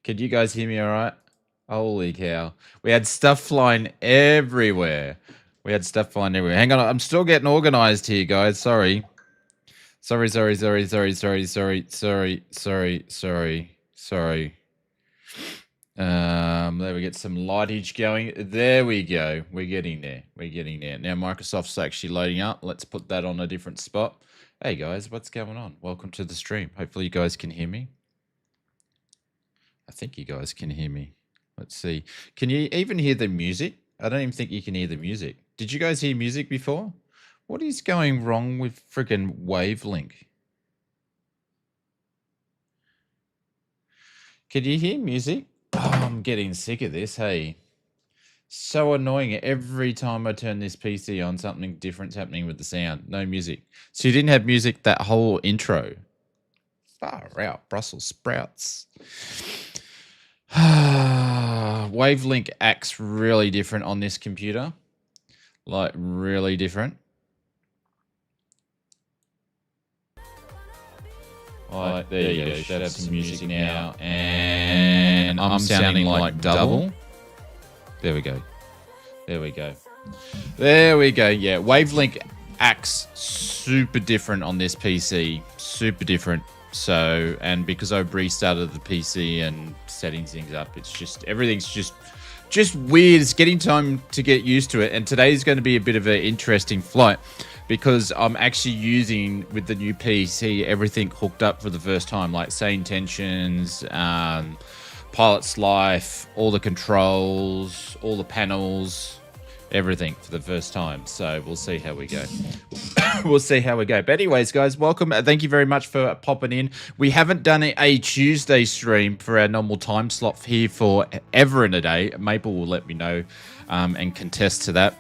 Could you guys hear me all right? Holy cow. We had stuff flying everywhere. Hang on, I'm still getting organized here, guys. Sorry. Sorry. There we get some lightage going. There we go. We're getting there. Now Microsoft's actually loading up. Let's put that on a different spot. Hey guys, what's going on? Welcome to the stream. Hopefully you guys can hear me. I think you guys can hear me. Let's see. Can you even hear the music? I don't even think you can hear the music. Did you guys hear music before? What is going wrong with friggin' Wavelink? Can you hear music? Oh, I'm getting sick of this, hey. So annoying. Every time I turn this PC on, something different's happening with the sound. No music. So you didn't have music that whole intro? Far out, Brussels sprouts. Wavelink acts really different on this computer. Like, really different. Like, there you go. Should have some music now. And I'm sounding like double. There we go. Yeah, Wavelink acts super different on this PC. Super different. So, and because I've restarted the PC and setting things up, it's just, everything's just weird. It's getting time to get used to it. And today's going to be a bit of an interesting flight because I'm actually using, with the new PC, everything hooked up for the first time, like sane tensions, pilot's life, all the controls, all the panels, everything for the first time. So we'll see how we go. But anyways, guys, welcome. Thank you very much for popping in. We haven't done a Tuesday stream for our normal time slot here for ever and a day. Maple will let me know and contest to that.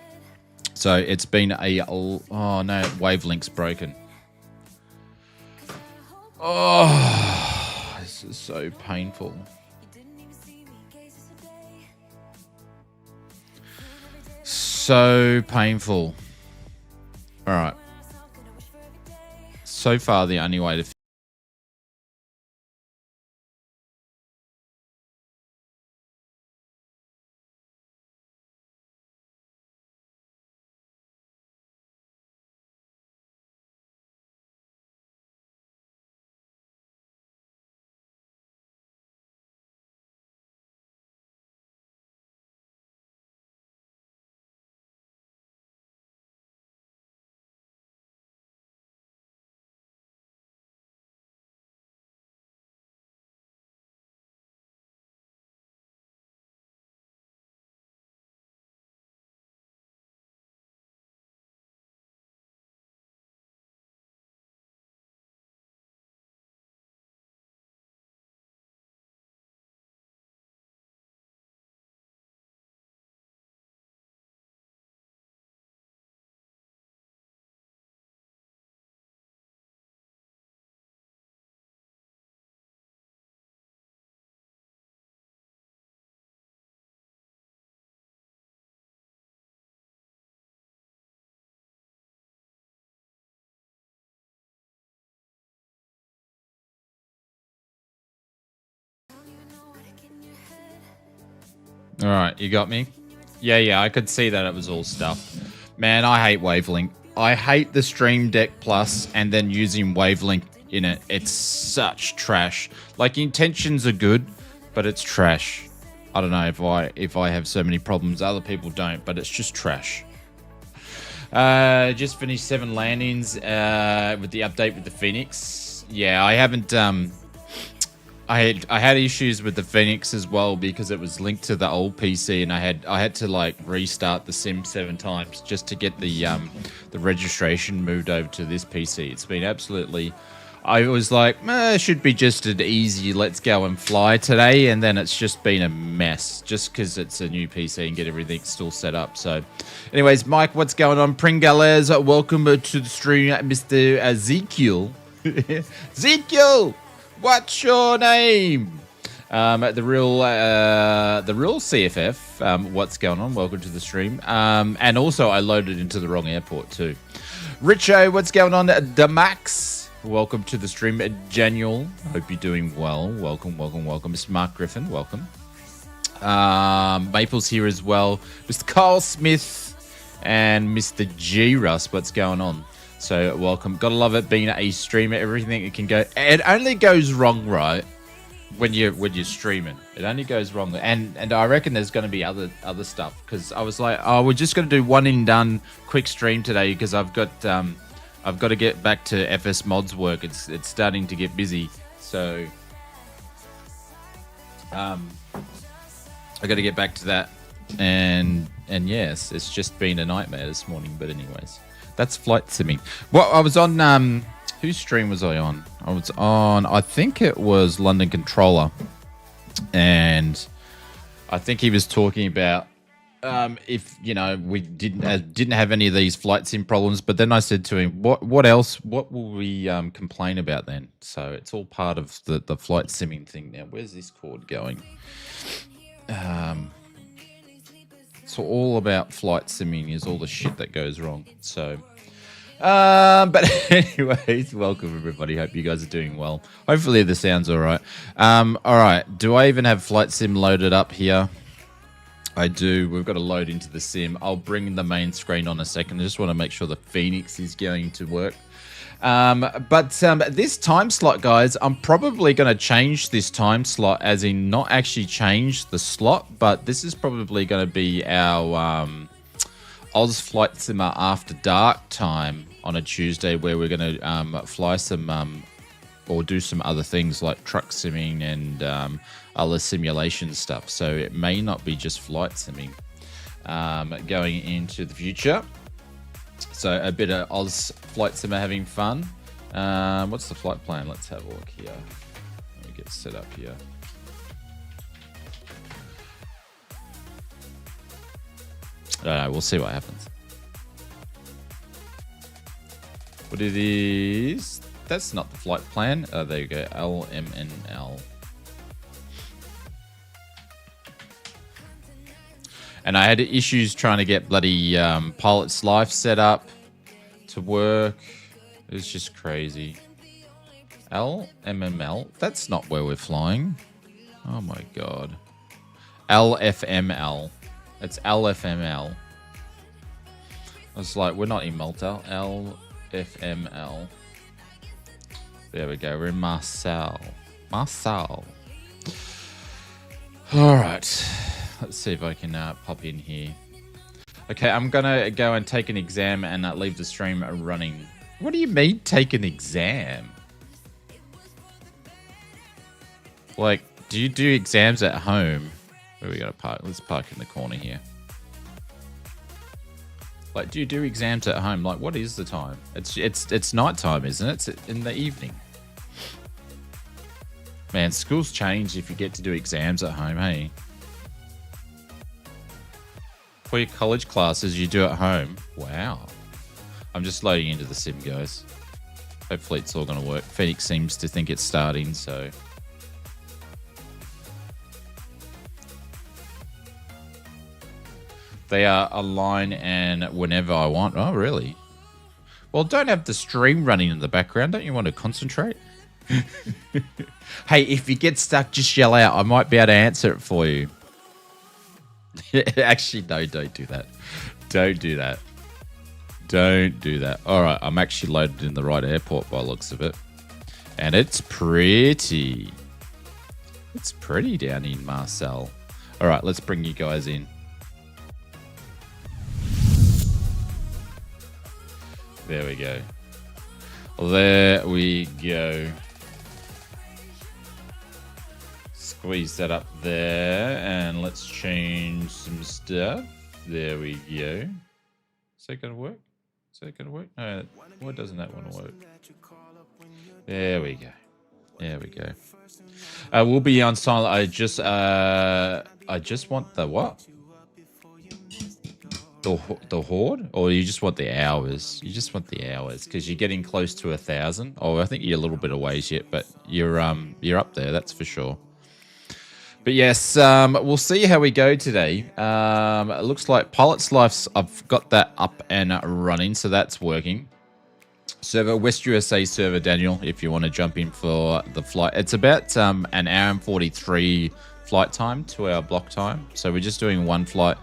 So it's been oh no, Wavelink's broken. Oh, this is so painful. So painful. All right. So far, the only way to... All right, you got me? Yeah, I could see that it was all stuff. Man, I hate Wavelink. I hate the Stream Deck Plus and then using Wavelink in it. It's such trash. Like, intentions are good, but it's trash. I don't know if I have so many problems. Other people don't, but it's just trash. Just finished 7 landings with the update with the Phoenix. Yeah, I haven't... I had issues with the Phoenix as well because it was linked to the old PC, and I had to like restart the sim 7 times just to get the registration moved over to this PC. It's been absolutely... I was like, it should be just an easy let's go and fly today, and then it's just been a mess just because it's a new PC and get everything still set up. So anyways, Mike, what's going on? Pringales, welcome to the stream, Mr. Ezekiel. Ezekiel! What's your name? The real CFF. What's going on? Welcome to the stream. And also, I loaded into the wrong airport too. Richo, what's going on? Damax. Welcome to the stream, Daniel. Hope you're doing well. Welcome, welcome, welcome. Mr. Mark Griffin, welcome. Maple's here as well. Mr. Carl Smith and Mr. G. Russ, what's going on? So welcome. Gotta love it being a streamer. Everything it can go. It only goes wrong, right? When you're streaming, it only goes wrong. And I reckon there's going to be other stuff, because I was like, oh, we're just going to do one and done quick stream today because I've got to get back to FS Mods work. It's starting to get busy, so I got to get back to that. And yes, it's just been a nightmare this morning. But anyways, that's flight simming. Well, I was on whose stream was I on? I was on, I think it was London Controller, and I think he was talking about if we didn't have any of these flight sim problems. But then I said to him, what else? What will we complain about then? So it's all part of the flight simming thing now. Where's this cord going? It's all about flight simming, is all the shit that goes wrong. So. But anyways, welcome everybody. Hope you guys are doing well. Hopefully the sound's all right. All right. Do I even have Flight Sim loaded up here? I do. We've got to load into the sim. I'll bring the main screen on a second. I just want to make sure the Phoenix is going to work. But this time slot, guys, I'm probably going to change this time slot, as in not actually change the slot, but this is probably going to be our Oz Flight Simmer After Dark time on a Tuesday, where we're going to fly some or do some other things like truck simming and other simulation stuff. So it may not be just flight simming going into the future. So a bit of Oz Flight Simmer having fun. What's the flight plan? Let's have a look here. Let me get set up here. I don't know, we'll see what happens. What it is? That's not the flight plan. Oh, there you go. LMNL. And I had issues trying to get bloody Pilot's Life set up to work. It was just crazy. LMML? That's not where we're flying. Oh my god. LFML. It's LFML. I was like, we're not in Malta. LFML. There we go. We're in Marseille. Marseille. All right. Let's see if I can pop in here. Okay, I'm going to go and take an exam and leave the stream running. What do you mean, take an exam? Like, do you do exams at home? Where we got to park? Let's park in the corner here. Like, do you do exams at home? Like, what is the time? It's night time, isn't it? It's in the evening. Man, school's changed if you get to do exams at home, hey? For your college classes, you do at home. Wow. I'm just loading into the sim, guys. Hopefully it's all going to work. Phoenix seems to think it's starting, so... They are online and whenever I want. Oh, really? Well, don't have the stream running in the background. Don't you want to concentrate? Hey, if you get stuck, just yell out. I might be able to answer it for you. Actually, no, don't do that. Don't do that. Don't do that. All right, I'm actually loaded in the right airport by the looks of it. And it's pretty. It's pretty down in Marseille. All right, let's bring you guys in. There we go. There we go. Squeeze that up there, and let's change some stuff. There we go. Is that gonna work? Is that gonna work? No, why doesn't that want to work? There we go. There we go. We'll be on silent. I just want the what? The horde, or you just want the hours? You just want the hours because you're getting close to 1,000. Oh, I think you're a little bit of ways yet, but you're up there, that's for sure. But yes, we'll see how we go today. It looks like Pilot's Life's, I've got that up and running, so that's working. server, West USA server, Daniel, if you want to jump in for the flight. It's about an hour and 43 flight time to our block time. So we're just doing one flight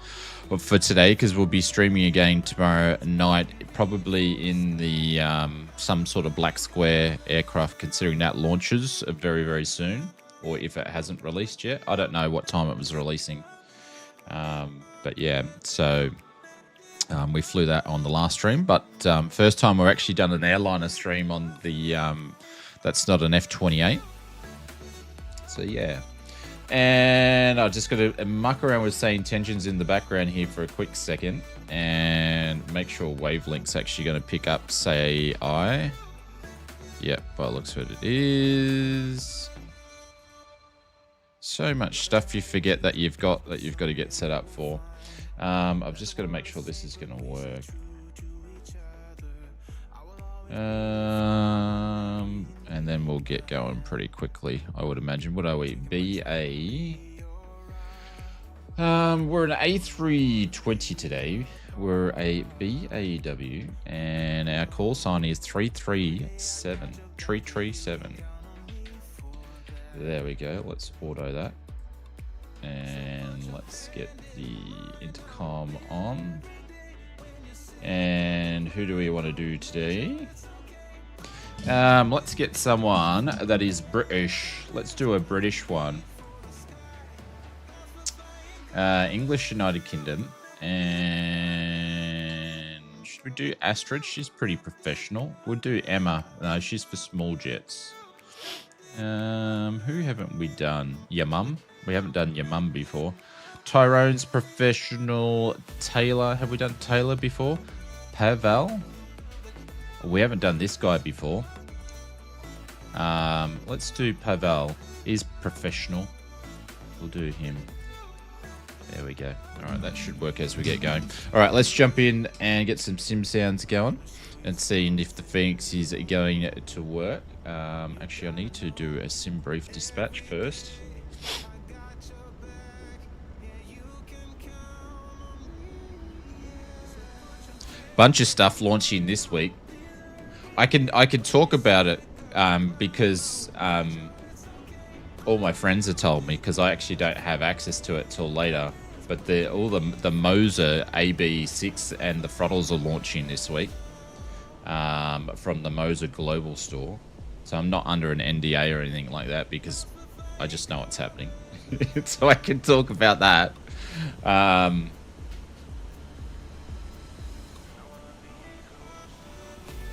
for today because we'll be streaming again tomorrow night, probably in the some sort of black square aircraft, considering that launches very, very soon, or if it hasn't released yet. I don't know what time it was releasing. But yeah, so we flew that on the last stream, but first time we've actually done an airliner stream on the, that's not an F-28. So yeah. And I just got to muck around with saying tensions in the background here for a quick second and make sure Wavelink's actually going to pick up, say, I. Yep, by the looks of it, it is. So much stuff you forget that you've got to get set up for. I've just got to make sure this is going to work. And then we'll get going pretty quickly, I would imagine. What are we? BA. We're an A320 today. We're a BAW, and our call sign is 337. 337. There we go. Let's auto that. And let's get the intercom on. And who do we want to do today? Let's get someone that is British. Let's do a British one. English United Kingdom. And should we do Astrid? She's pretty professional. We'll do Emma. No, she's for small jets. Who haven't we done? Your mum. We haven't done your mum before. Tyrone's professional. Taylor. Have we done Taylor before? Pavel. We haven't done this guy before. Let's do Pavel. He's professional. We'll do him. There we go. All right, that should work as we get going. All right, let's jump in and get some sim sounds going and seeing if the Phoenix is going to work. Actually, I need to do a sim brief dispatch first. Bunch of stuff launching this week. I can talk about it because all my friends have told me, because I actually don't have access to it till later. But all the Moser AB6 and the throttles are launching this week from the Moser Global Store. So I'm not under an NDA or anything like that because I just know what's happening. So I can talk about that.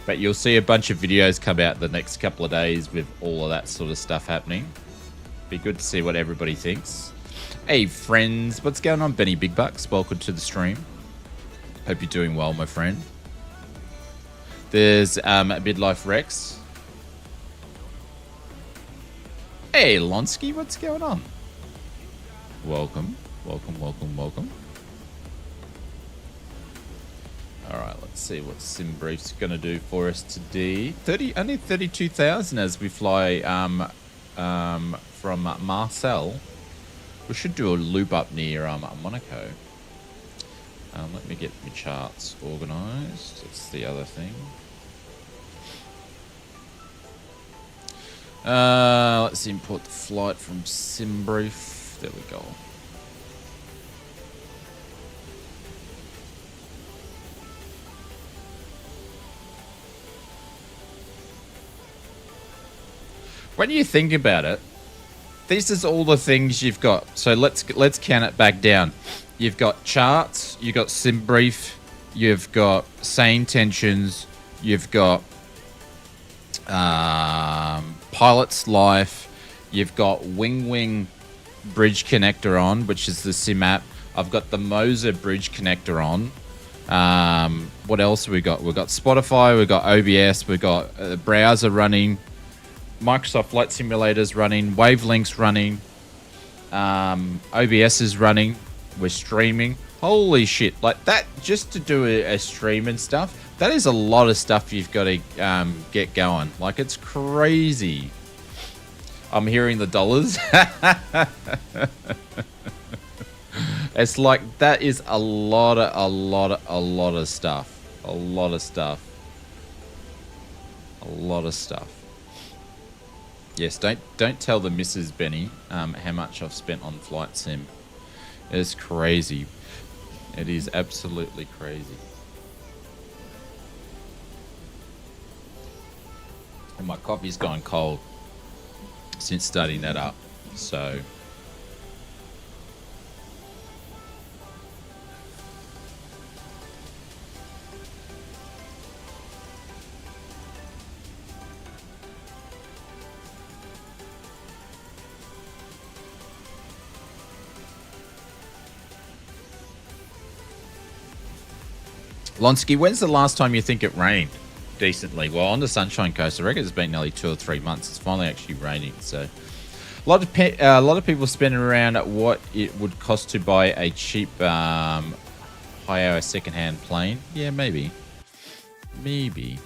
But you'll see a bunch of videos come out the next couple of days with all of that sort of stuff happening. Be good to see what everybody thinks. Hey friends, what's going on? Benny Big Bucks, welcome to the stream. Hope you're doing well, my friend. There's Midlife Rex. Hey Lonsky, what's going on? Welcome, welcome, welcome, welcome. All right, let's see what Sim Brief's going to do for us today. Only 32,000 as we fly from Marseille. We should do a loop up near Monaco. Let me get my charts organized. That's the other thing. Let's import the flight from Sim Brief. There we go. When you think about it, this is all the things you've got. So let's count it back down. You've got charts, you've got sim brief, you've got sane tensions, you've got pilot's life, you've got wing bridge connector on, which is the sim app. I've got the Moser bridge connector on. What else have we got? We've got Spotify, we've got OBS, we've got browser running. Microsoft Flight Simulator's running, Wavelink's running, OBS is running, we're streaming. Holy shit, like that, just to do a stream and stuff, that is a lot of stuff you've got to get going. Like, it's crazy. I'm hearing the dollars. It's like, that is a lot of stuff. A lot of stuff. lot of stuff. Yes, don't tell the Mrs. Benny how much I've spent on flight sim. It's crazy. It is absolutely crazy. And my coffee's gone cold since starting that up, so. Lonsky, when's the last time you think it rained decently? Well, on the Sunshine Coast, I reckon it's been nearly 2 or 3 months. It's finally actually raining. So, a lot of people spending around what it would cost to buy a cheap high-hour second-hand plane. Yeah, maybe. Yeah,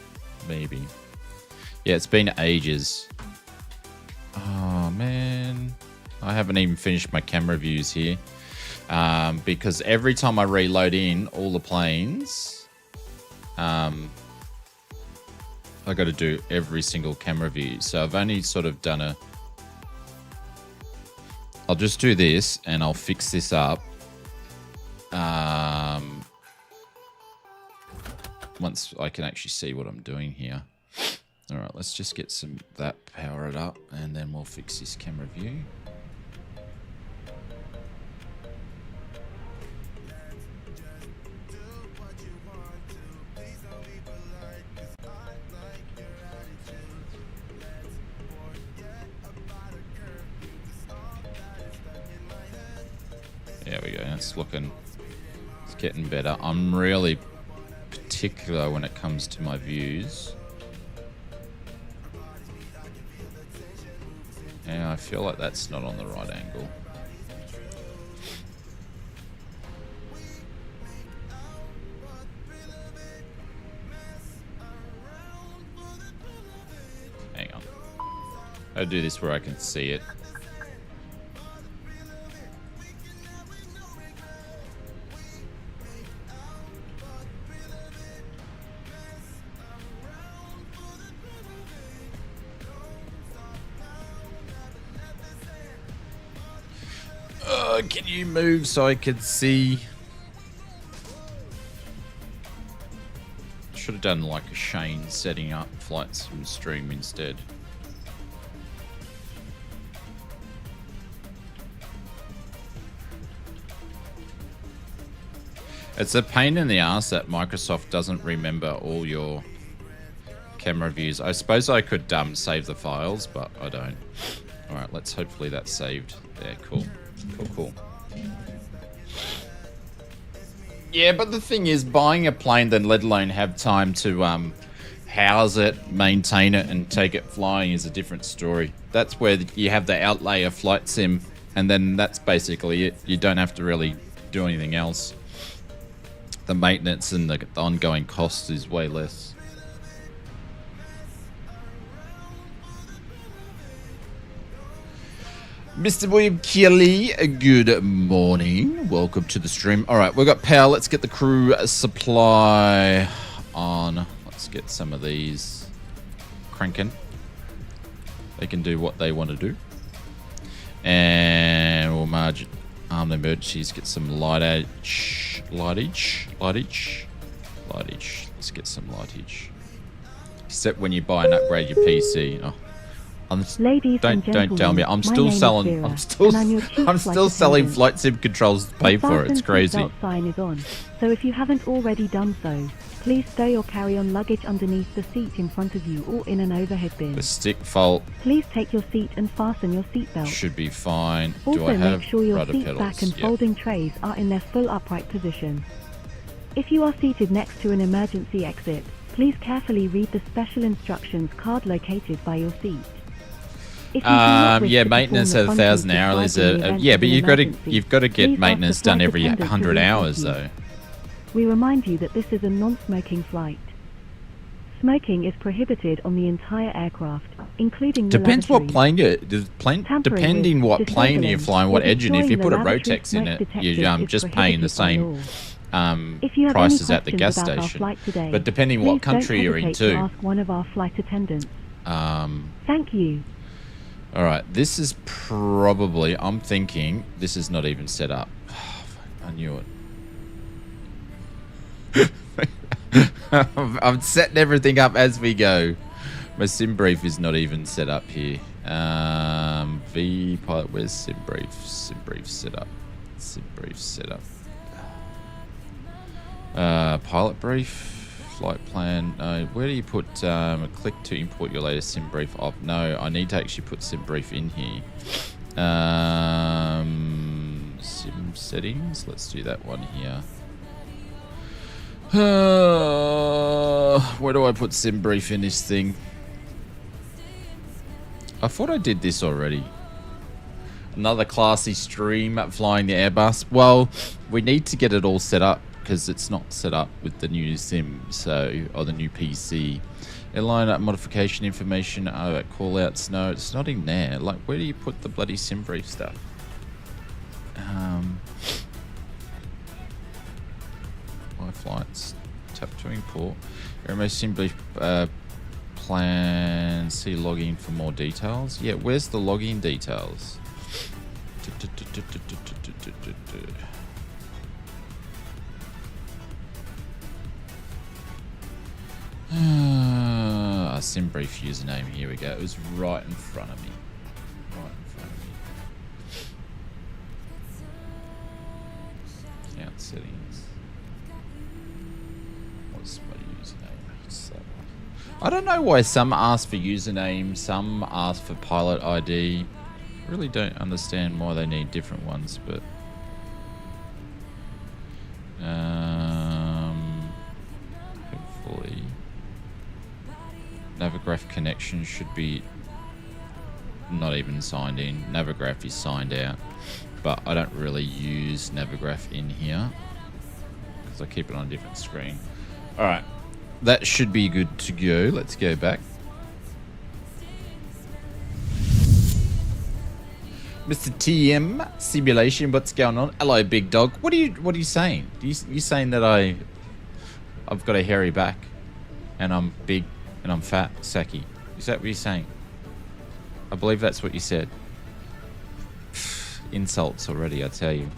it's been ages. Oh man, I haven't even finished my camera views here because every time I reload in all the planes. I got to do every single camera view. So I've only sort of done I'll just do this and I'll fix this up. Once I can actually see what I'm doing here. All right, let's just get that powered up and then we'll fix this camera view. There we go. It's getting better. I'm really particular when it comes to my views. Yeah, I feel like that's not on the right angle. Hang on. I'll do this where I can see it. Can you move so I could see? Should have done like a Shane setting up flights from stream instead. It's a pain in the ass that Microsoft doesn't remember all your camera views. I suppose I could save the files, but I don't. All right, hopefully that's saved there. Cool. Cool. Yeah, but the thing is, buying a plane, then let alone have time to house it, maintain it, and take it flying is a different story. That's where you have the outlay of flight sim, and then that's basically it. You don't have to really do anything else. The maintenance and the ongoing cost is way less. Mr. William Kelly, good morning. Welcome to the stream. All right, we've got power. Let's get the crew supply on. Let's get some of these cranking. They can do what they want to do. And we'll arm the emergencies, get some lightage. Let's get some lightage. Except when you buy and upgrade your PC. Oh. Don't tell me. I'm still selling flight sim controls to pay for it. It's crazy. Sign is on, so if you haven't already done so, please stow your carry-on luggage underneath the seat in front of you or in an overhead bin. The stick fault. Please take your seat and fasten your seatbelt. Should be fine. Also, do I have make sure your rudder seat pedals? back and folding trays are in their full upright position. If you are seated next to an emergency exit, please carefully read the special instructions card located by your seat. Yeah, maintenance at 1,000 hours is yeah, but you've got to get maintenance done every 100 hours though. We remind you that this is a non-smoking flight. Smoking is prohibited on the entire aircraft, including the depends what plane depending what plane you're flying, what engine. If you put a Rotex in it, you're just paying the same If you have prices any at the gas questions about our station. flight today, But depending please what country don't you're hesitate to into. ask one of our flight attendants. Thank you. All right, this is probably, I'm thinking, this is not even set up. Oh, I knew it. I'm setting everything up as we go. My sim brief is not even set up here. V pilot, where's sim brief? Sim brief set up. Sim brief set up. Pilot brief, flight plan. No, where do you put click to import your latest sim brief op? No, I need to actually put sim brief in here. Sim settings. Let's do that one here. Where do I put sim brief in this thing? I thought I did this already. Another classy stream flying the Airbus. Well, we need to get it all set up because it's not set up with the new sim, so, or the new PC. Airline modification information. Oh, callouts. No, it's not in there. Like, where do you put the bloody sim brief stuff? My flights. Tap to import. Airmo sim brief plan. See login for more details. Yeah, where's the login details? Sim brief username. Here we go. It was right in front of me. Right in front of me. Account settings. What's my username? It's that one. I don't know why some ask for username, some ask for pilot ID. Really don't understand why they need different ones, but hopefully Navigraph connection should be not even signed in. Navigraph is signed out, but I don't really use Navigraph in here because I keep it on a different screen. All right, that should be good to go. Let's go back. Mr. TM simulation, what's going on? Hello, big dog. What are you saying? You saying that I've got a hairy back and I'm big and I'm fat, Saki? Is that what you're saying? I believe that's what you said. Insults already, I tell you.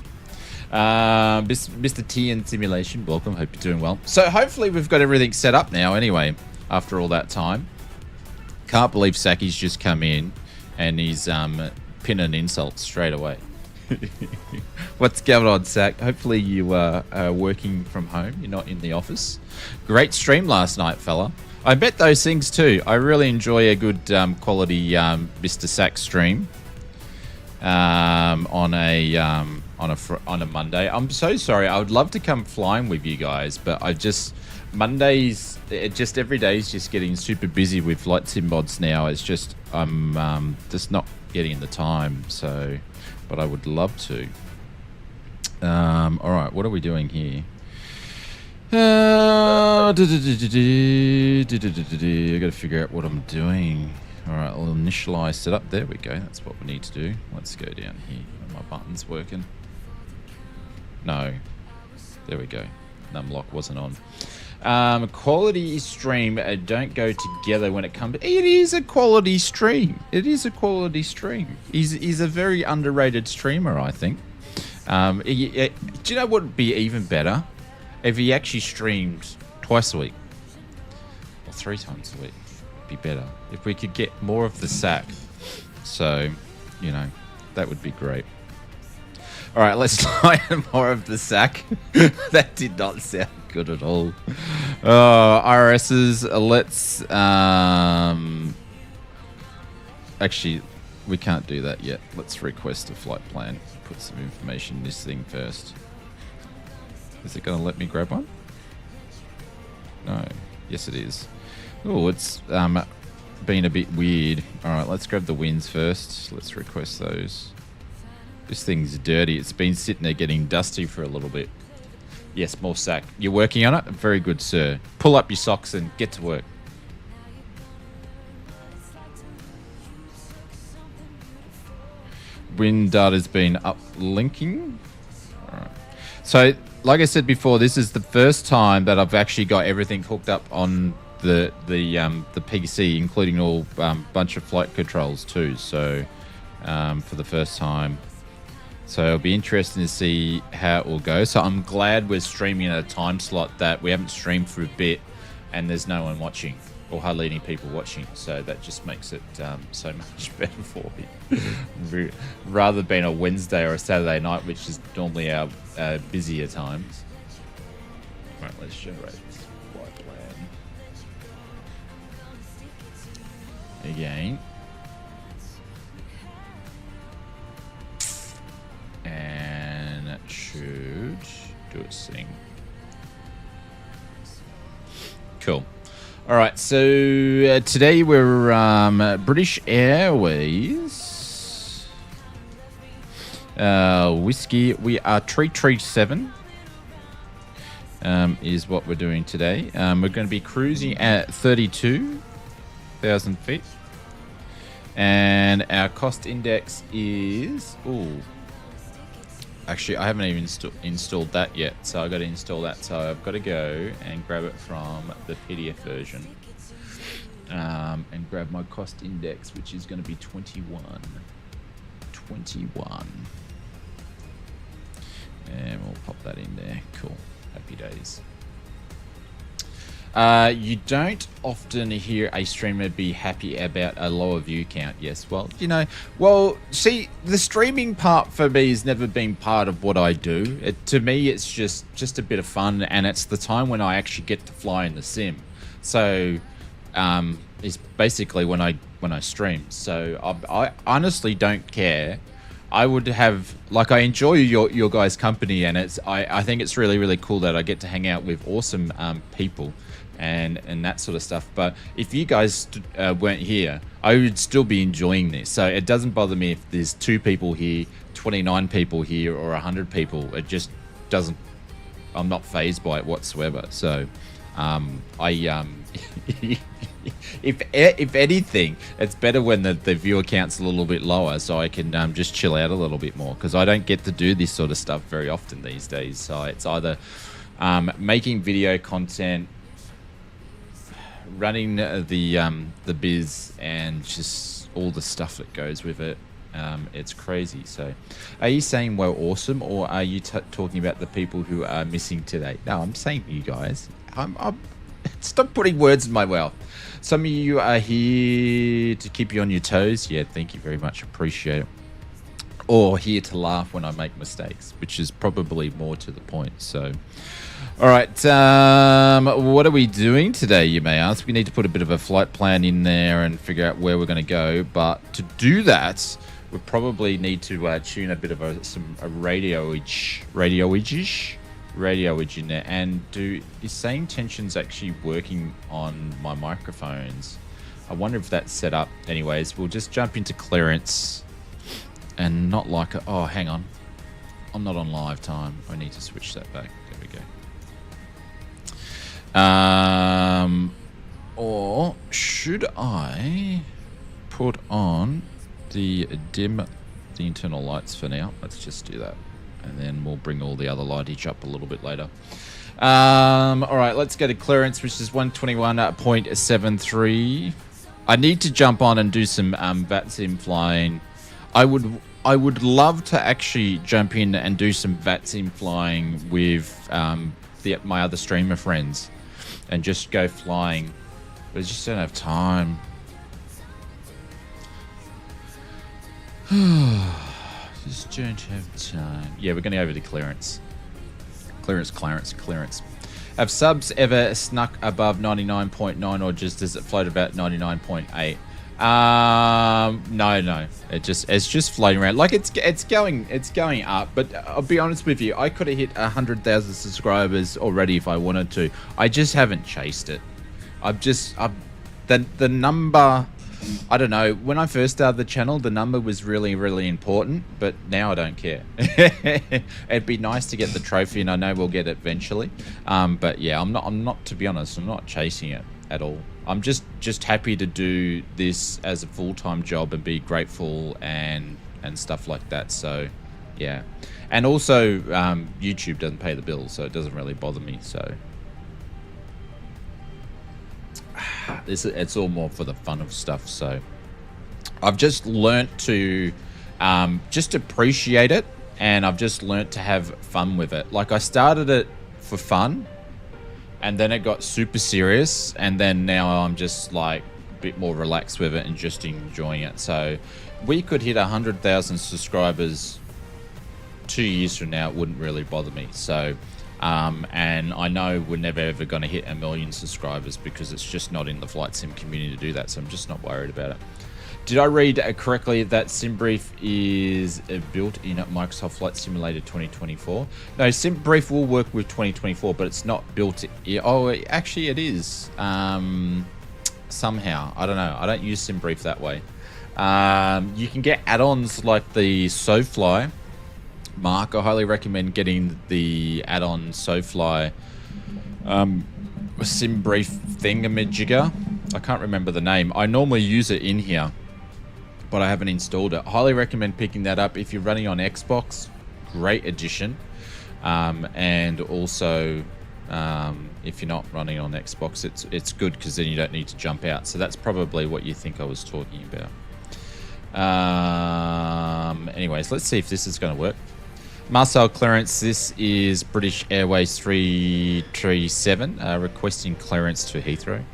Mr. TN simulation, welcome. Hope you're doing well. So hopefully we've got everything set up now. Anyway, after all that time, can't believe Saki's just come in and he's pinning insults straight away. What's going on, Sak? Hopefully you are working from home. You're not in the office. Great stream last night, fella. I bet those things too. I really enjoy a good quality Mr. Sak stream on a Monday. I'm so sorry. I would love to come flying with you guys, but Mondays, just every day is just getting super busy with flight sim mods now. It's just I'm just not getting the time. So, but I would love to. All right, what are we doing here? I got to figure out what I'm doing. All right, I'll initialize setup. There we go. That's what we need to do. Let's go down here. Are my buttons working? No. There we go. Numlock wasn't on. Quality stream don't go together when it comes. It is a quality stream. It is a quality stream. He's a very underrated streamer, I think. Do you know what would be even better? If he actually streamed twice a week or 3 times a week, it'd be better. If we could get more of the sack, so you know, that would be great. All right, let's try more of the sack. That did not sound good at all. RSs. Let's actually, we can't do that yet. Let's request a flight plan. Put some information in this thing first. Is it going to let me grab one? No. Yes, it is. Oh, it's been a bit weird. All right, let's grab the wins first. Let's request those. This thing's dirty. It's been sitting there getting dusty for a little bit. Yes, more sack. You're working on it? Very good, sir. Pull up your socks and get to work. Win data's been uplinking. All right. So like I said before, this is the first time that I've actually got everything hooked up on the PC, including all bunch of flight controls too. So for the first time, so it'll be interesting to see how it will go. So I'm glad we're streaming at a time slot that we haven't streamed for a bit, and there's no one watching or hardly any people watching. So that just makes it so much better for me, rather than being a Wednesday or a Saturday night, which is normally our busier times. Right, let's generate this flight plan again. And that should do its thing. Cool. All right, so today we're British Airways. Whiskey, we are 337 is what we're doing today. We're going to be cruising at 32,000 feet. And our cost index is... Ooh. Actually, I haven't even installed that yet, so I've got to install that. So I've got to go and grab it from the PDF version and grab my cost index, which is going to be 21. 21. And we'll pop that in there. Cool. Happy days. You don't often hear a streamer be happy about a lower view count. Yes, well, you know, well, see, the streaming part for me has never been part of what I do. To me, it's just a bit of fun, and it's the time when I actually get to fly in the sim. So, it's basically when I stream. So I honestly don't care. I would have, like, I enjoy your guys' company, and I think it's really, really cool that I get to hang out with awesome people and that sort of stuff. But if you guys weren't here, I would still be enjoying this. So it doesn't bother me if there's 2 people here, 29 people here, or 100 people. It just doesn't, I'm not fazed by it whatsoever. So if anything, it's better when the viewer count's a little bit lower, so I can just chill out a little bit more, because I don't get to do this sort of stuff very often these days. So it's either making video content, running the biz, and just all the stuff that goes with it. It's crazy. So are you saying well awesome, or are you talking about the people who are missing today? No, I'm saying you guys. I'm stop putting words in my mouth. Some of you are here to keep you on your toes. Yeah, thank you very much. Appreciate it. Or here to laugh when I make mistakes, which is probably more to the point. So, all right. What are we doing today, you may ask? We need to put a bit of a flight plan in there and figure out where we're going to go. But to do that, we probably need to tune a bit of a radio-ish in there. And is Same Tensions actually working on my microphones? I wonder if that's set up. Anyways, we'll just jump into clearance and not like oh, hang on, I'm not on live time. I need to switch that back. There we go. Or should I put on dim the internal lights for now? Let's just do that, and then we'll bring all the other lightage up a little bit later. All right, let's go to clearance, which is 121.73. I need to jump on and do some VATSIM flying. I would love to actually jump in and do some VATSIM flying with my other streamer friends and just go flying. But I just don't have time. Just don't have time. Yeah, we're going to go over to clearance. Clearance. Have subs ever snuck above 99.9, or just does it float about 99.8? No. It's just floating around. Like it's going up. But I'll be honest with you, I could have hit 100,000 subscribers already if I wanted to. I just haven't chased it. The number. I don't know. When I first started the channel, the number was really, really important, but now I don't care. It'd be nice to get the trophy, and I know we'll get it eventually. But yeah, I'm not. To be honest, I'm not chasing it at all. I'm just happy to do this as a full-time job and be grateful and stuff like that. So, yeah. And also, YouTube doesn't pay the bills, so it doesn't really bother me. So it's all more for the fun of stuff. So I've just learnt to just appreciate it, and I've just learnt to have fun with it. Like, I started it for fun, and then it got super serious, and then now I'm just like a bit more relaxed with it and just enjoying it. So we could hit 100,000 subscribers 2 years from now, it wouldn't really bother me. So and I know we're never ever going to hit 1 million subscribers because it's just not in the flight sim community to do that, so I'm just not worried about it. Did I read correctly that SimBrief is built in Microsoft Flight Simulator 2024? No, SimBrief will work with 2024, but it's not built. Oh, actually it is. Somehow. I don't know. I don't use SimBrief that way. You can get add-ons like the SoFly. Mark, I highly recommend getting the add-on SoFly SimBrief thingamajigger. I can't remember the name. I normally use it in here, but I haven't installed it. Highly recommend picking that up if you're running on Xbox. Great addition. And also, if you're not running on Xbox, it's good because then you don't need to jump out. So that's probably what you think I was talking about. Anyways, let's see if this is going to work. Marseille clearance. This is British Airways 337 requesting clearance to Heathrow.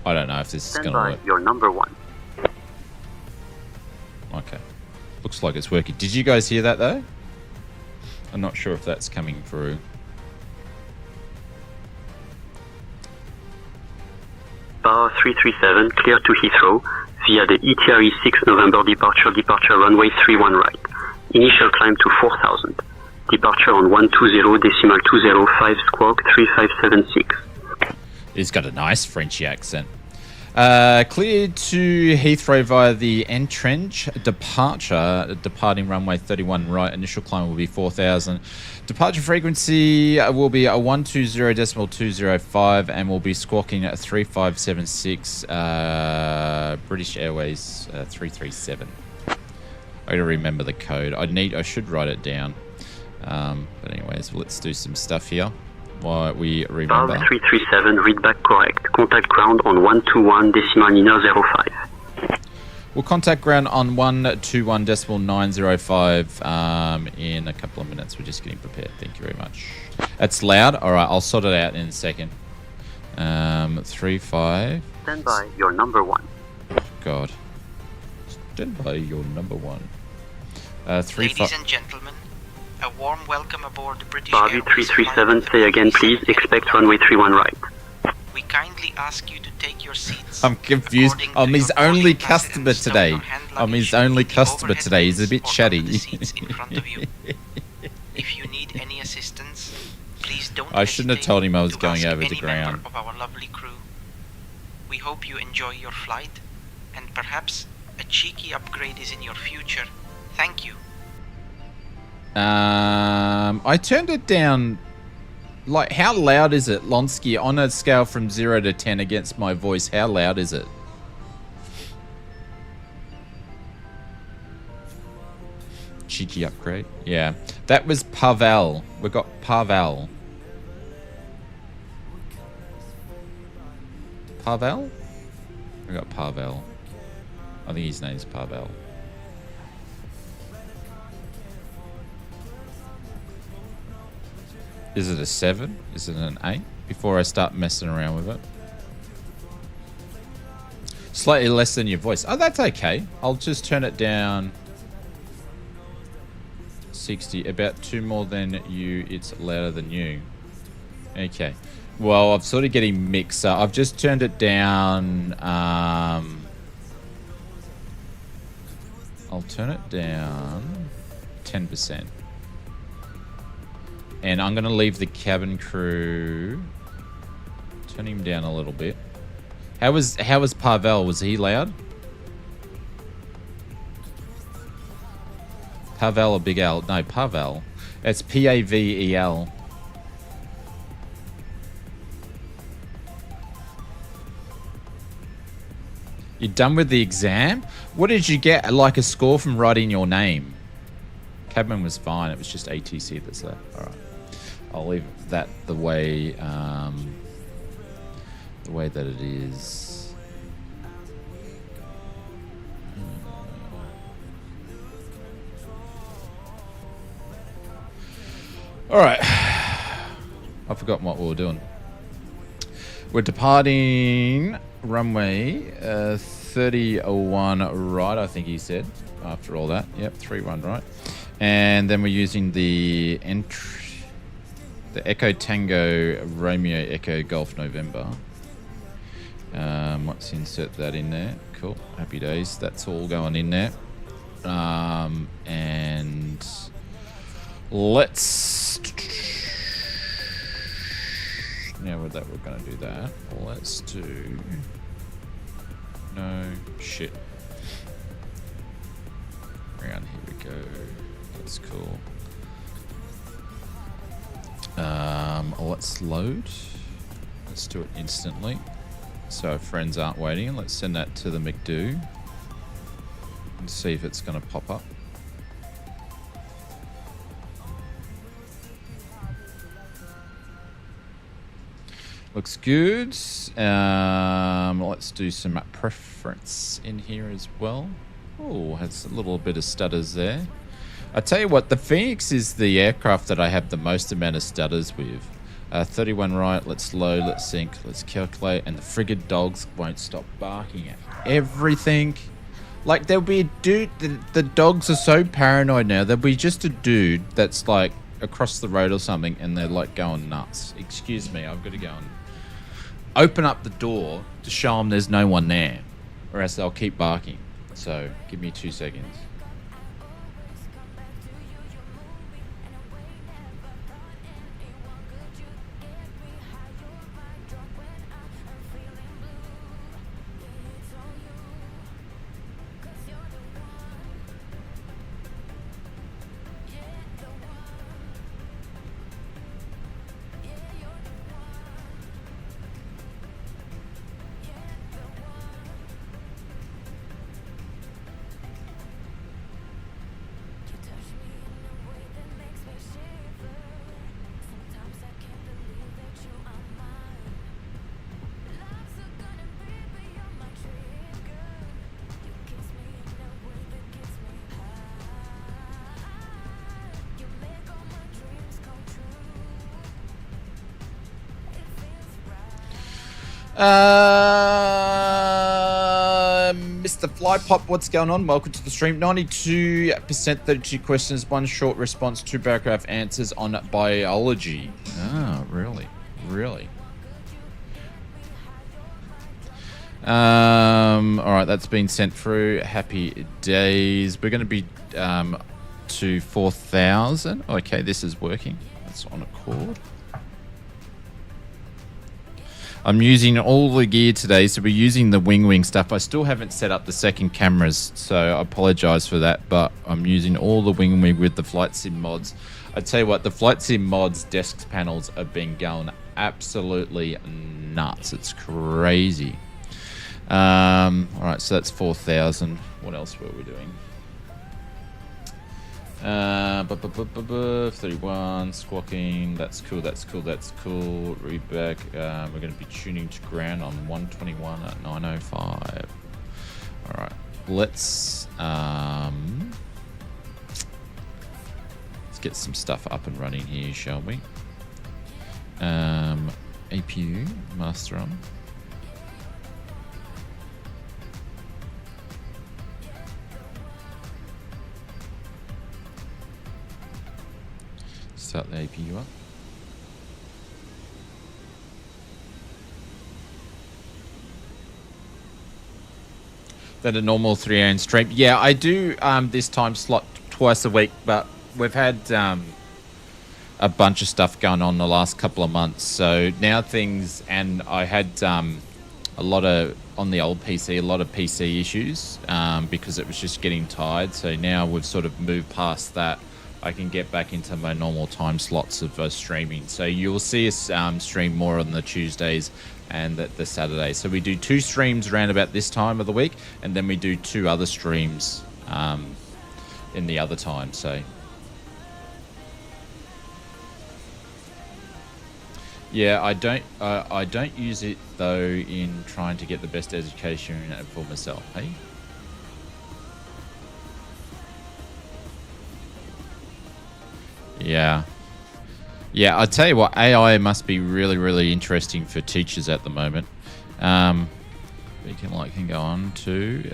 I don't know if this is going to work. Your number one. Okay. Looks like it's working. Did you guys hear that though? I'm not sure if that's coming through. Bar 337, clear to Heathrow via the ETRE 6 November departure runway 31 right. Initial climb to 4000. Departure on 120.205 squawk 3576. He's got a nice Frenchy accent. Cleared to Heathrow via the entrench departure, departing runway 31 right. Initial climb will be 4,000. Departure frequency will be a 120.205 and will be squawking at 3576. British Airways 337. I gotta remember the code. I should write it down. But anyways, let's do some stuff here. While we remember. Bar 337, read back correct. Contact ground on 121.905. We'll contact ground on 121.905 in a couple of minutes. We're just getting prepared. Thank you very much. That's loud. All right, I'll sort it out in a second. 35. Stand by, your number one. God. Stand by, your number one. Ladies and gentlemen, a warm welcome aboard the British Barbie Airways 337, say again please. Expect runway 31 right. We kindly ask you to take your seats. I'm confused. according I'm to his your only boarding pass customer and stow today. your hand I'm his luggage only in the customer overhead today. He's a bins bit or chatty. under the seats in front of you. If you need any assistance, please don't I shouldn't have hesitate told him I was to going ask over the any member ground. of our lovely crew. We hope you enjoy your flight, and perhaps a cheeky upgrade is in your future. Thank you. I turned it down. Like, how loud is it, Lonsky? On a scale from 0 to 10 against my voice, how loud is it? Cheeky upgrade. Yeah. That was Pavel. We got Pavel. Pavel? We got Pavel. I think his name's Pavel. Is it a 7? Is it an 8? Before I start messing around with it. Slightly less than your voice. Oh, that's okay. I'll just turn it down 60. About 2 more than you. It's louder than you. Okay. Well, I'm sort of getting mixed. So I've just turned it down. I'll turn it down 10%. And I'm going to leave the cabin crew. Turn him down a little bit. How was Pavel? Was he loud? Pavel or Big L? No, Pavel. It's Pavel. You're done with the exam? What did you get? Like a score from writing your name? Cabin was fine. It was just ATC that's there. All right. I'll leave that the way that it is. All right. I've forgotten what we were doing. We're departing runway 3001 right, I think he said, after all that. Yep, 31 right. And then we're using the Echo Tango Romeo Echo Golf November. Let's insert that in there. Cool, happy days. That's all going in there. And let's... Now with that, we're going to do that. Let's do... No, shit. Around here we go. That's cool. Let's load. Let's do it instantly. So our friends aren't waiting. Let's send that to the McDo. And see if it's going to pop up. Looks good. Let's do some preference in here as well. Oh, has a little bit of stutters there. I tell you what, the Phoenix is the aircraft that I have the most amount of stutters with. 31 right, let's load, let's sync, let's calculate, and the friggin' dogs won't stop barking at everything. Like, there'll be a dude, the dogs are so paranoid now, there'll be just a dude that's like across the road or something, and they're like going nuts. Excuse me, I've got to go and open up the door to show them there's no one there, or else they'll keep barking. So give me 2 seconds. Mr. Fly Pop, what's going on? Welcome to the stream. 92%, 32 questions, 1 short response, 2 paragraph answers on biology. Oh, really? Really? All right, that's been sent through. Happy days. We're going to be to 4,000. Okay, this is working. That's on a cord. I'm using all the gear today, so we're using the wing stuff. I still haven't set up the second cameras, so I apologize for that, but I'm using all the wing with the flight sim mods. I tell you what, the flight sim mods desk panels have been going absolutely nuts. It's crazy. All right, so that's 4,000. What else were we doing? 31 squawking. That's cool. That's cool. That's cool. Read back. We're going to be tuning to ground on 121 at 9:05. All right. Let's get some stuff up and running here, shall we? APU master on. Start the APU up. That a normal 3 AM stream? Yeah, I do this time slot twice a week, but we've had a bunch of stuff going on the last couple of months. So now things, and I had a lot of, on the old PC, a lot of PC issues because it was just getting tired. So now we've sort of moved past that. I can get back into my normal time slots of streaming. So you'll see us stream more on the Tuesdays and the Saturdays. So we do 2 streams around about this time of the week, and then we do 2 other streams in the other time. So yeah, I don't use it though in trying to get the best education for myself. Hey. Yeah. Yeah, I tell you what, AI must be really, really interesting for teachers at the moment. We can go on to...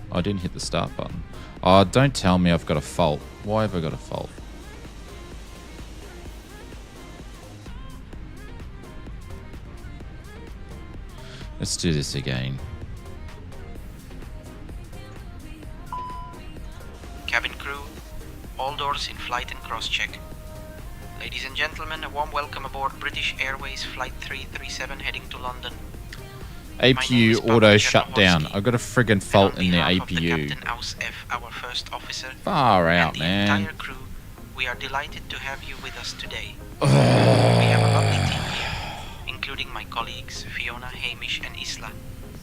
I didn't hit the start button. Oh, don't tell me I've got a fault. Why have I got a fault? Let's do this again. Cabin crew, all doors in flight and cross-check. Ladies and gentlemen, a warm welcome aboard British Airways Flight 337 heading to London. APU auto shut down. I've got a friggin' fault in the APU. Captain Aus F, our first officer, Far out, and the man. entire crew, we are delighted to have you with us today. We have a lovely team here, including my colleagues Fiona, Hamish and Isla,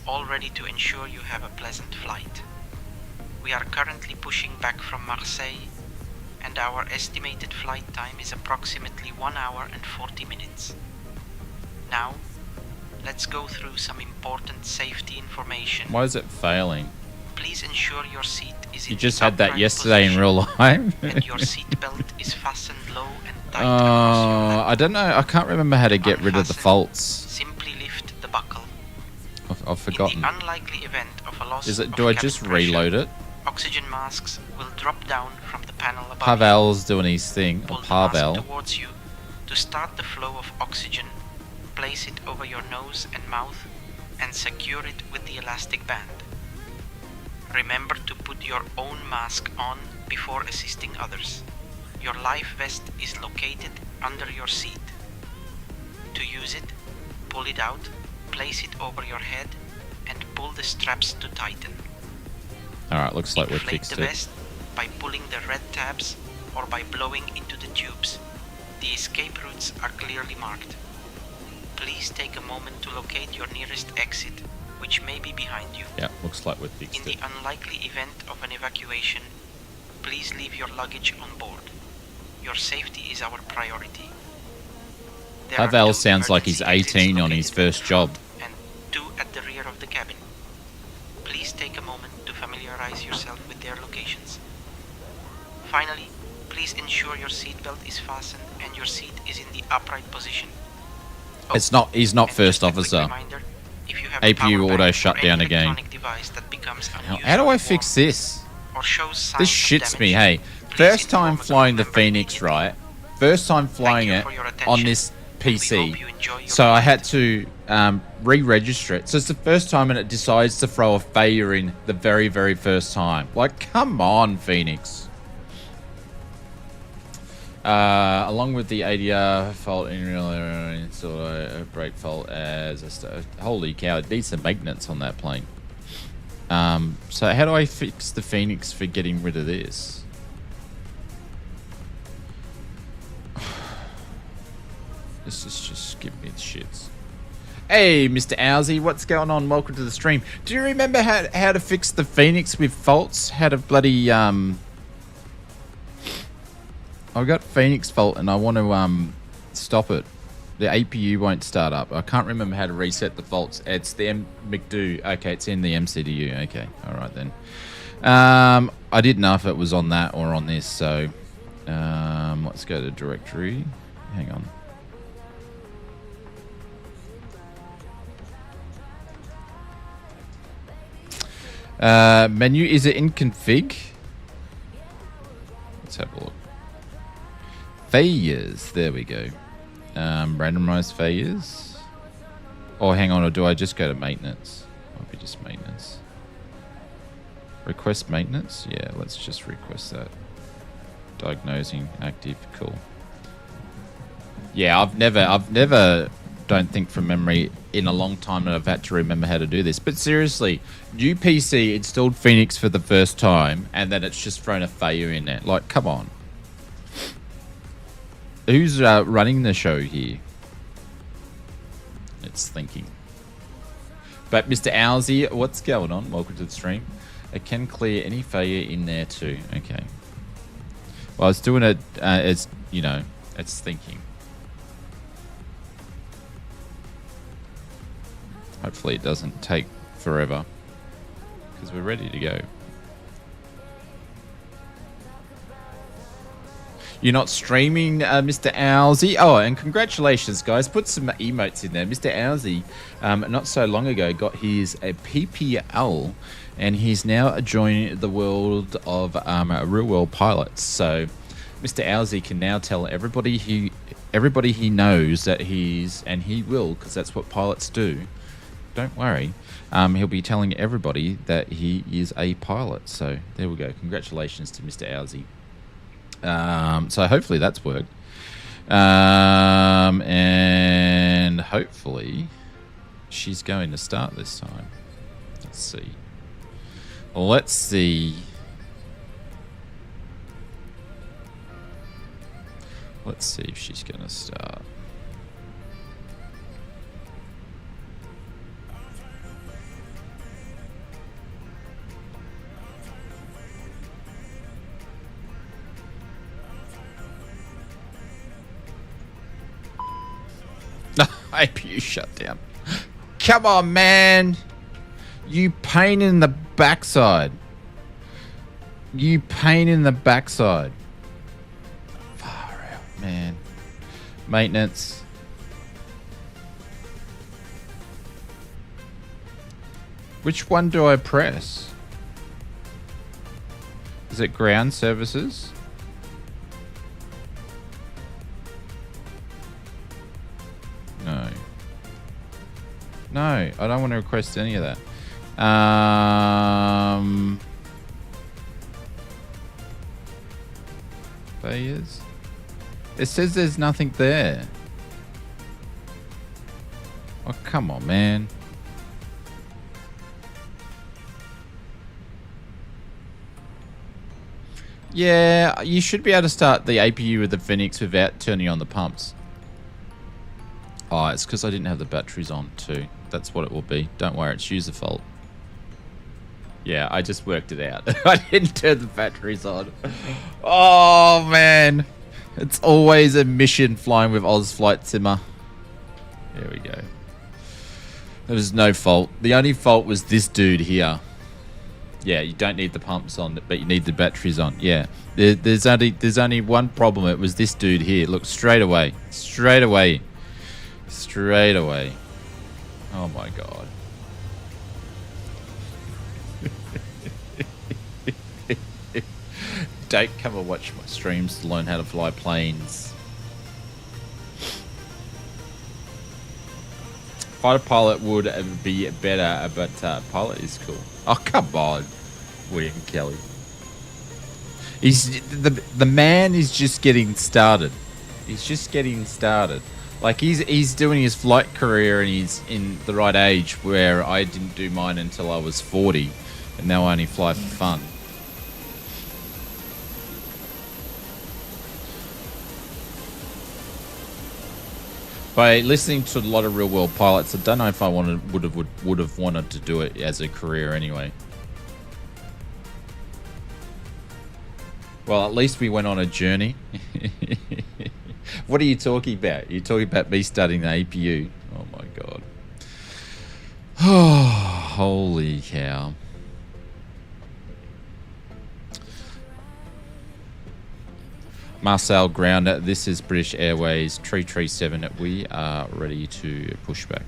all ready to ensure you have a pleasant flight. We are currently pushing back from Marseille, and our estimated flight time is approximately 1 hour and 40 minutes. Now, let's go through some important safety information. Why is it failing? Please ensure your seat is in You just the had that upright yesterday in position, real life. and your seat belt is fastened low and tight across your lap. I don't know. I can't remember how to get rid of the Unfasten, faults. Simply lift the buckle. I've forgotten. In the unlikely event of a loss Is it? of Do I cabin just pressure, reload it? oxygen masks will drop down from the panel above you. Pavel's doing his thing. Or Pull the mask Pavel. towards you to start the flow of oxygen. Place it over your nose and mouth and secure it with the elastic band. Remember to put your own mask on before assisting others. Your life vest is located under your seat. To use it, pull it out, place it over your head, and pull the straps to tighten. Alright, looks like we Inflate fixed the it. vest by pulling the red tabs or by blowing into the tubes. The escape routes are clearly marked. Please take a moment to locate your nearest exit, which may be behind you. Yeah, looks like we In fixed the it. unlikely event of an evacuation, please leave your luggage on board. Your safety is our priority. There are Pavel 2 sounds like he's emergency 18 exits on his located first at the job. front and 2 at the rear of the cabin. Please take a moment to familiarize yourself with their locations. Finally, please ensure your seatbelt is fastened and your seat is in the upright position. Oh, It's not. He's not and first just a quick officer. reminder, if you have a APU power auto bank or shut any down again. electronic device that becomes How do unusually I fix warm this? or shows signs This of shits me. damage, Hey, please first inform time a crew flying the member Phoenix, immediately. right? First time flying you it for your on attention, this and we hope PC. you enjoy your So I flight. had to re-register it. So it's the first time and it decides to throw a failure in the very, very first time. Like, come on, Phoenix. Along with the ADR fault in real install a brake fault as holy cow, it needs some maintenance on that plane. So how do I fix the Phoenix for getting rid of this? This is just giving me the shits. Hey, Mr. Owsey, what's going on? Welcome to the stream. Do you remember how to fix the Phoenix with faults? How to bloody I've got Phoenix fault and I want to stop it. The APU won't start up. I can't remember how to reset the faults. It's the McDo. Okay, it's in the MCDU. Okay, all right then. I didn't know if it was on that or on this. So let's go to directory. Hang on. Menu, is it in config? Let's have a look. Failures, there we go. Randomized failures. Oh, hang on, or do I just go to maintenance? Might be just maintenance. Request maintenance? Yeah, let's just request that. Diagnosing, active, cool. Yeah, I've never, don't think from memory, in a long time that I've had to remember how to do this. But seriously, new PC installed Phoenix for the first time, and then it's just thrown a failure in there. Like, come on. Who's running the show here? It's thinking. But Mr. Owsy, what's going on? Welcome to the stream. It can clear any failure in there too. Okay. Well, it's doing it as, you know, it's thinking. Hopefully it doesn't take forever, because we're ready to go. You're not streaming, Mr. Owsy. Oh, and congratulations, guys. Put some emotes in there. Mr. Owsy, not so long ago, got his PPL, and he's now joining the world of real world pilots. So Mr. Owsy can now tell everybody he knows that and he will, because that's what pilots do. Don't worry. He'll be telling everybody that he is a pilot. So there we go. Congratulations to Mr. Owsy. So hopefully that's worked. And hopefully she's going to start this time. Let's see. Let's see. Let's see if she's going to start. APU shut down. Come on, man. You pain in the backside. You pain in the backside. Far out, man. Maintenance. Which one do I press? Is it ground services? No. No, I don't want to request any of that. Failures? It says there's nothing there. Oh, come on, man. Yeah, you should be able to start the APU with the Phoenix without turning on the pumps. Oh, it's because I didn't have the batteries on too. That's what it will be. Don't worry, it's user fault. Yeah, I just worked it out. I didn't turn the batteries on. Oh, man. It's always a mission flying with Oz Flight Simmer. There we go. There was no fault. The only fault was this dude here. Yeah, you don't need the pumps on, but you need the batteries on. Yeah, there's only one problem. It was this dude here. Look, straight away. Oh my god. Don't come and watch my streams to learn how to fly planes. Fighter pilot would be better, but pilot is cool. Oh, come on, William Kelly. He's the man is just getting started. He's just getting started. Like he's doing his flight career, and he's in the right age where I didn't do mine until I was 40, and now I only fly for fun. By listening to a lot of real world pilots, I don't know if I would have wanted to do it as a career anyway. Well, at least we went on a journey. What are you talking about? You're talking about me studying the APU. Oh my god. Oh, holy cow. Marseille ground, this is British Airways 337. We are ready to push back.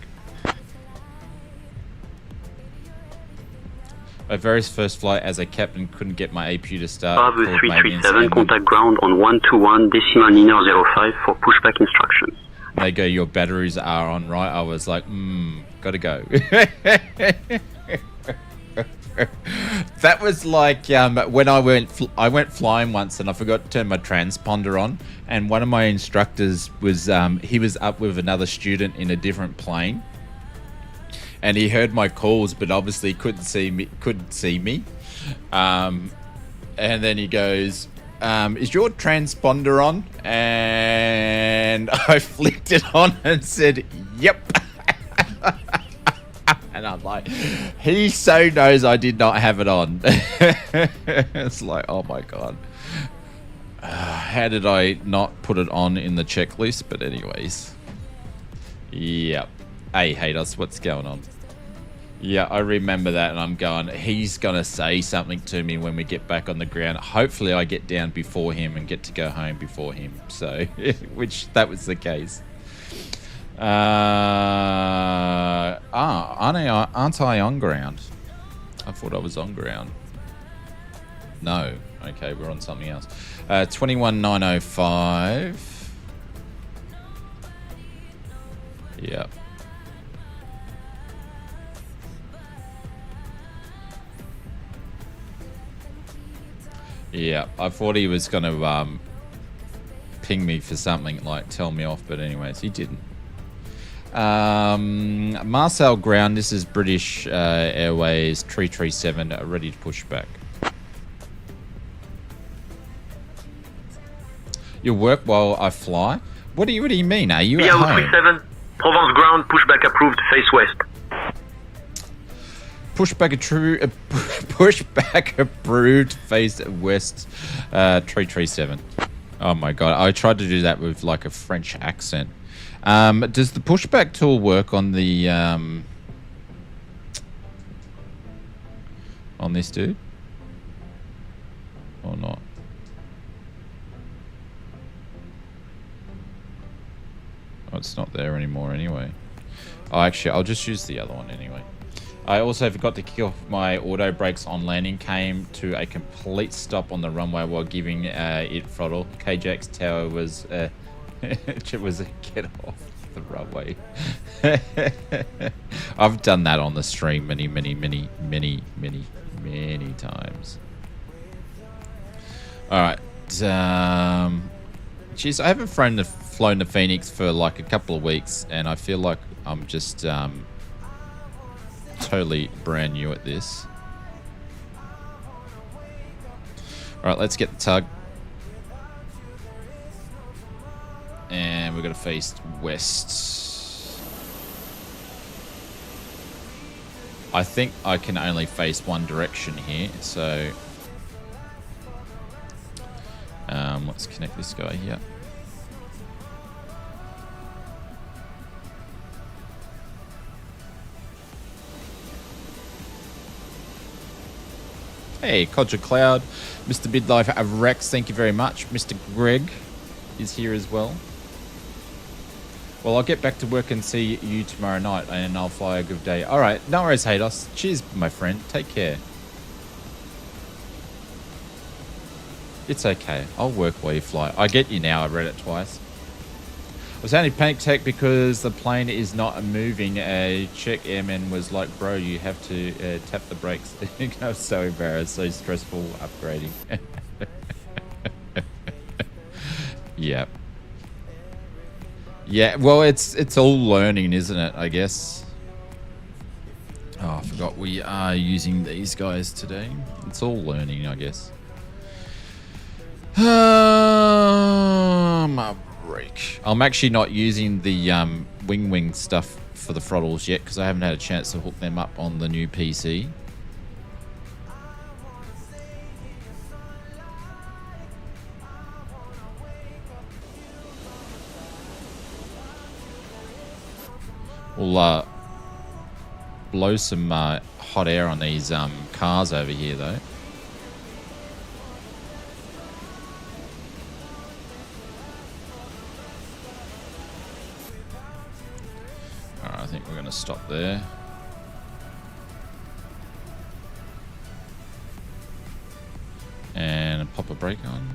My very first flight as a captain couldn't get my APU to start. Bravo 337, contact ground on 121 decimal niner 05 for pushback instructions. They go, your batteries are on, right? I was like, gotta go. That was like when I went flying once, and I forgot to turn my transponder on, and one of my instructors was he was up with another student in a different plane, and he heard my calls, but obviously couldn't see me. And then he goes, is your transponder on? And I flicked it on and said, yep. And I'm like, he so knows I did not have it on. It's like, oh my God. How did I not put it on in the checklist? But anyways. Yep. Hey, haters, what's going on? Yeah, I remember that, and I'm going, he's going to say something to me when we get back on the ground. Hopefully I get down before him and get to go home before him. So, which that was the case. Aren't I on ground? I thought I was on ground. No. Okay, we're on something else. 21905. Yep. Yeah, I thought he was going to ping me for something, like tell me off, but anyways, he didn't. Marseille ground, this is British Airways 337, ready to push back. You work while I fly? What do you mean? Are you at home? 37, Provence ground, pushback approved, face west. Pushback approved, face west, 337. Oh my God, I tried to do that with like a French accent. Does the pushback tool work on the on this dude or not? Oh, it's not there anymore anyway. Oh, actually, I'll just use the other one anyway. I also forgot to kick off my auto brakes on landing. Came to a complete stop on the runway while giving it throttle. KJX tower was it was a get off the runway. I've done that on the stream many times. All right. Geez, I haven't flown the Phoenix for like a couple of weeks, and I feel like I'm just totally brand new at this. All right, let's get the tug. And we're going to face west. I think I can only face one direction here, so let's connect this guy here. Hey, Codger Cloud, Mr. Midlife Rex, thank you very much. Mr. Greg is here as well. Well, I'll get back to work and see you tomorrow night, and I'll fly a good day. All right, no worries, Hados. Cheers, my friend. Take care. It's okay. I'll work while you fly. I get you now. I read it twice. I was only panic tech because the plane is not moving. A Czech airman was like, bro, you have to tap the brakes. I was so embarrassed. So stressful upgrading. Yep. Yeah, well, it's all learning, isn't it, I guess? Oh, I forgot we are using these guys today. It's all learning, I guess. My break. I'm actually not using the wing stuff for the throttles yet because I haven't had a chance to hook them up on the new PC. We'll blow some hot air on these cars over here, though. Alright, I think we're going to stop there. And pop a brake on.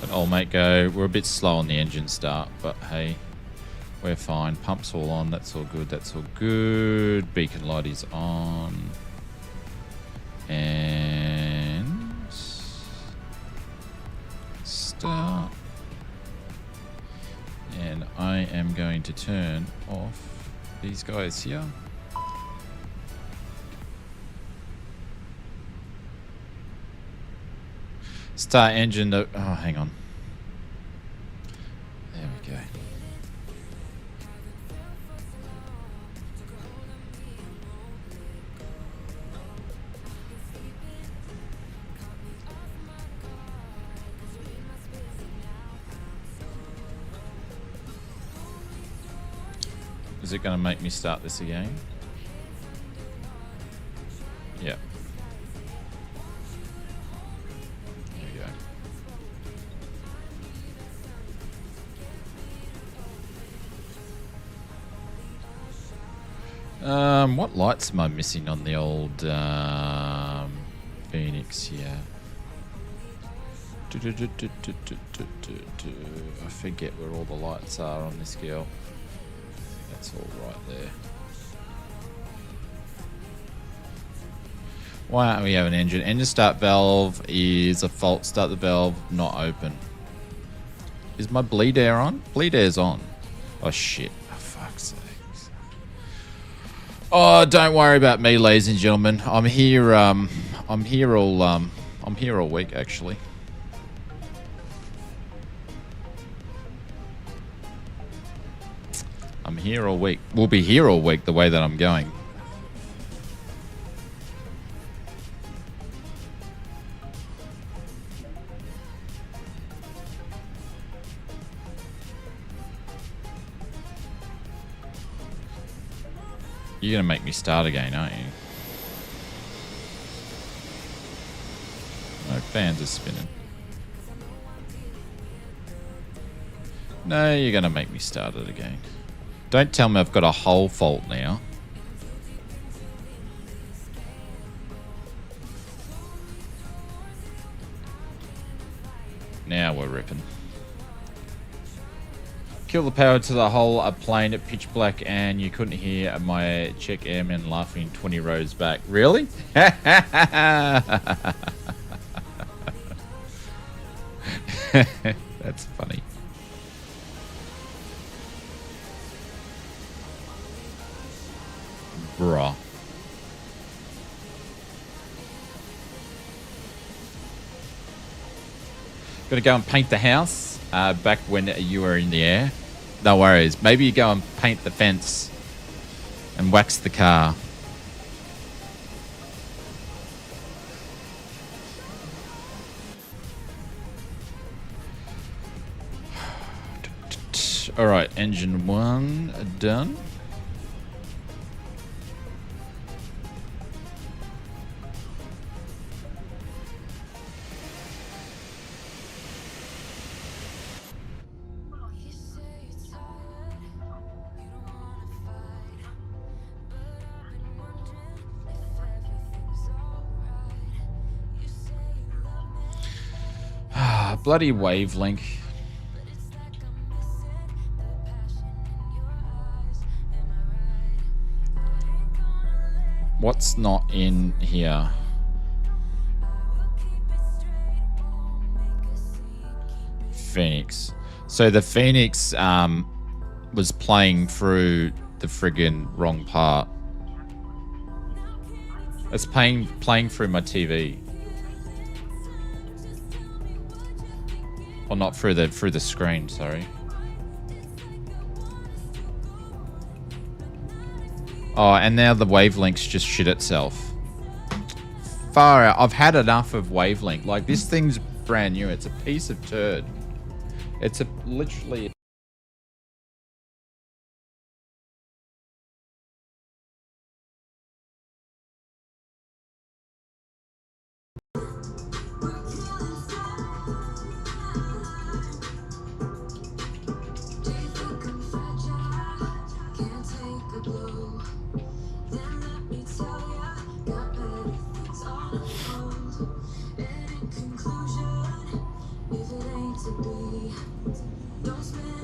But old mate go, we're a bit slow on the engine start, but hey, we're fine. Pumps all on, that's all good, that's all good. Beacon light is on. And start. And I am going to turn off these guys here. Start engine. Oh, hang on. There we go. Is it going to make me start this again? Yeah. There we go. What lights am I missing on the old Phoenix here? I forget where all the lights are on this girl. That's all right there. Why aren't we have an engine? Engine start valve is a fault. Start the valve not open. Is my bleed air on? Bleed air's on. Oh shit. Oh fuck's sakes. Oh, don't worry about me, ladies and gentlemen. I'm here all week actually. I'm here all week. We'll be here all week the way that I'm going. You're going to make me start again, aren't you? No, fans are spinning. No, you're going to make me start it again. Don't tell me I've got a whole fault now. Now we're ripping. Kill the power to the whole plane at pitch black and you couldn't hear my Czech airman laughing 20 rows back. Really? That's funny. Bruh. Gonna go and paint the house back when you were in the air. No worries. Maybe you go and paint the fence and wax the car. All right, engine 1 done. Bloody wavelength. What's not in here? Phoenix. So the Phoenix was playing through the friggin' wrong part. It's playing through my TV. Well, not through the screen, sorry. Oh, and now the wavelength's just shit itself. Far out. I've had enough of wavelength. Like, this thing's brand new. It's a piece of turd. It's literally... Don't spend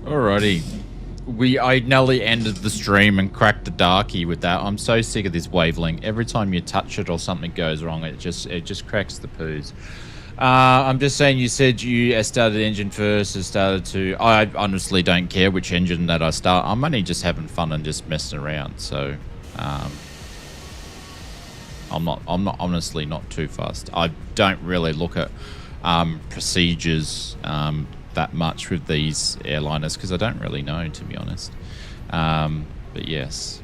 Alrighty. I nearly ended the stream and cracked the darkie with that. I'm so sick of this wavelength. Every time you touch it or something goes wrong, it just cracks the poos. I'm just saying, you said you started engine first, I honestly don't care which engine that I start. I'm only just having fun and just messing around. So, I'm honestly not too fast. I don't really look at procedures that much with these airliners because I don't really know, to be honest. But yes.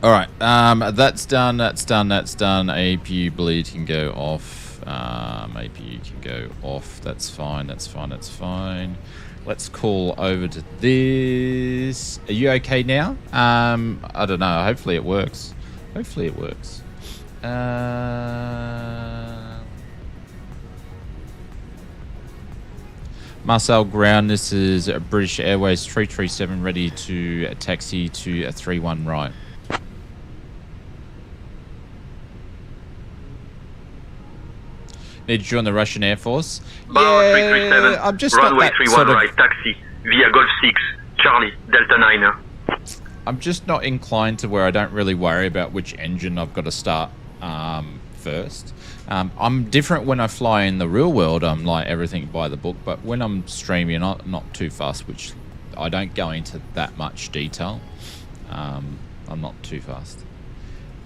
All right, that's done. APU bleed can go off. APU can go off. That's fine. Let's call over to this. Are you okay now? I don't know. Hopefully it works. Marseille ground, this is British Airways 337 ready to taxi to 31 right. Need to join the Russian Air Force? BAW 337, I'm just runway not that 31 sort of, right, taxi, via Golf 6, Charlie, Delta 9. I'm just not inclined to where I don't really worry about which engine I've got to start first. I'm different when I fly in the real world. I'm like everything by the book, but when I'm streaming, not too fast, which I don't go into that much detail. I'm not too fast.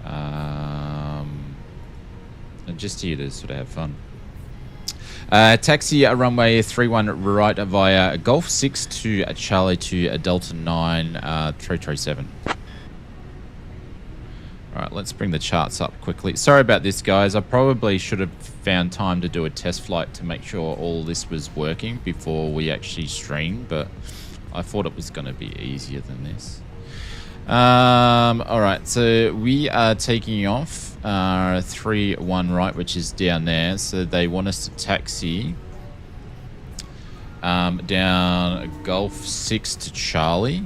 And just here to sort of have fun. Taxi runway 31 right via Golf 6 to Charlie to Delta 9 337. Alright, let's bring the charts up quickly. Sorry about this, guys. I probably should have found time to do a test flight to make sure all this was working before we actually streamed, but I thought it was going to be easier than this. Alright, so we are taking off 31 right, which is down there. So they want us to taxi down Golf 6 to Charlie.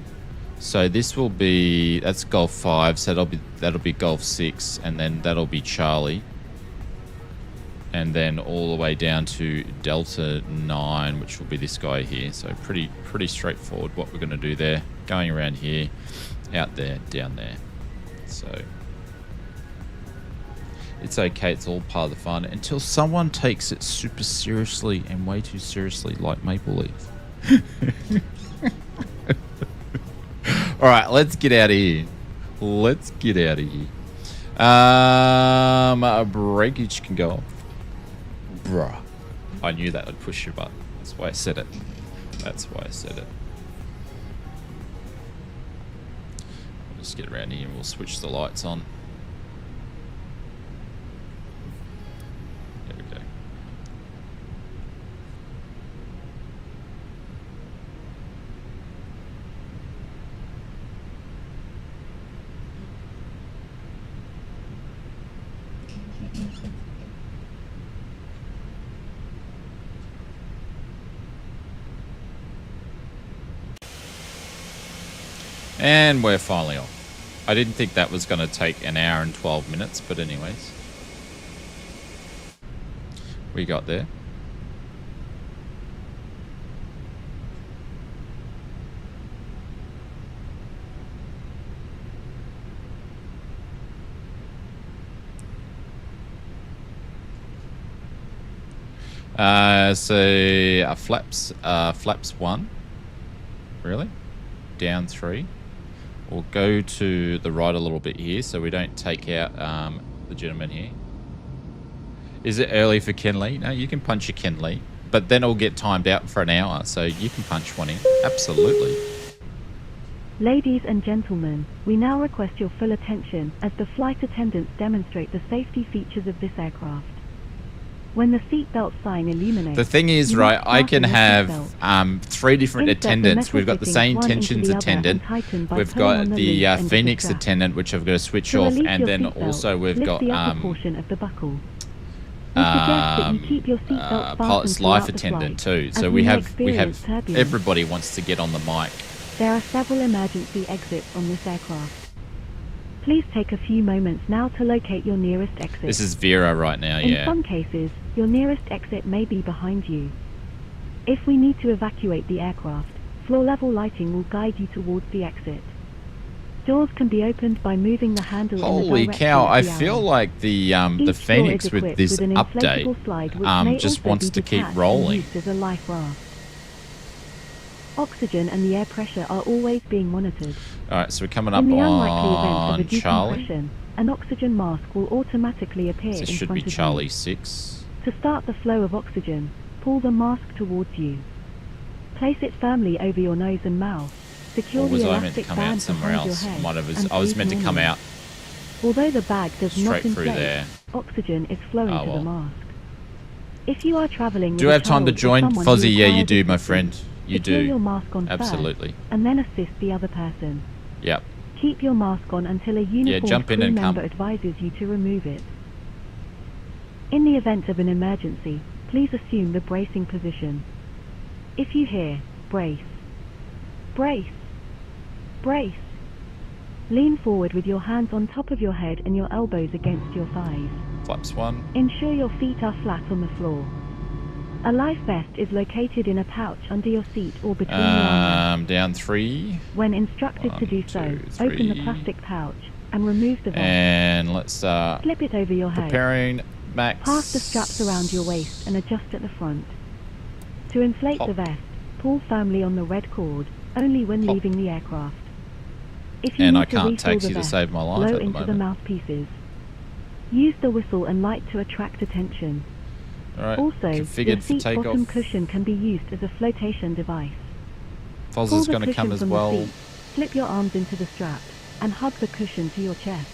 So this will be, that's Golf 5, so that'll be Golf 6, and then that'll be Charlie. And then all the way down to Delta 9, which will be this guy here. So pretty straightforward what we're going to do there. Going around here, out there, down there. So it's okay, it's all part of the fun until someone takes it super seriously and way too seriously, like Maple Leaf. All right, let's get out of here. Breakage can go off. Bruh. I knew that would push your button. That's why I said it. I'll just get around here and we'll switch the lights on. There we go. And we're finally off. I didn't think that was going to take an hour and 12 minutes, but anyways. We got there. So flaps 1. Really? Down 3. We'll go to the right a little bit here so we don't take out the gentleman here. Is it early for Ken Lee? No, you can punch a Ken Lee, but then it'll get timed out for an hour, so you can punch one in. Absolutely. Ladies and gentlemen, we now request your full attention as the flight attendants demonstrate the safety features of this aircraft. When the seatbelt sign illuminates... The thing is, right, I can have 3 different attendants. We've got the St. Intentions attendant. We've got the Phoenix attendant, which I've got to switch off. And then also we've got pilot's life attendant too. So we have everybody wants to get on the mic. There are several emergency exits on this aircraft. Please take a few moments now to locate your nearest exit. This is Vera right now, yeah. In some cases, your nearest exit may be behind you. If we need to evacuate the aircraft, Floor-level lighting will guide you towards the exit. Doors can be opened by moving the handle in the Holy direction cow, of I the feel arrow. like the Each floor Phoenix is with equipped this with an update inflatable slide which may just also wants be to keep detached and rolling. used as a life raft. Oxygen and the air pressure are always being monitored. Alright, so we're coming up In the unlikely event of a on Charlie. decompression, an oxygen mask will automatically appear This in should front be of Charlie you. 6. To start the flow of oxygen, pull the mask towards you. Place it firmly over your nose and mouth. Secure Or was the I meant to elastic come out band somewhere behind else? your head. And I was breathe meant to come normally. out Although the bag does not straight through inflate, there. oxygen is flowing Oh, to well. the mask. If you are traveling Do you with have a time to child or join, someone who Fozzie? Yeah, you requires do, my assistance, friend. You secure do. your mask on Absolutely. first, and then assist the other person. Yep. Keep your mask on until a uniformed jump in crew and come. member advises you to remove it. In the event of an emergency, please assume the bracing position. If you hear, brace, brace, brace, lean forward with your hands on top of your head and your elbows against your thighs. Flaps 1. Ensure your feet are flat on the floor. A life vest is located in a pouch under your seat or between your arms. Down 3. When instructed to 1, do so, 2, open the 3. plastic pouch and remove the vest. And let's start Slip it over your head. preparing max. Pass the straps around your waist and adjust at the front. To inflate Pop. the vest, pull firmly on the red cord, only when Pop. leaving the aircraft. If you And need I to can't refill taxi the to vest, save my life blow at the into the moment. mouthpieces. Use the whistle and light to attract attention. Alright, Also, your configured for seat bottom takeoff. cushion can be used as a flotation device. Pull Fozzer's the going to come cushion as from well. the seat, slip your arms into the straps, and hug the cushion to your chest.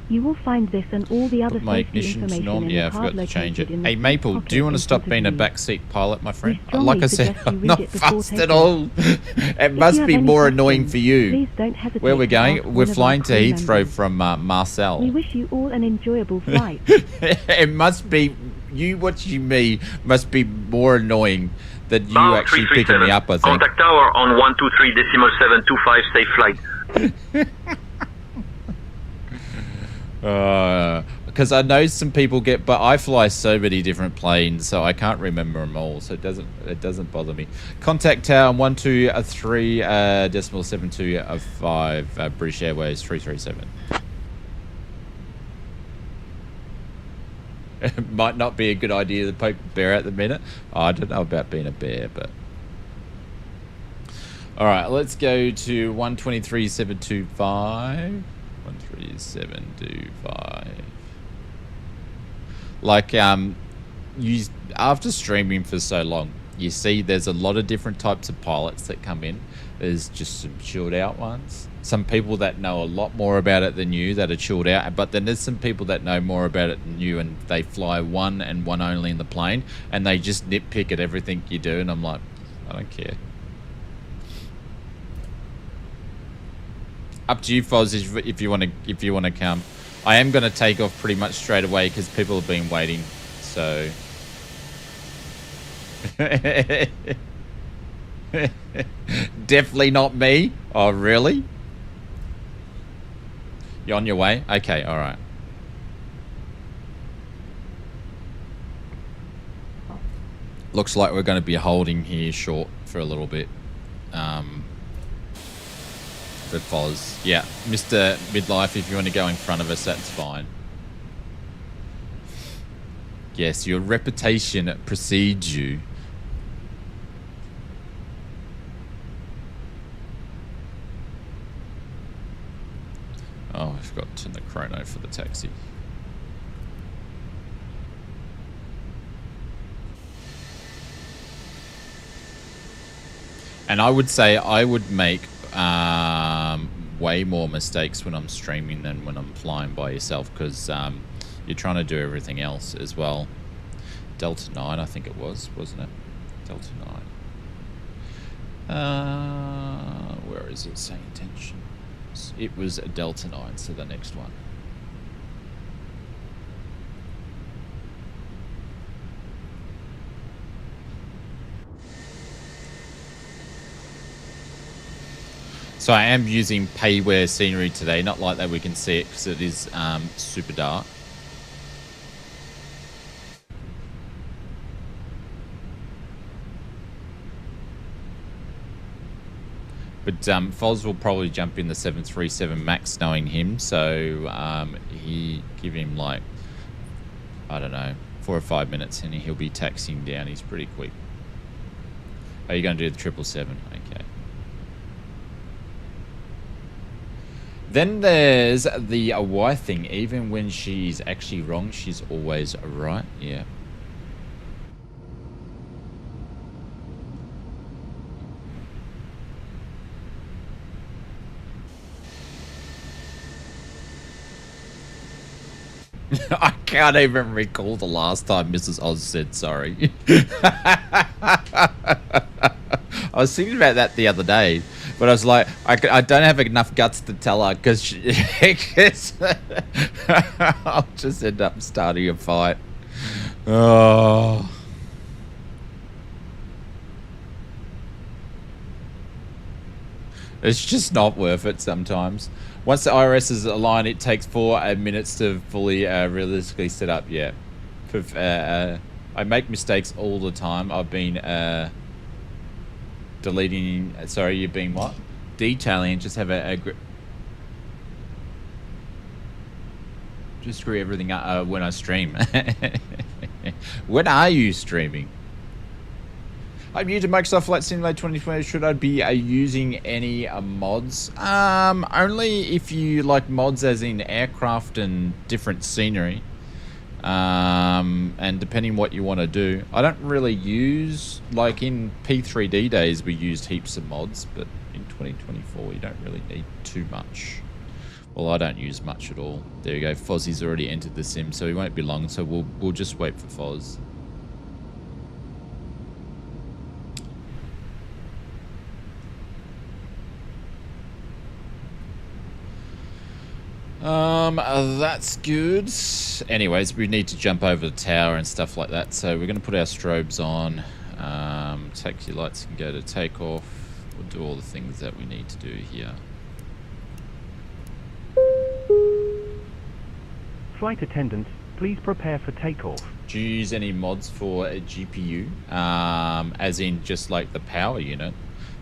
You will find this and all the other Put my safety ignition to information norm. in Yeah, I the card forgot to change it. located in the Hey seat Maple, pocket do you want to in stop front of being a you. backseat pilot, my friend? We strongly Like I said, suggest you I'm read not it before fussed at taking all. It If must you have be any more questions, annoying for you. Please don't hesitate Where we're to ask going? one We're of our flying to crew Heathrow members. from Marseille. We wish you all an enjoyable flight. It must be, you watching me must be more annoying than you BAW actually picking me 337. up, I think. Contact tower on 123.725, safe flight. Because I know some people but I fly so many different planes, so I can't remember them all. So it doesn't bother me. Contact tower on 123.725 British Airways 337. It might not be a good idea to poke a bear at the minute. Oh, I don't know about being a bear, but all right, let's go to 123.725. 13725. Like you after streaming for so long, you see there's a lot of different types of pilots that come in. There's just some chilled out ones. Some people that know a lot more about it than you that are chilled out, but then there's some people that know more about it than you and they fly one and one only in the plane and they just nitpick at everything you do, and I'm like, I don't care. Up to you, Foz, if you want to come. I am going to take off pretty much straight away because people have been waiting. So definitely not me. Oh, really? You're on your way? Okay, all right. Looks like we're going to be holding here short for a little bit. For Foz. Yeah, Mr. Midlife, if you want to go in front of us, that's fine. Yes, your reputation precedes you. Oh, I forgot to turn the chrono for the taxi. And I would say I would make way more mistakes when I'm streaming than when I'm flying by yourself, because you're trying to do everything else as well. Delta 9, I think it was, wasn't it? Delta 9. Where is it saying attention? It was a Delta 9, so the next one. So I am using payware scenery today, not like that we can see it because it is super dark. But Foz will probably jump in the 737 MAX knowing him, so he give him like, I don't know, 4 or 5 minutes and he'll be taxiing down. He's pretty quick. Are you going to do the 777? Okay. Then there's the wife thing. Even when she's actually wrong, she's always right. Yeah. I can't even recall the last time Mrs. Oz said sorry. I was thinking about that the other day, but I was like, I don't have enough guts to tell her because I'll just end up starting a fight. Oh. It's just not worth it sometimes. Once the IRS is aligned, it takes 4 minutes to fully realistically set up. Yeah. I make mistakes all the time. I've been deleting... Sorry, you've been what? Detailing. Just have just screw everything up when I stream. When are you streaming? I'm new to Microsoft Flight Simulator 2020. Should I be using any mods? Only if you like mods as in aircraft and different scenery. And depending what you want to do. I don't really use, like in P3D days we used heaps of mods, but in 2024 you don't really need too much. Well, I don't use much at all. There you go. Fozzie's already entered the sim, so he won't be long, so we'll just wait for Foz. That's good. Anyways, we need to jump over the tower and stuff like that, so we're going to put our strobes on. Taxi lights can go to takeoff. We'll do all the things that we need to do here. Flight attendants, please prepare for takeoff. Do you use any mods for a GPU? As in just like the power unit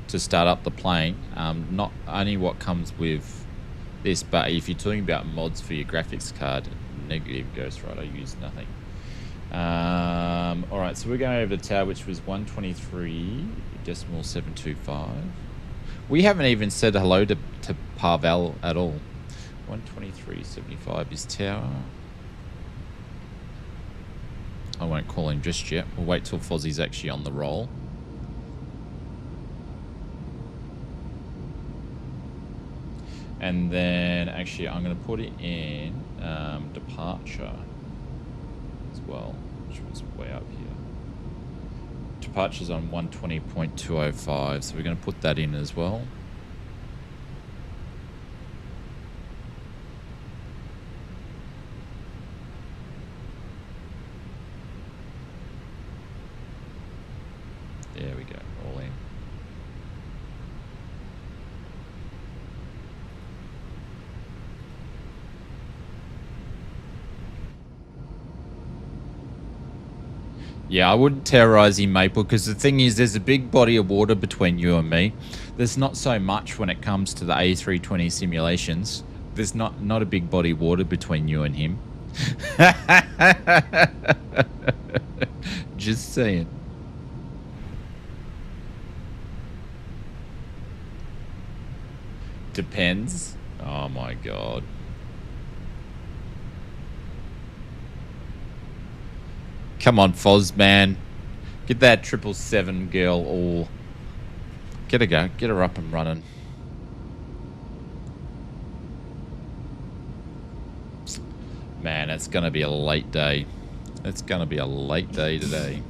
to start up the plane? Not only what comes with this, but if you're talking about mods for your graphics card, negative Ghost Rider, I use nothing. Alright, so we're going over the tower, which was 123.725. We haven't even said hello to Pavel at all. 123.75 is tower. I won't call him just yet. We'll wait till Fozzie's actually on the roll. And then actually I'm going to put it in departure as well, which was way up here. Departure's on 120.205, so we're going to put that in as well. There we go, all in. Yeah, I wouldn't terrorize him, Maple, because the thing is, there's a big body of water between you and me. There's not so much when it comes to the A320 simulations. There's not a big body of water between you and him. Just saying. Depends. Oh my god. Come on, Foz, man. Get that 777 girl all... Get her go. Get her up and running. Man, it's going to be a late day. It's going to be a late day today.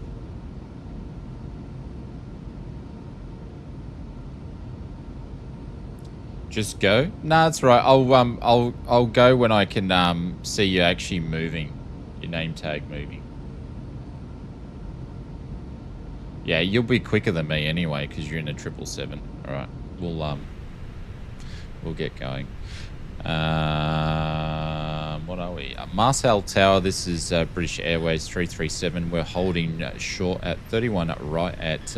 Just go? No, that's right. I'll go when I can see you actually moving. Your name tag moving. Yeah, you'll be quicker than me anyway because you're in a 777. All right, we'll get going. What are we? Marseille Tower. This is British Airways 337. We're holding short at 31 right at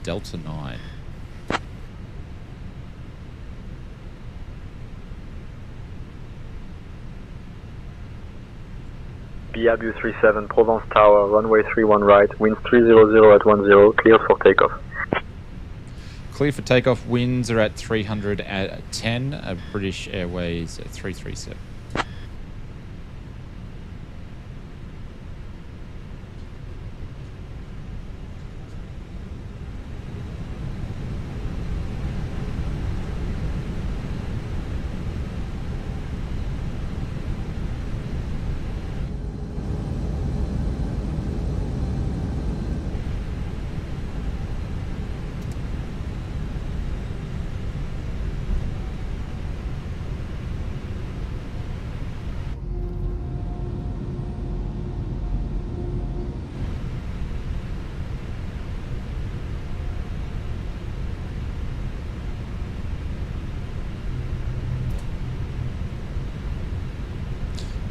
Delta 9. BAW 37, Provence Tower, runway 31 right, winds 300 at 10, clear for takeoff. Clear for takeoff. Winds are at 300 at 10. British Airways at 337.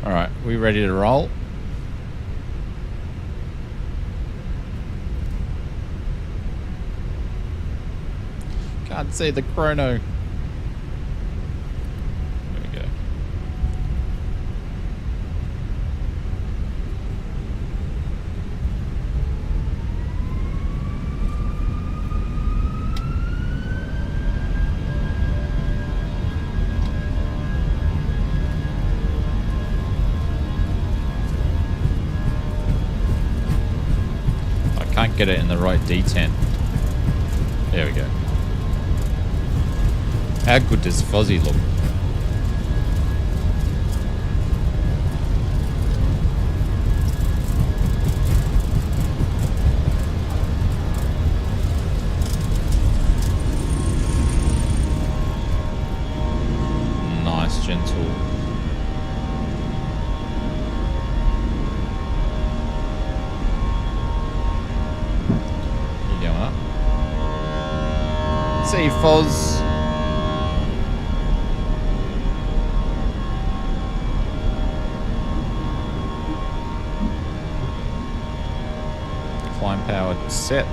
All right, we ready to roll? Can't see the chrono. There we go. Can't get it in the right D10. There we go. How good does Fozzie look? Nice, gentle. See Foz. Climb power set.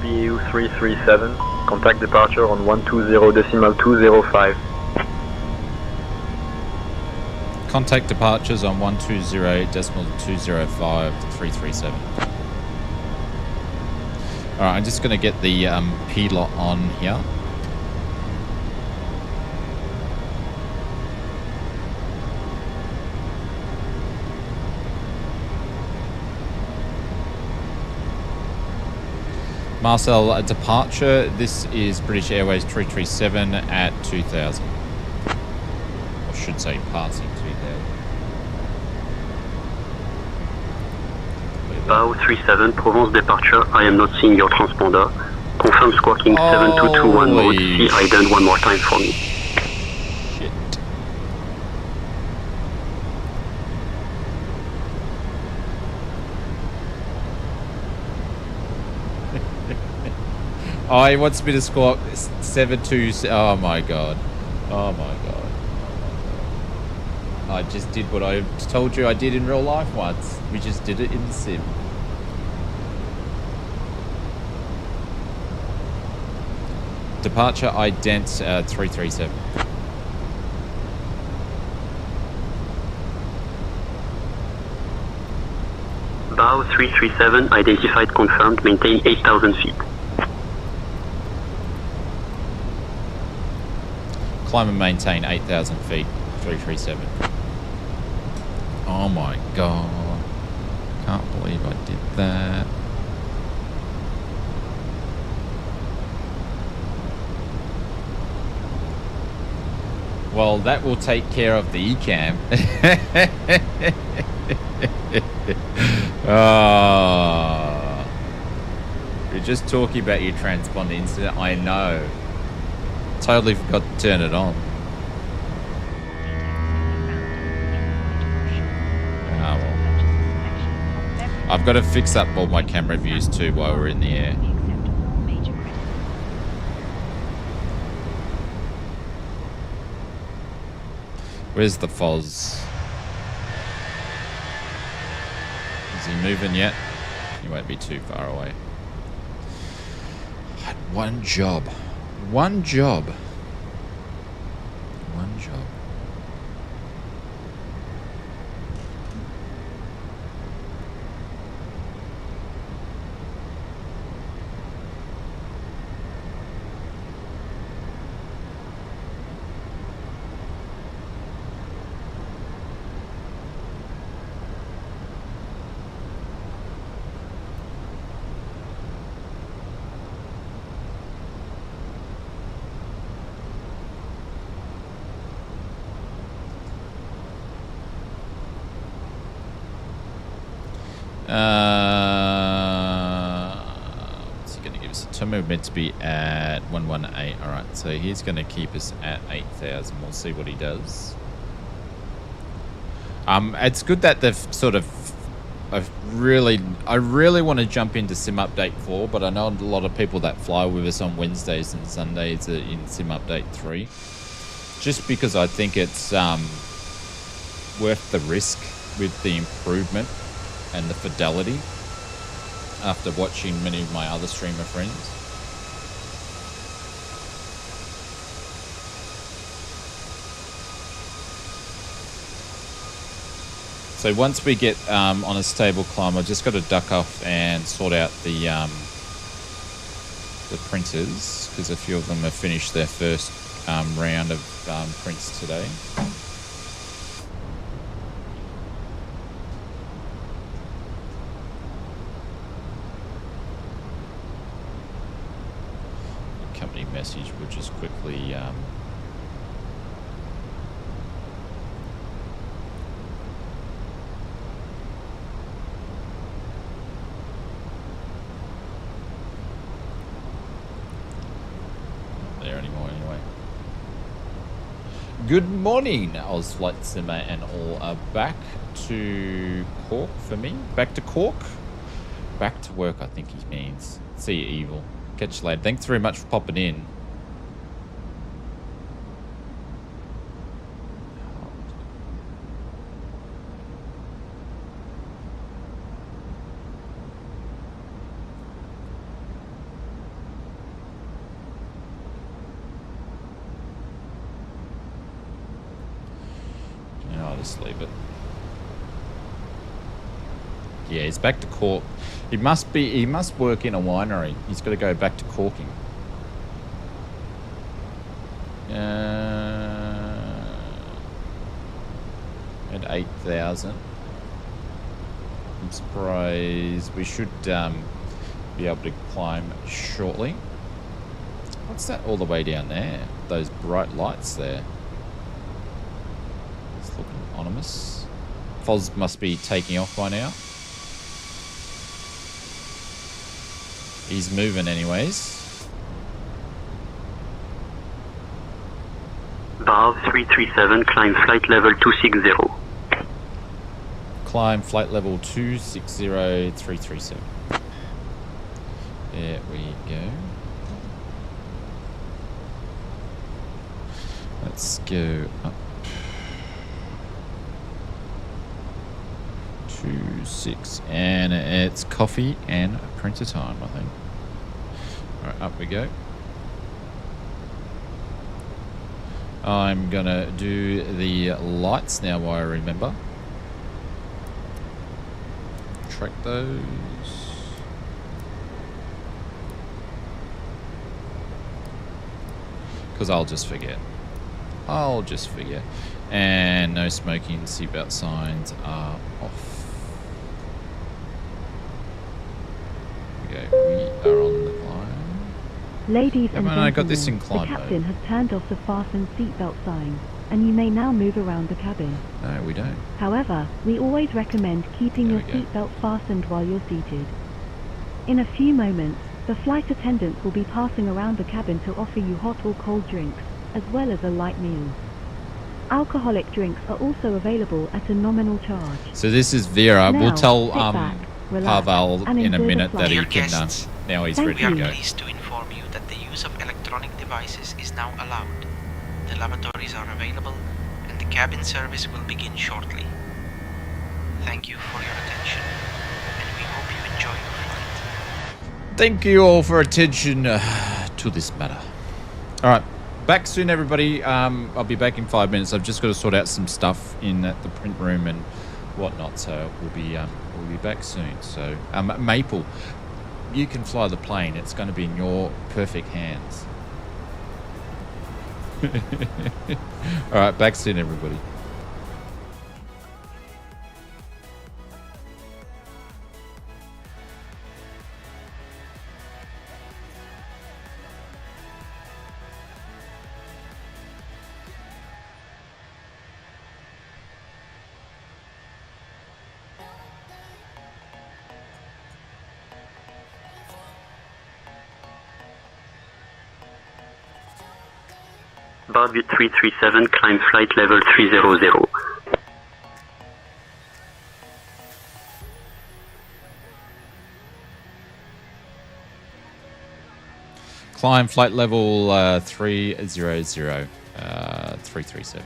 BAU 337. Contact departure on 120.205. Contact departures on 120.205 to 337. Alright, I'm just going to get the P-lot on here. Marseille departure, this is British Airways 337 at 2000. I should say passing 2000. BAW 37, Provence departure, I am not seeing your transponder. Confirm squawking 7221 mode, see ident one more time for me. Shit. Oh, he wants me to squawk 72. Oh my god. Oh my god. I just did what I told you I did in real life once. We just did it in the sim. Departure ident 337. BAW 337, identified confirmed, maintain 8,000 feet. Climb and maintain 8,000 feet, 337. Oh my god. Can't believe I did that. Well, that will take care of the ECAM. Oh. You're just talking about your transponder incident, I know. Totally forgot to turn it on. Ah, well. I've got to fix up all my camera views too while we're in the air. Where's the Foz? he moving yet? He won't be too far away. I had one job. One job. One job. What's he going to give us? So we're meant to be at 118. All right, so he's going to keep us at 8,000. We'll see what he does. It's good that they've sort of. I really want to jump into Sim Update 4, but I know a lot of people that fly with us on Wednesdays and Sundays are in Sim Update 3, just because I think it's worth the risk with the improvement and the fidelity after watching many of my other streamer friends. So once we get on a stable climb, I've just got to duck off and sort out the printers, because a few of them have finished their first round of prints today. Company message, we'll just quickly not there anymore anyway. Good morning, Oz Flight Simmer and all are back to Cork for me. Back to Cork. Back to work, I think he means. See you, Evil. Catch you later. Thanks very much for popping in. I'll just leave it. Yeah, he's back to Cork. He must work in a winery. He's got to go back to corking. At 8,000. I'm surprised. We should be able to climb shortly. What's that all the way down there? Those bright lights there. It's looking ominous. Foz must be taking off by now. He's moving anyways. BAW 337, climb flight level 260. Climb flight level 260337. There we go. Let's go up. 26, and it's coffee and printer time, I think. All right, up we go. I'm gonna do the lights now while I remember. Track those. Because I'll just forget. And no smoking, seatbelt signs are off. We are on the climb. Ladies and gentlemen, I got this in climb the captain mode. has turned off the fasten seatbelt sign, and you may now move around the cabin. No, we don't. However, we always recommend keeping your seatbelt fastened while you're seated. In a few moments, the flight attendants will be passing around the cabin to offer you hot or cold drinks, as well as a light meal. Alcoholic drinks are also available at a nominal charge. So this is Vera. Now, we'll tell relax, Pavel and in a enjoy the minute that flight. he Dear can. guests, Now he's Thank ready We to are go. pleased to inform you that the use of electronic devices is now allowed. The lavatories are available, and the cabin service will begin shortly. Thank you for your attention. enjoy your flight. Thank you all for attention to this matter. All right, back soon, everybody. I'll be back in 5 minutes. I've just got to sort out some stuff in the print room and whatnot. So we'll be back soon. So Maple, you can fly the plane. It's going to be in your perfect hands. All right, back soon, everybody. BAGBI 337, climb flight level 300. Climb flight level 300, 337.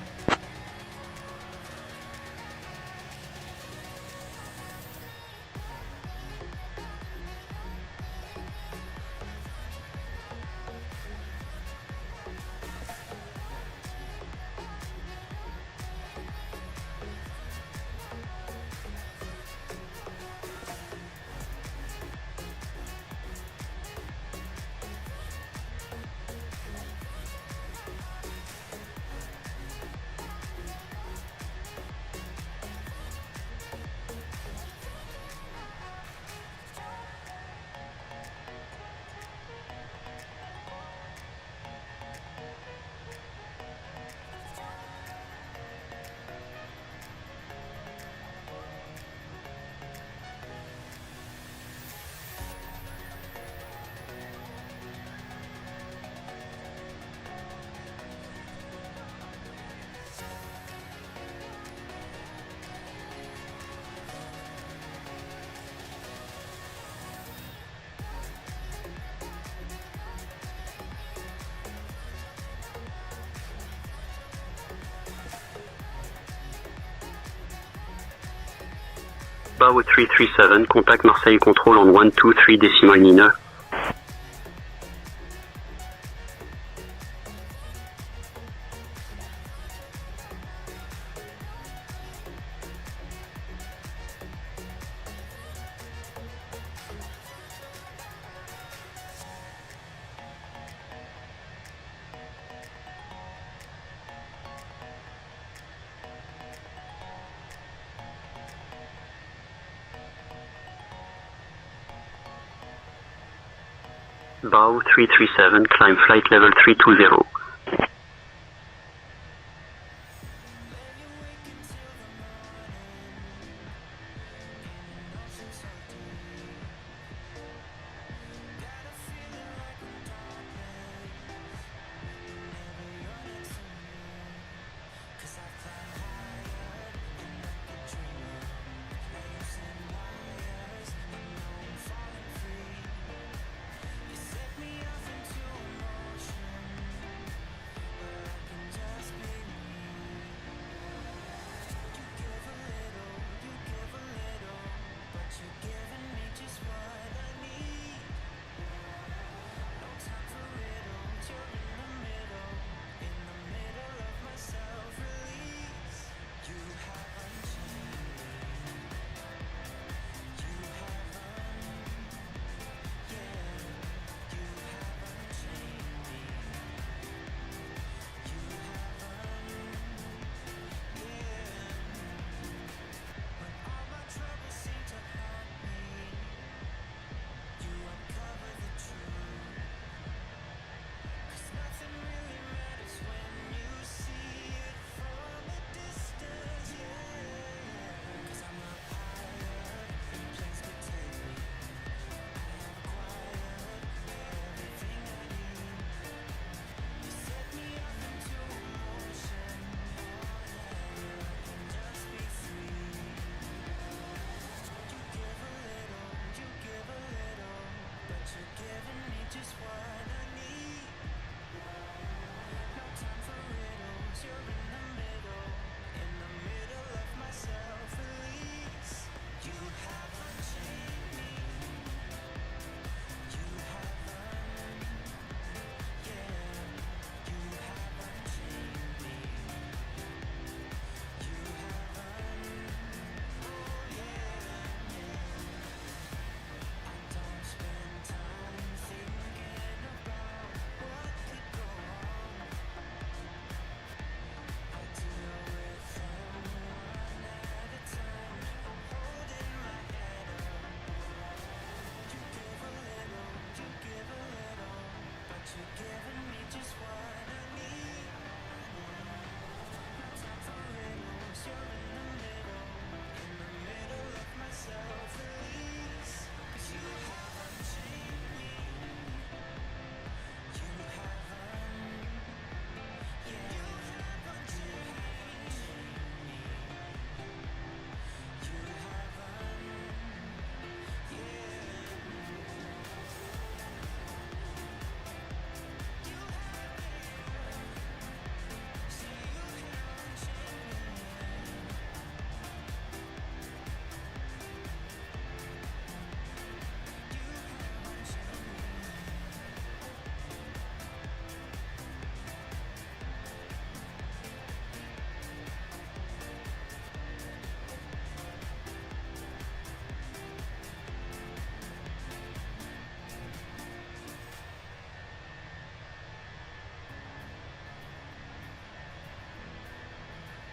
BAW 337, contact Marseille control on 123 decimal minor. BAW 337, climb flight level 320.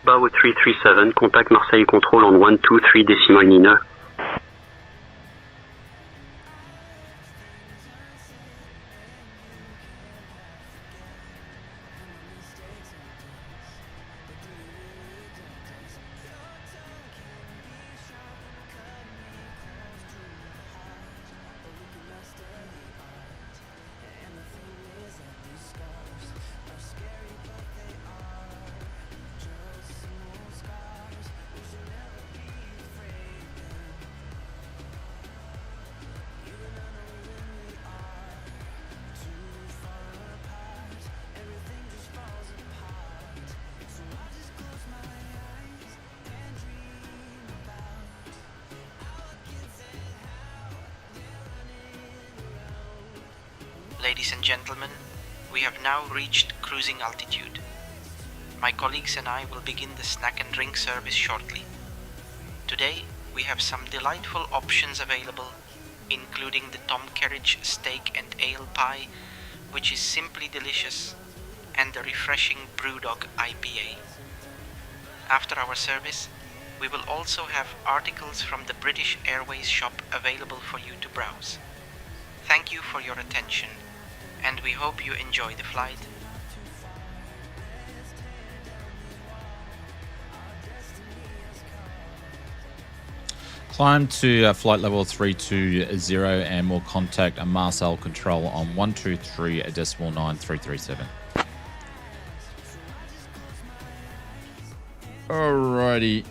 BAW 337, contact Marseille Control on 123 decimal niner. Ladies and gentlemen, we have now reached cruising altitude. My colleagues and I will begin the snack and drink service shortly. Today, we have some delightful options available, including the Tom Kerridge steak and ale pie, which is simply delicious, and the refreshing Brewdog IPA. After our service, we will also have articles from the British Airways shop available for you to browse. Thank you for your attention, and we hope you enjoy the flight. Climb to flight level 320 and we'll contact a Marseille control on 123.9337. Alrighty.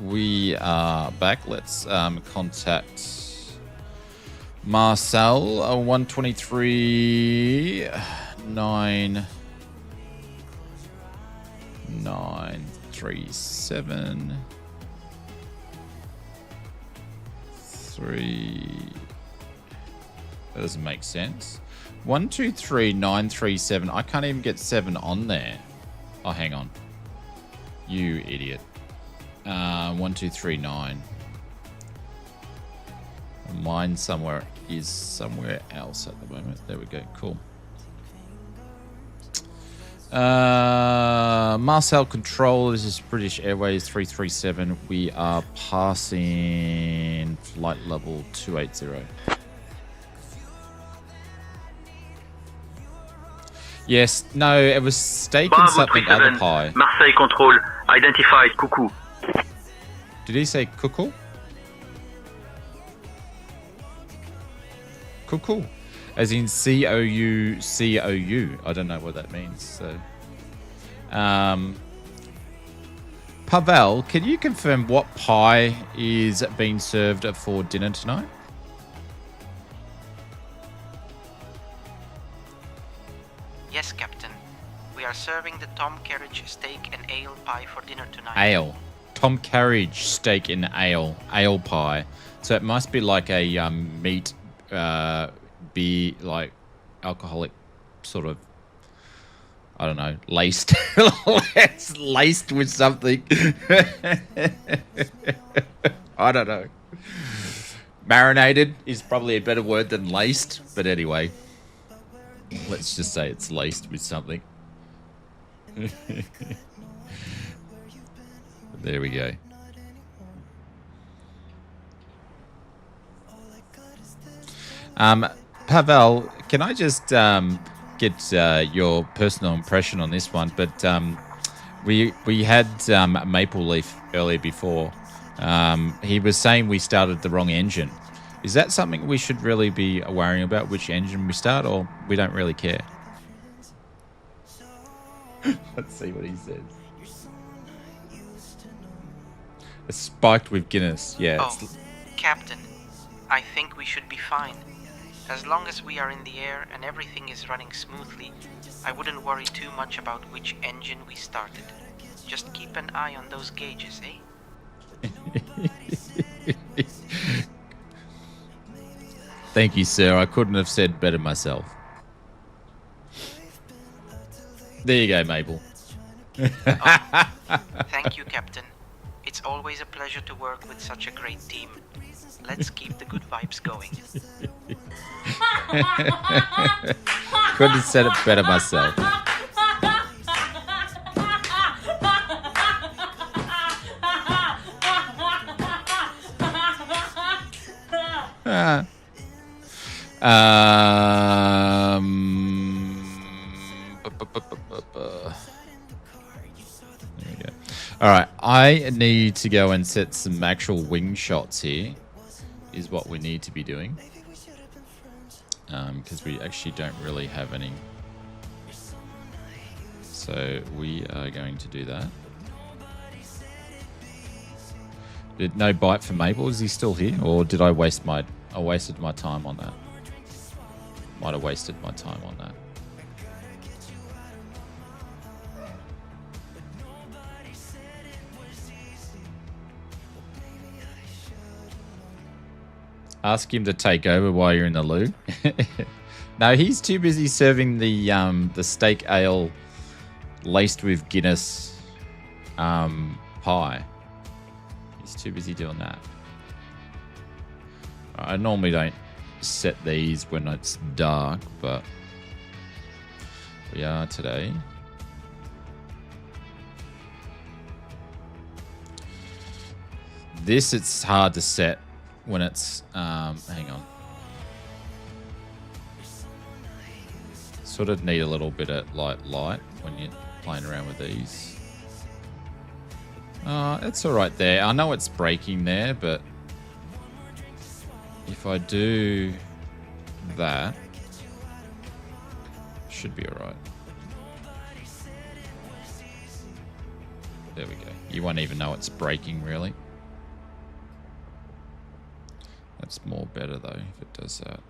We are back. Let's contact Marseille 123.937. 3. That doesn't make sense. 123.937. I can't even get 7 on there. Oh, hang on. You idiot. 1239. Mine somewhere is somewhere else at the moment. There we go. Cool. Marseille Control, this is British Airways 337. We are passing flight level 280. Yes, no, it was steak and something other pie. Marseille Control, identified cuckoo. Did he say cuckoo? Cuckoo. As in C-O-U-C-O-U. I don't know what that means. So, Pavel, can you confirm what pie is being served for dinner tonight? Yes, Captain. We are serving the Tom Kerridge steak and ale pie for dinner tonight. Ale. Tom Kerridge steak and ale. Ale pie. So it must be like a meat... beer, like alcoholic sort of, I don't know, laced laced with something. I don't know. Marinated is probably a better word than laced, but anyway, let's just say it's laced with something. There we go. Pavel, can I just get your personal impression on this one? But we had Maple Leaf earlier before. He was saying we started the wrong engine. Is that something we should really be worrying about, which engine we start, or we don't really care? Let's see what he says. It's spiked with Guinness, yeah. Oh, Captain, I think we should be fine. As long as we are in the air and everything is running smoothly, I wouldn't worry too much about which engine we started. Just keep an eye on those gauges, eh? Thank you, sir. I couldn't have said better myself. There you go, Mabel. Thank you, Captain. It's always a pleasure to work with such a great team. Let's keep the good vibes going. Couldn't have said it better myself. There we go. All right, I need to go and set some actual wing shots here. Is what we need to be doing, because we actually don't really have any. So we are going to do that. Did no bite for Mabel? Is he still here, or did I waste my? I wasted my time on that. Might have wasted my time on that. Ask him to take over while you're in the loo. No, he's too busy serving the steak ale laced with Guinness pie. He's too busy doing that. I normally don't set these when it's dark, but we are today. This, it's hard to set when it's hang on, sort of need a little bit of light when you're playing around with these. It's all right there. I know it's breaking there, but if I do that, should be all right. There we go. You won't even know it's breaking, really. That's more better though if it does that.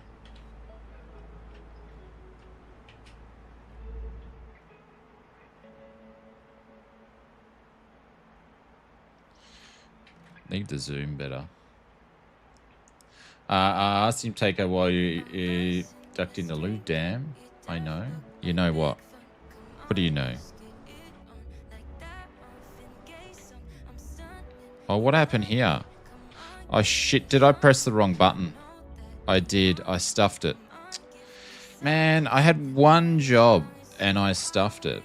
Need the zoom better. I asked him to take over while you ducked in the loo. Damn, I know. You know what? What do you know? Oh, what happened here? Oh shit, did I press the wrong button? I did, I stuffed it. Man, I had one job and I stuffed it.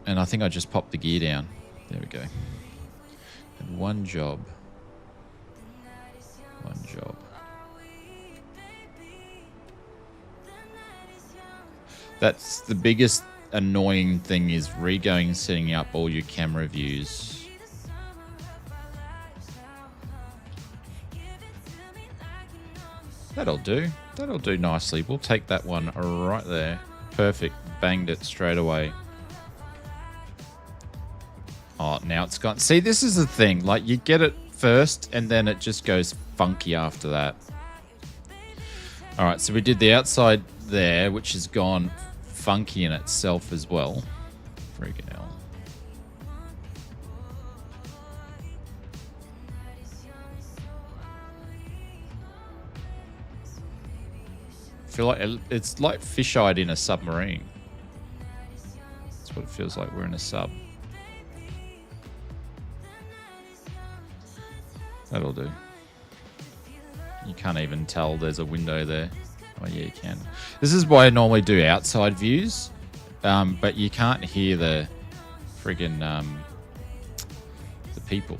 And I think I just popped the gear down. There we go. Had one job. One job. That's the biggest annoying thing, is re-going and setting up all your camera views. That'll do. That'll do nicely. We'll take that one right there. Perfect. Banged it straight away. Oh, now it's gone. See, this is the thing. Like, you get it first, and then it just goes funky after that. All right, so we did the outside there, which has gone funky in itself as well. Freaking hell. I feel like it's like fish-eyed in a submarine. That's what it feels like. We're in a sub. That'll do. You can't even tell there's a window there. Oh yeah, you can. This is why I normally do outside views, but you can't hear the friggin' the people.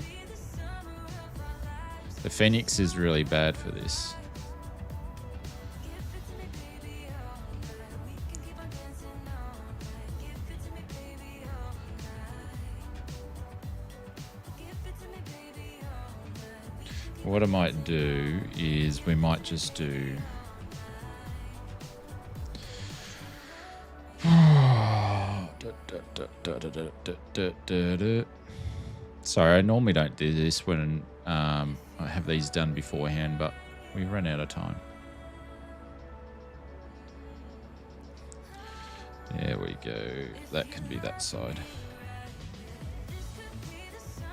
The Phoenix is really bad for this. What I might do is we might just do... Sorry, I normally don't do this when I have these done beforehand, but we run out of time. There we go. That can be that side.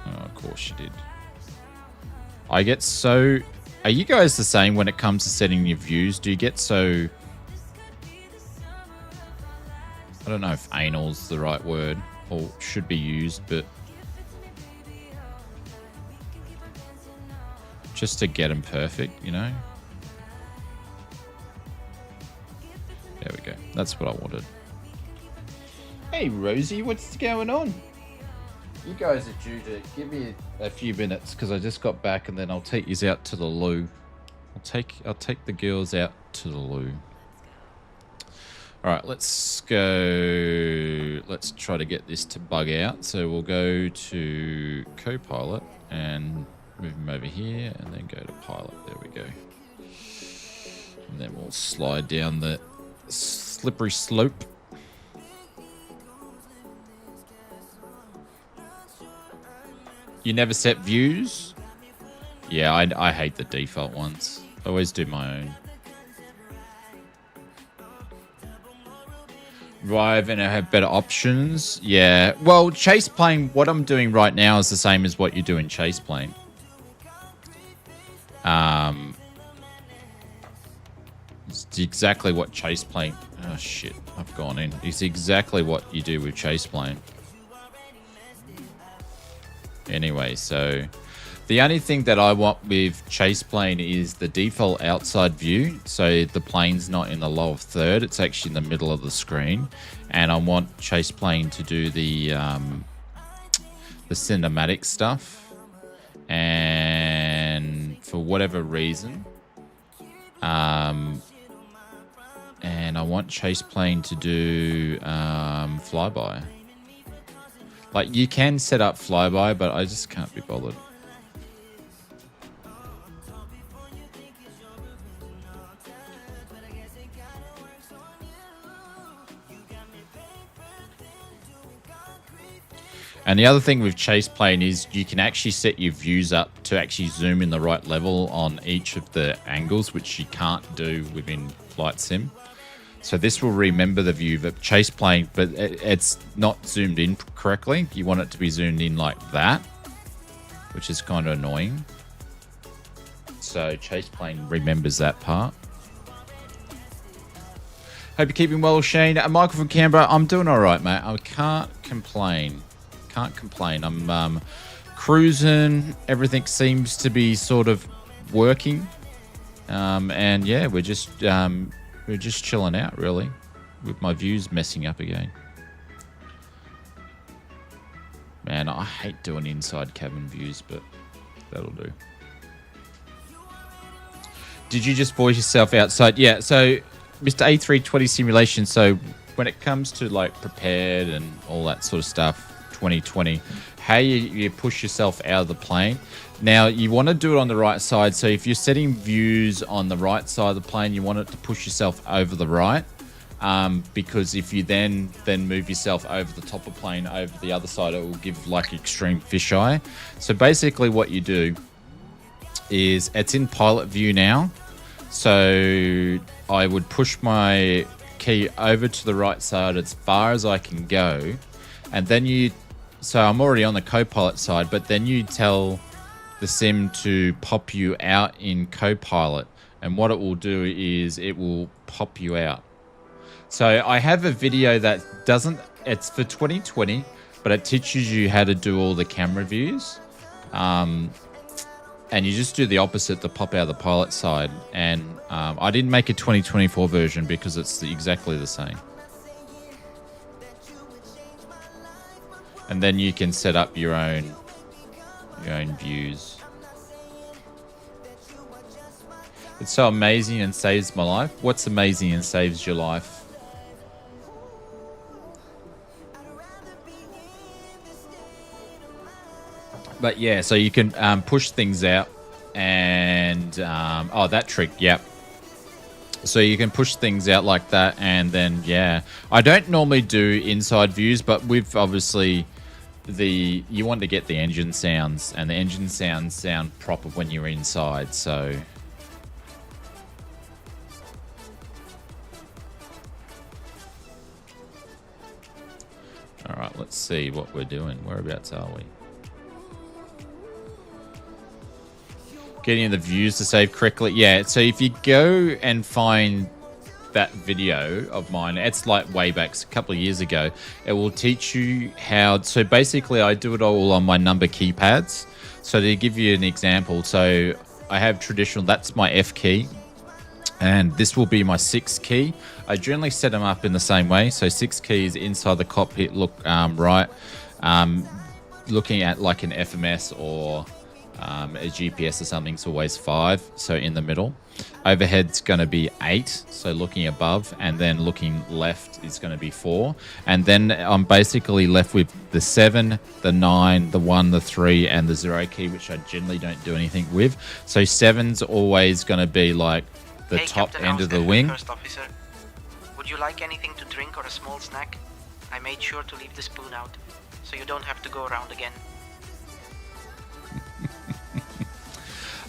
Oh, of course you did. I get so... Are you guys the same when it comes to setting your views? Do you get so... I don't know if anal's the right word or should be used, but... Just to get them perfect, you know? There we go. That's what I wanted. Hey, Rosie, what's going on? You guys are due to give me a few minutes because I just got back, and then I'll take you out to the loo. I'll take the girls out to the loo. All right, let's go. Let's try to get this to bug out. So we'll go to Copilot and move him over here, and then go to Pilot. There we go. And then we'll slide down the slippery slope. You never set views? Yeah, I hate the default ones. I always do my own. Drive and I have better options. Yeah. Well, chase plane, what I'm doing right now is the same as what you do in chase plane. It's exactly what chase plane... Oh, shit. I've gone in. It's exactly what you do with chase plane. Anyway, so the only thing that I want with chase plane is the default outside view. So the plane's not in the lower third. It's actually in the middle of the screen. And I want chase plane to do the cinematic stuff. And for whatever reason, and I want chase plane to do flyby. Like, you can set up flyby, but I just can't be bothered. And the other thing with chase plane is you can actually set your views up to actually zoom in the right level on each of the angles, which you can't do within Flight Sim. So this will remember the view of chase plane, but it's not zoomed in correctly. You want it to be zoomed in like that, which is kind of annoying. So chase plane remembers that part. Hope you're keeping well, Shane. Michael from Canberra, I'm doing all right, mate. I can't complain. Can't complain. I'm cruising. Everything seems to be sort of working. And yeah, we're just chilling out, really, with my views messing up again. Man, I hate doing inside cabin views, but that'll do. Did you just voice yourself outside? Yeah, so Mr. A320 simulation, so when it comes to like prepared and all that sort of stuff, 2020, how you push yourself out of the plane. Now, you want to do it on the right side. So if you're setting views on the right side of the plane, you want it to push yourself over the right. Because if you then move yourself over the top of the plane over the other side, it will give like extreme fisheye. So basically what you do is it's in pilot view now. So I would push my key over to the right side as far as I can go. And then so I'm already on the Copilot side, but then you tell the sim to pop you out in Copilot, and what it will do is it will pop you out. So I have a video that it's for 2020, but it teaches you how to do all the camera views. And you just do the opposite, the pop out of the pilot side. And I didn't make a 2024 version because it's exactly the same. And then you can set up your own views. It's so amazing and saves my life. What's amazing and saves your life? But yeah, so you can push things out And oh, that trick, yep. So you can push things out like that, and then yeah, I don't normally do inside views, but with obviously you want to get the engine sounds, and the engine sounds sound proper when you're inside. So all right, let's see what we're doing. Whereabouts are we? Getting the views to save correctly. Yeah, so if you go and find that video of mine, it's like way back a couple of years ago, it will teach you how. So basically I do it all on my number keypads. So to give you an example, so I have traditional, that's my F key, and this will be my 6 key. I generally set them up in the same way. So 6 keys inside the cockpit, look right, looking at like an FMS or a GPS or something, it's always 5, so in the middle. Overhead's going to be 8, so looking above, and then looking left is going to be 4. And then I'm basically left with the 7, the 9, the 1, the 3, and the 0 key, which I generally don't do anything with. So 7's always going to be like the top Captain end of the Austin, wing. First officer. Would you like anything to drink or a small snack? I made sure to leave the spoon out, so you don't have to go around again.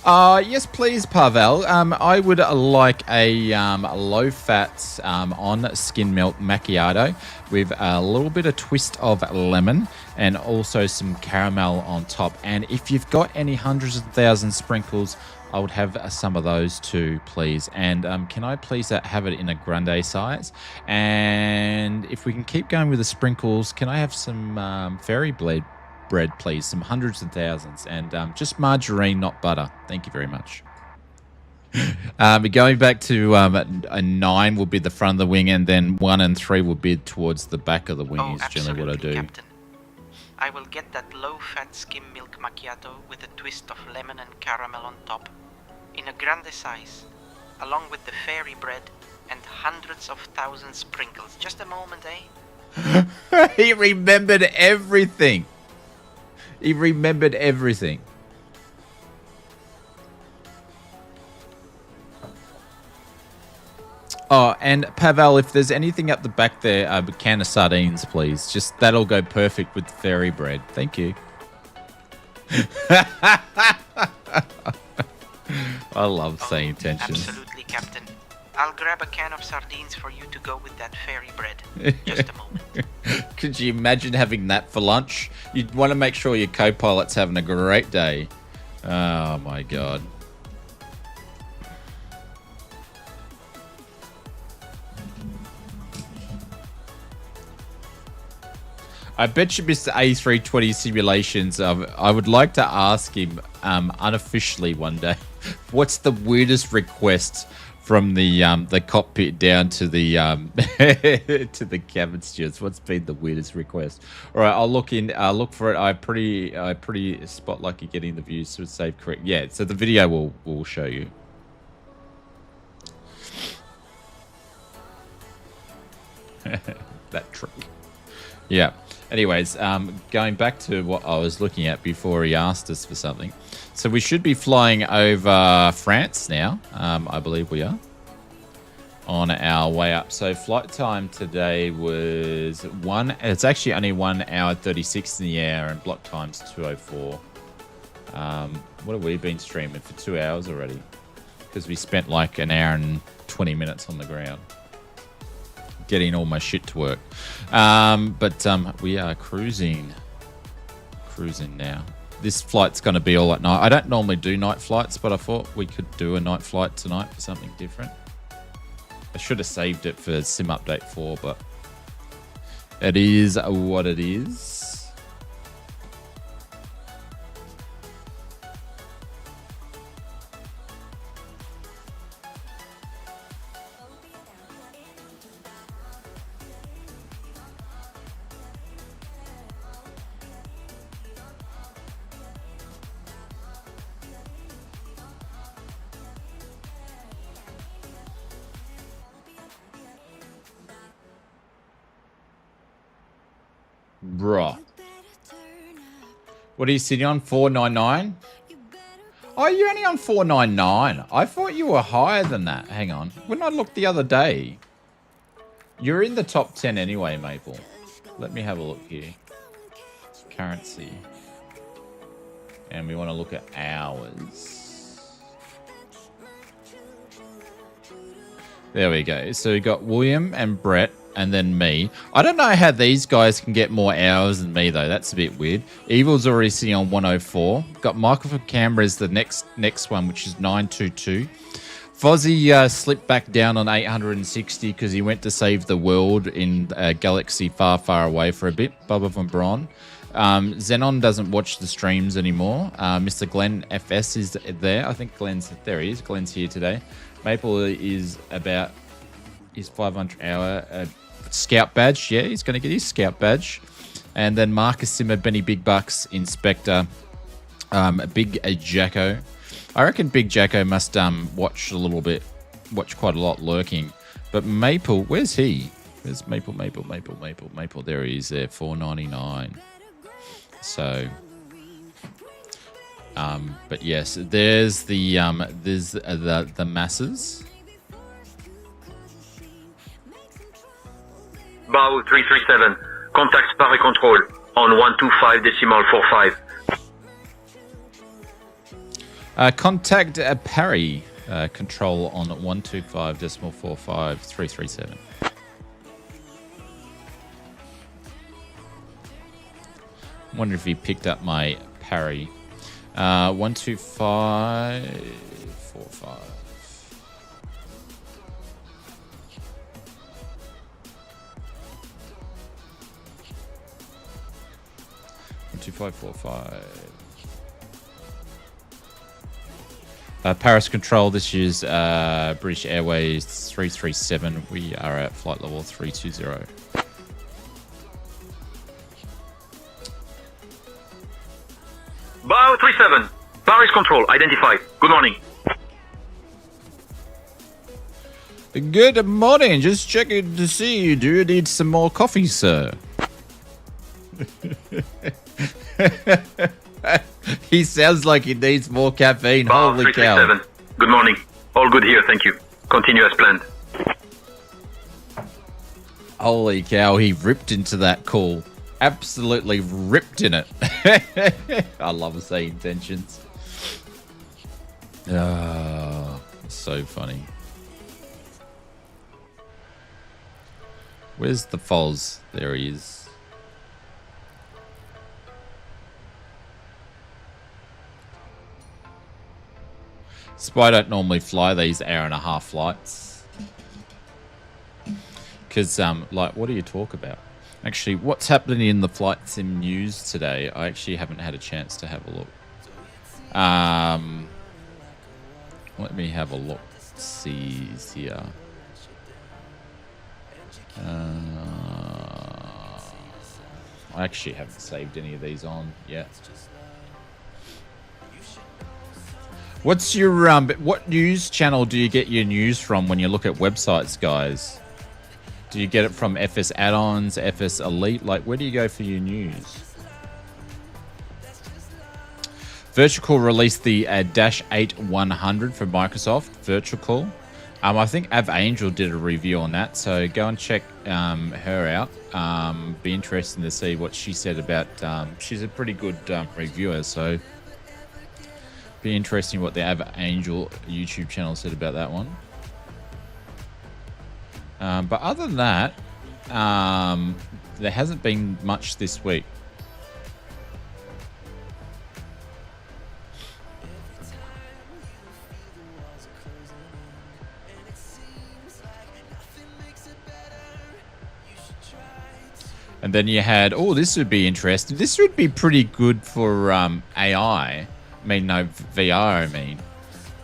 Yes, please, Pavel. I would like a low-fat on skin milk macchiato with a little bit of twist of lemon and also some caramel on top. And if you've got any hundreds of thousands sprinkles, I would have some of those too, please. And can I please have it in a grande size? And if we can keep going with the sprinkles, can I have some fairy bread, please? Some hundreds and thousands. And just margarine, not butter. Thank you very much. Going back to a 9 will be the front of the wing, and then 1 and 3 will be towards the back of the wing. Oh, is generally what I do. Captain. I will get that low-fat skim milk macchiato with a twist of lemon and caramel on top, in a grande size, along with the fairy bread and hundreds of thousands sprinkles. Just a moment, eh? He remembered everything. He remembered everything. Oh, and Pavel, if there's anything up the back there, a can of sardines, please. Just that'll go perfect with the fairy bread. Thank you. I love saying intentions. Absolutely, Captain. I'll grab a can of sardines for you to go with that fairy bread. Just a moment. Could you imagine having that for lunch? You'd want to make sure your co-pilot's having a great day. Oh my god. I bet you Mr. A320 Simulations, I would like to ask him unofficially one day, what's the weirdest request from the cockpit down to the to the cabin stewards? What's been the weirdest request? All right, I'll look for it. I pretty spot lucky getting the views to save correct. Yeah, so the video will show you. That trick. Yeah. Anyways, going back to what I was looking at before he asked us for something. So we should be flying over France now. I believe we are on our way up. So flight time today was it's actually only 1 hour 36 in the air, and block time's 2:04. What have we been streaming for 2 hours already? Because we spent like an hour and 20 minutes on the ground getting all my shit to work. But we are cruising now. This flight's going to be all at night. I don't normally do night flights, but I thought we could do a night flight tonight for something different. I should have saved it for Sim Update 4, but it is what it is. Bruh. What are you sitting on? 499? Oh, you're only on 499. I thought you were higher than that. Hang on. When I looked the other day, you're in the top 10 anyway, Maple. Let me have a look here. Currency. And we want to look at hours. There we go. So we got William and Brett and then me. I don't know how these guys can get more hours than me, though. That's a bit weird. Evil's already sitting on 104. Got Michael from Canberra as the next one, which is 922. Fozzie slipped back down on 860 because he went to save the world in a galaxy far, far away for a bit. Bubba von Braun. Xenon doesn't watch the streams anymore. Mr. Glenn FS is there. I think there he is. Glenn's here today. Maple is about his 500 hour scout badge. Yeah, he's going to get his scout badge. And then Marcus Simmer, Benny Big Bucks, Inspector, Big Jacko. I reckon Big Jacko must watch quite a lot lurking. But Maple, where's he? Where's Maple? There he is there, 499. So, but yes, there's the masses. BAW 337, contacts Paris Control on 125.45. Contact Parry Control on 125.45 337. Wonder if he picked up my parry. 125.45. 125.45. Paris Control, this is British Airways 337. We are at flight level 320. BAW 37, Paris Control, identified. Good morning. Good morning. Just checking to see you. Do you need some more coffee, sir? He sounds like he needs more caffeine. BAW Holy cow. 337, good morning. All good here, thank you. Continue as planned. Holy cow, he ripped into that call. Absolutely ripped in it. I love saying intentions. Ah, so funny. Where's the Foz? There he is. Spy don't normally fly these hour-and-a-half flights. Because, like, what do you talk about? Actually, what's happening in the flight sim news today? I actually haven't had a chance to have a look. Let me have a look. See here. I actually haven't saved any of these on yet. What's your what news channel do you get your news from when you look at websites, guys? Do you get it from FS Add-ons, FS Elite? Like, where do you go for your news? Virtual Call released the Dash 8 100 from Microsoft. Virtual Call. I think Av Angel did a review on that, so go and check her out. Be interesting to see what she said about. She's a pretty good reviewer, so be interesting what the Av Angel YouTube channel said about that one. But other than that, there hasn't been much this week. And then you had, oh, this would be interesting. This would be pretty good for AI. I mean, no, VR, I mean.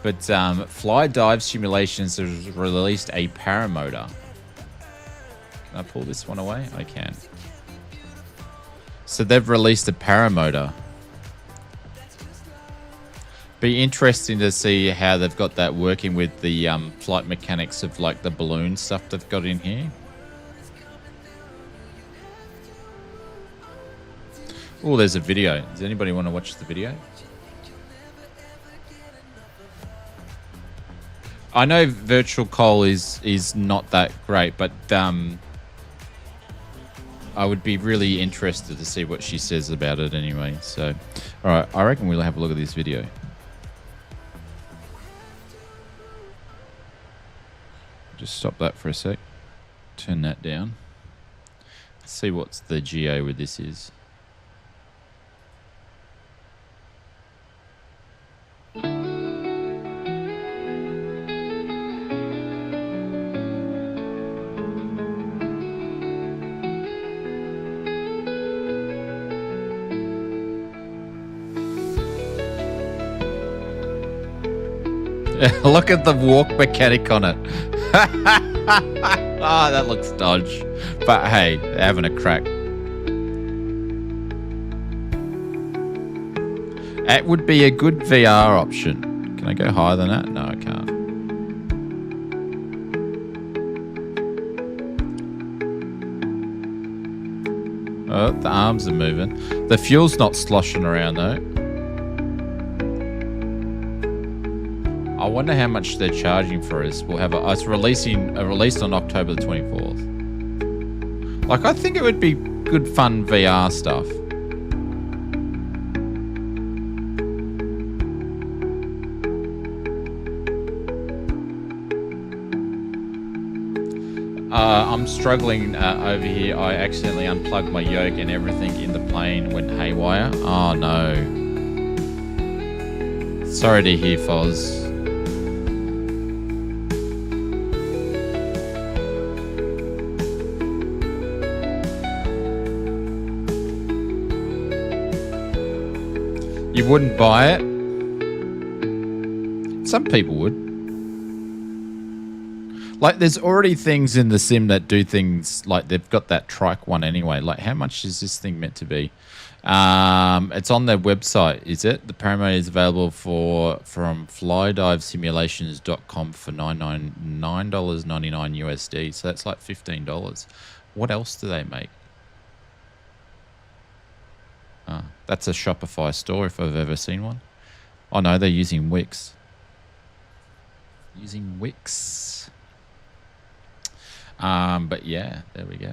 But Fly Dive Simulations has released a paramotor. Can I pull this one away? I can. So they've released a paramotor. Be interesting to see how they've got that working with the flight mechanics of like the balloon stuff they've got in here. Oh, there's a video. Does anybody want to watch the video? I know virtual coal is not that great, but I would be really interested to see what she says about it anyway. So, all right, I reckon we'll have a look at this video. Just stop that for a sec. Turn that down. See what's the GA with this is. Look at the walk mechanic on it. Oh, that looks dodge. But hey, they're having a crack. That would be a good VR option. Can I go higher than that? No, I can't. Oh, the arms are moving. The fuel's not sloshing around though. I wonder how much they're charging for us. We'll have it's released on October the 24th. Like, I think it would be good fun VR stuff. I'm struggling over here. I accidentally unplugged my yoke and everything in the plane went haywire. Oh no. Sorry to hear, Foz. You wouldn't buy it? Some people would. Like, there's already things in the sim that do things like they've got that trike one anyway. Like, how much is this thing meant to be? It's on their website, is it? The parameter is available from flydivesimulations.com for $9.99 USD. So that's like $15. What else do they make? That's a Shopify store if I've ever seen one. Oh no, they're using Wix. Using Wix. But yeah, there we go.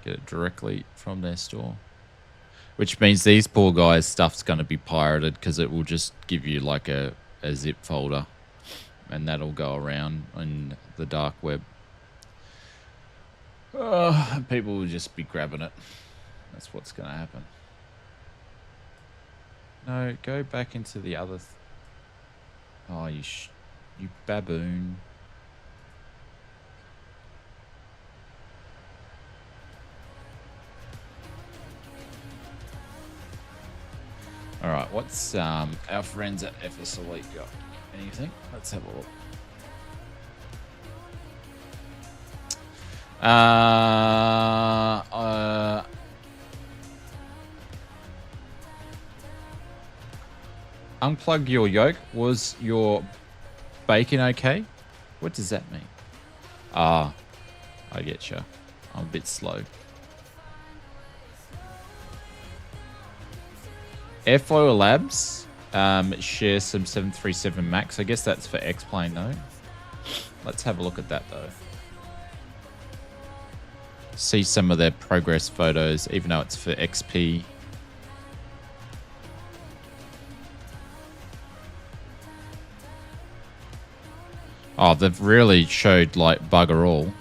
Get it directly from their store. Which means these poor guys' stuff's going to be pirated because it will just give you like a zip folder. And that'll go around in the dark web. People will just be grabbing it. That's what's going to happen. No, go back into the other... Oh, you baboon. All right, what's our friends at FS Elite got? Anything? Let's have a look. Unplug your yoke. Was your bacon okay? What does that mean? I get you. I'm a bit slow. Airfoil Labs shares some 737 Max. I guess that's for X-Plane though. Let's have a look at that though. See some of their progress photos, even though it's for XP. Oh, they've really showed like bugger all.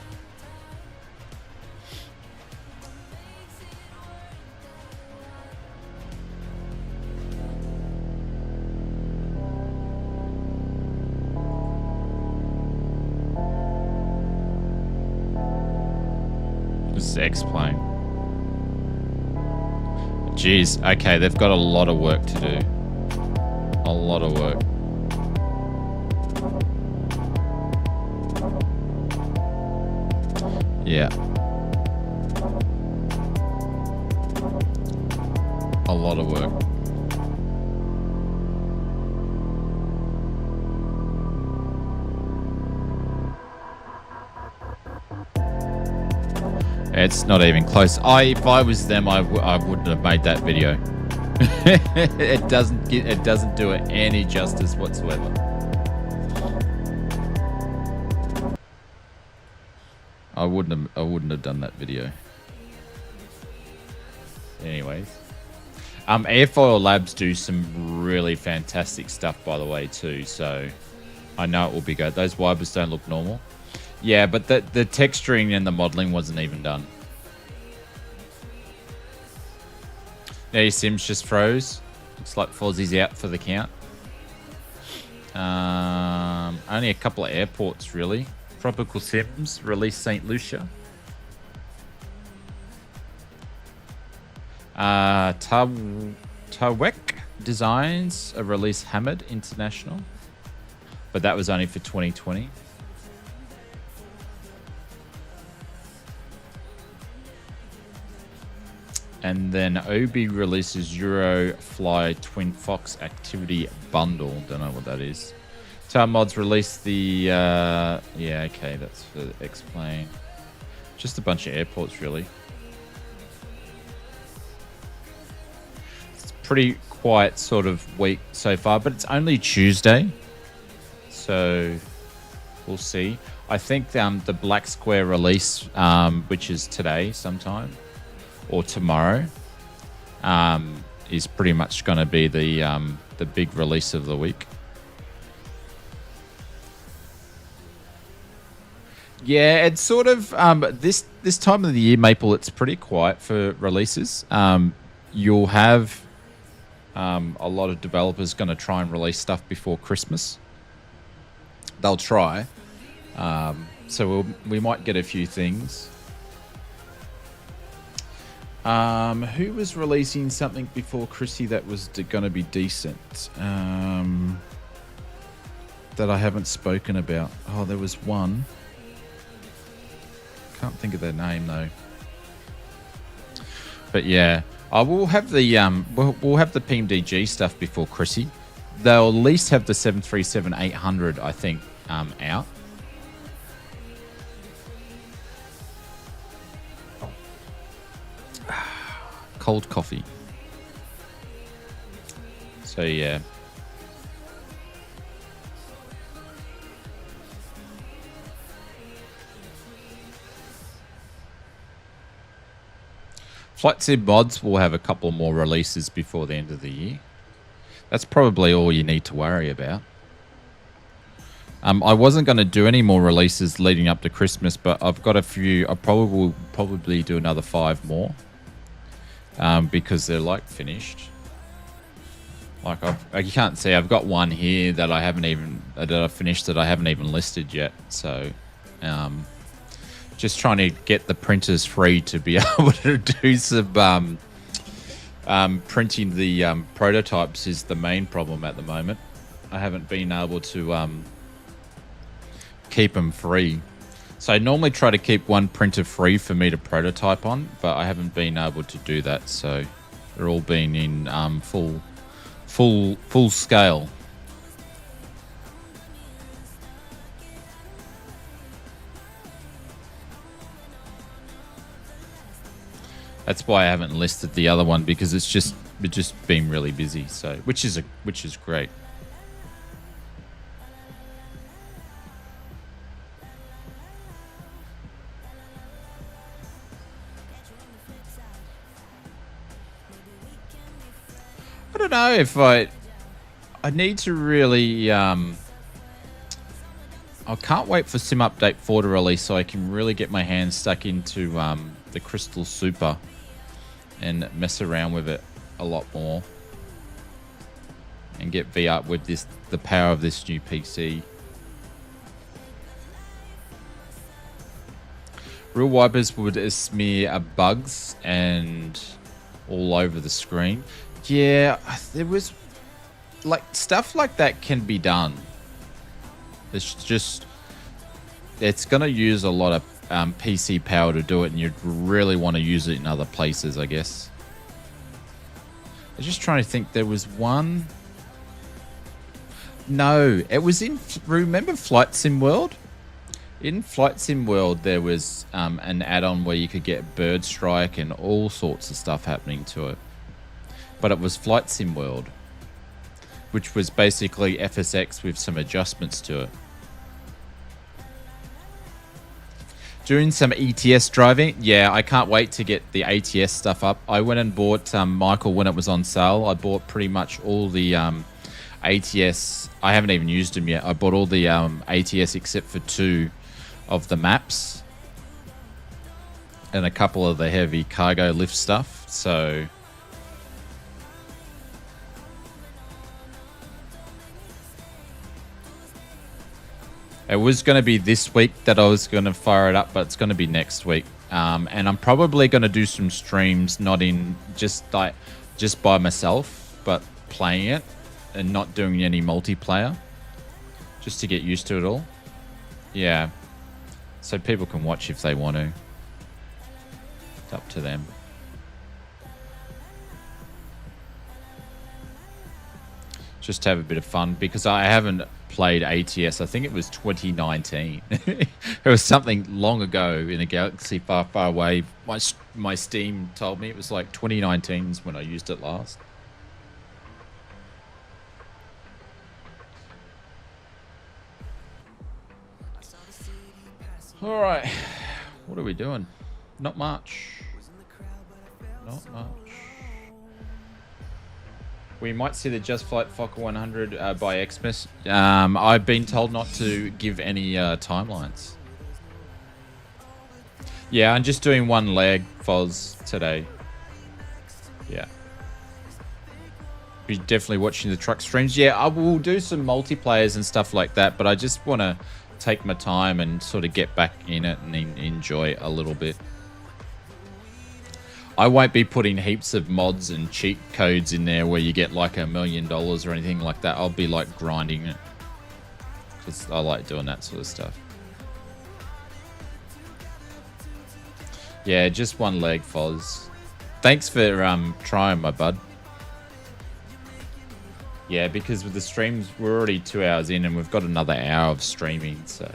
This is X-Plane. Jeez, okay, they've got a lot of work to do. A lot of work. Yeah. A lot of work. It's not even close. If I was them, I wouldn't have made that video. It doesn't do it any justice whatsoever. wouldn't have done that video. Anyways, Airfoil Labs do some really fantastic stuff, by the way, too. So I know it will be good. Those wipers don't look normal. Yeah, but the texturing and the modeling wasn't even done. Now your Sims just froze. Looks like Fozzie's out for the count. Only a couple of airports, really. Tropical Sims, release St. Lucia. Tawek Designs, a release Hamid International. But that was only for 2020. And then Obi releases Eurofly Twin Fox Activity Bundle. Don't know what that is. Tower Mods released the... yeah, okay, that's for X-Plane. Just a bunch of airports, really. It's pretty quiet sort of week so far, but it's only Tuesday. So we'll see. I think the Black Square release, which is today sometime, or tomorrow, is pretty much going to be the big release of the week. Yeah, it's sort of this time of the year, Maple. It's pretty quiet for releases. You'll have a lot of developers going to try and release stuff before Christmas. They'll try, so we might get a few things. Who was releasing something before Chrissy that was going to be decent? That I haven't spoken about. Oh, there was one. Can't think of their name though. But yeah, I will have the we'll have the PMDG stuff before Chrissy. They'll at least have the 737-800, I think, out. Cold coffee. So yeah. Flight Sim Mods will have a couple more releases before the end of the year. That's probably all you need to worry about. I wasn't going to do any more releases leading up to Christmas, but I've got a few. I probably do another 5 more. Because they're like finished. Like you can't see, I've got one here that I haven't even finished that I haven't even listed yet. So, just trying to get the printers free to be able to do some printing the prototypes is the main problem at the moment. I haven't been able to keep them free. So I normally try to keep one printer free for me to prototype on, but I haven't been able to do that. So they're all been in full scale. That's why I haven't listed the other one, because it's just been really busy. So which is great. I don't know if I need to really I can't wait for Sim Update 4 to release so I can really get my hands stuck into the Crystal Super and mess around with it a lot more and get VR with the power of this new PC. Real wipers would smear bugs and all over the screen. Yeah, there was like stuff like that can be done. It's going to use a lot of PC power to do it, and you'd really want to use it in other places, I guess. I was just trying to think. There was one. No, it was in. Remember Flight Sim World? In Flight Sim World, there was an add-on where you could get bird strike and all sorts of stuff happening to it. But it was Flight Sim World, which was basically FSX with some adjustments to it. Doing some ETS driving. Yeah, I can't wait to get the ATS stuff up. I went and bought Michael when it was on sale. I bought pretty much all the ATS. I haven't even used them yet. I bought all the ATS except for 2 of the maps and a couple of the heavy cargo lift stuff. So it was going to be this week that I was going to fire it up, but it's going to be next week. And I'm probably going to do some streams, not in just by myself, but playing it and not doing any multiplayer, just to get used to it all. Yeah, so people can watch if they want to. It's up to them. Just to have a bit of fun, because I haven't played ATS. I think it was 2019. It was something long ago in a galaxy far, far away. My Steam told me it was like 2019 is when I used it last. All right, what are we doing? Not much. Not much. We might see the Just Flight Fokker 100 by Xmas. I've been told not to give any timelines. Yeah, I'm just doing one leg, Foz, today. Yeah. Be definitely watching the truck streams. Yeah, I will do some multiplayers and stuff like that, but I just want to take my time and sort of get back in it and enjoy a little bit. I won't be putting heaps of mods and cheat codes in there where you get like $1 million or anything like that. I'll be like grinding it, because I like doing that sort of stuff. Yeah, just one leg, Foz. Thanks for trying, my bud. Yeah, because with the streams, we're already 2 hours in and we've got another hour of streaming, so...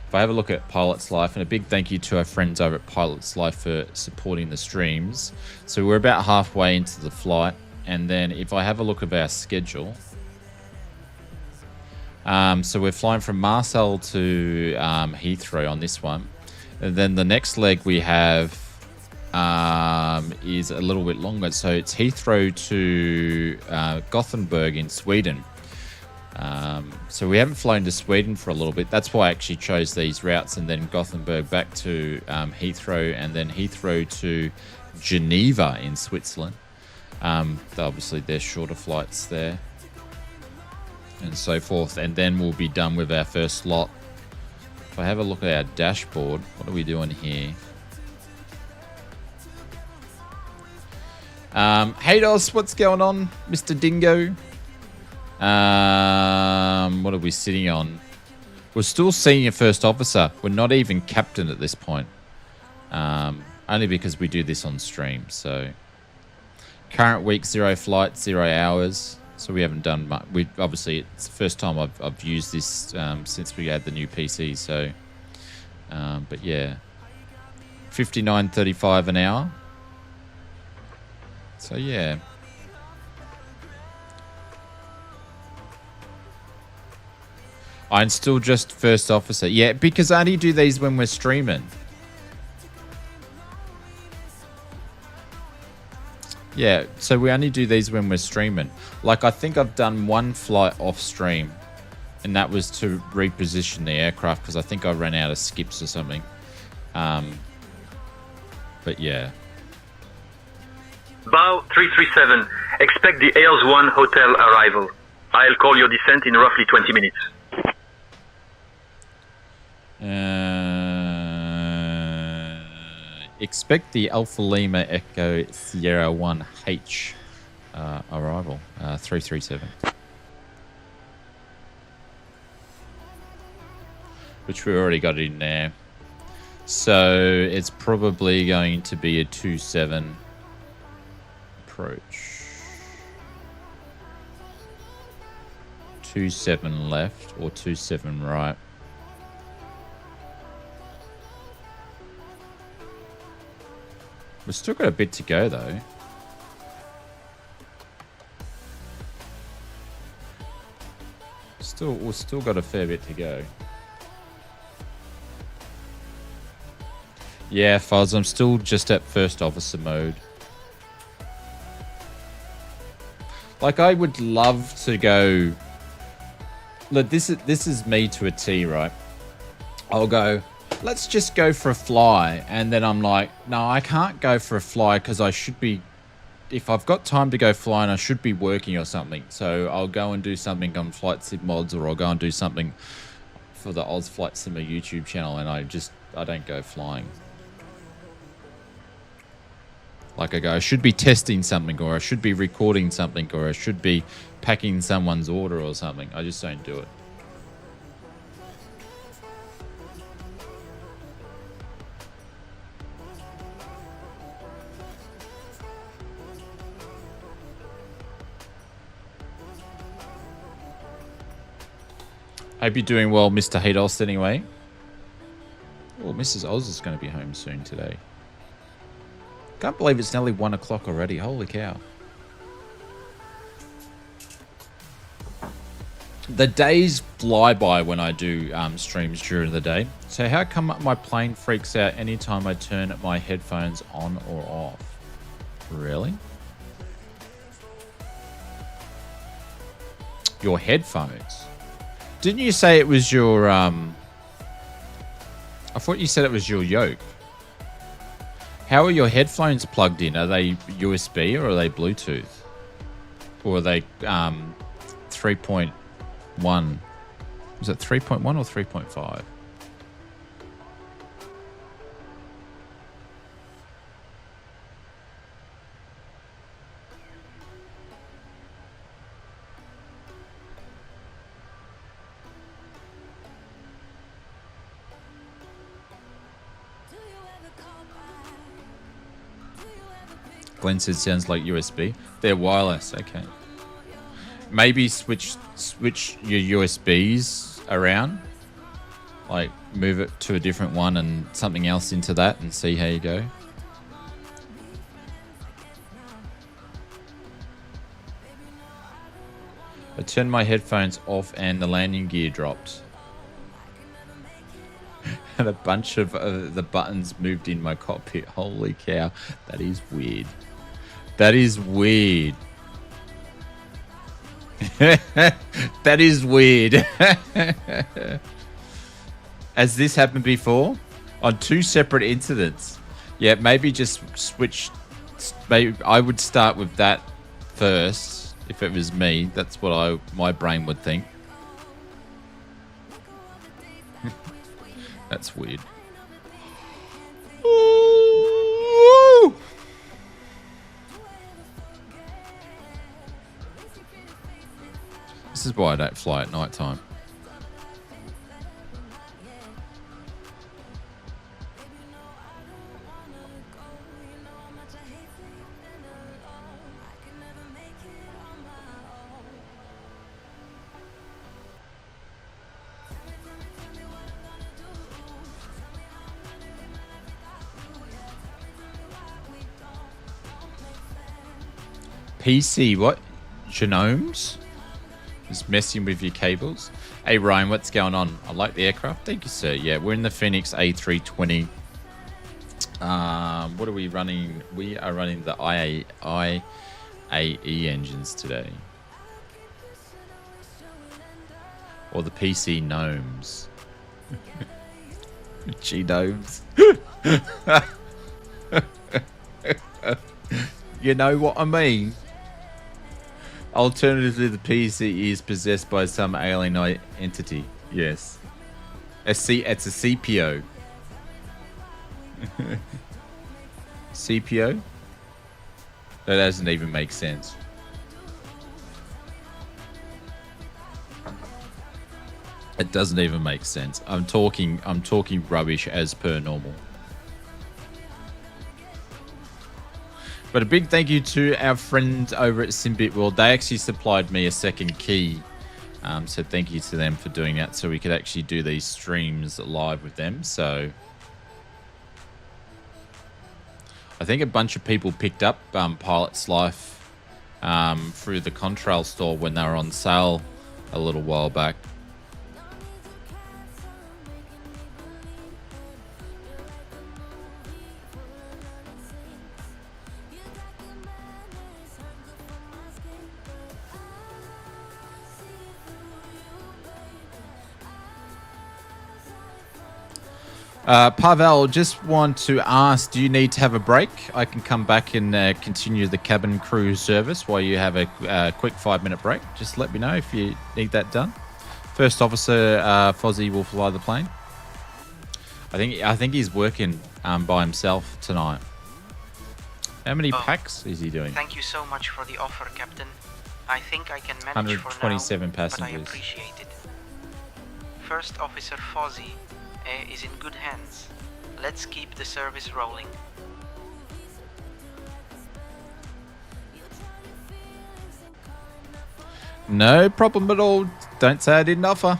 If I have a look at Pilot's Life, and a big thank you to our friends over at Pilot's Life for supporting the streams. So we're about halfway into the flight, and then if I have a look at our schedule, so we're flying from Marseille to Heathrow on this one, and then the next leg we have is a little bit longer. So it's Heathrow to Gothenburg in Sweden. So we haven't flown to Sweden for a little bit. That's why I actually chose these routes, and then Gothenburg back to Heathrow, and then Heathrow to Geneva in Switzerland. Obviously, there's shorter flights there and so forth. And then we'll be done with our first lot. If I have a look at our dashboard, what are we doing here? Hey, Dos, what's going on, Mr. Dingo? What are we sitting on? We're still senior first officer. We're not even captain at this point. Only because we do this on stream. So current week, 0 flights, 0 hours. So we haven't done much. Obviously it's the first time I've used this since we had the new PC. So, but yeah, 59.35 an hour. So yeah. I'm still just first officer. Yeah, because I only do these when we're streaming. Yeah, so we only do these when we're streaming. Like, I think I've done one flight off stream, and that was to reposition the aircraft because I think I ran out of skips or something. But yeah. BAW 337, expect the ALES 1 hotel arrival. I'll call your descent in roughly 20 minutes. Expect the Alpha Lima Echo Sierra 1H arrival, 337. Which we already got in there. So it's probably going to be a 27 approach. 27 left or 27 right. We've still got a bit to go though. We've still got a fair bit to go. Yeah, Fuzz, I'm still just at first officer mode. Like, I would love to go... Look, this is me to a T, right? I'll go, let's just go for a fly. And then I'm like, no, I can't go for a fly because I should be... If I've got time to go flying, I should be working or something. So I'll go and do something on Flight Sim Mods, or I'll go and do something for the Oz Flight Simmer YouTube channel, and I don't go flying. Like I go, I should be testing something, or I should be recording something, or I should be packing someone's order or something. I just don't do it. Hope you're doing well, Mr. Hados, anyway. Oh, Mrs. Oz is going to be home soon today. Can't believe it's nearly 1 o'clock already. Holy cow. The days fly by when I do streams during the day. So how come my plane freaks out anytime I turn my headphones on or off? Really? Your headphones? Didn't you say it was your... I thought you said it was your yoke. How are your headphones plugged in? Are they USB or are they Bluetooth? Or are they 3.1? Is it 3.1 or 3.5? Glenn said sounds like USB. They're wireless. Okay. Maybe switch your USBs around. Like move it to a different one and something else into that and see how you go. I turned my headphones off and the landing gear dropped. And a bunch of the buttons moved in my cockpit. Holy cow. That is weird. That is weird. That is weird. Has this happened before? On 2 separate incidents? Yeah, maybe just switch. Maybe I would start with that first. If it was me, that's what my brain would think. That's weird. Ooh. This is why I don't fly at night time. PC, what? Genomes? Just messing with your cables. Hey Ryan, what's going on? I like the aircraft. Thank you, sir. Yeah, we're in the Phoenix A320. What are we running? We are running the IAE engines today. Or the PC gnomes. Genomes. You know what I mean? Alternatively, the PC is possessed by some alien entity. Yes. It's a CPO. CPO? That doesn't even make sense. It doesn't even make sense. I'm talking rubbish as per normal. But a big thank you to our friends over at Simbit World. They actually supplied me a second key. So thank you to them for doing that so we could actually do these streams live with them. So I think a bunch of people picked up Pilot's Life through the Contrail store when they were on sale a little while back. Pavel, just want to ask, do you need to have a break? I can come back and continue the cabin crew service while you have a quick 5-minute break. Just let me know if you need that done. First Officer Fozzie will fly the plane. I think he's working by himself tonight. How many packs is he doing? Thank you so much for the offer, Captain. I think I can manage for now, 127 passengers. but I appreciate it. First Officer Fozzie is in good hands. Let's keep the service rolling. No problem at all. Don't say I didn't offer.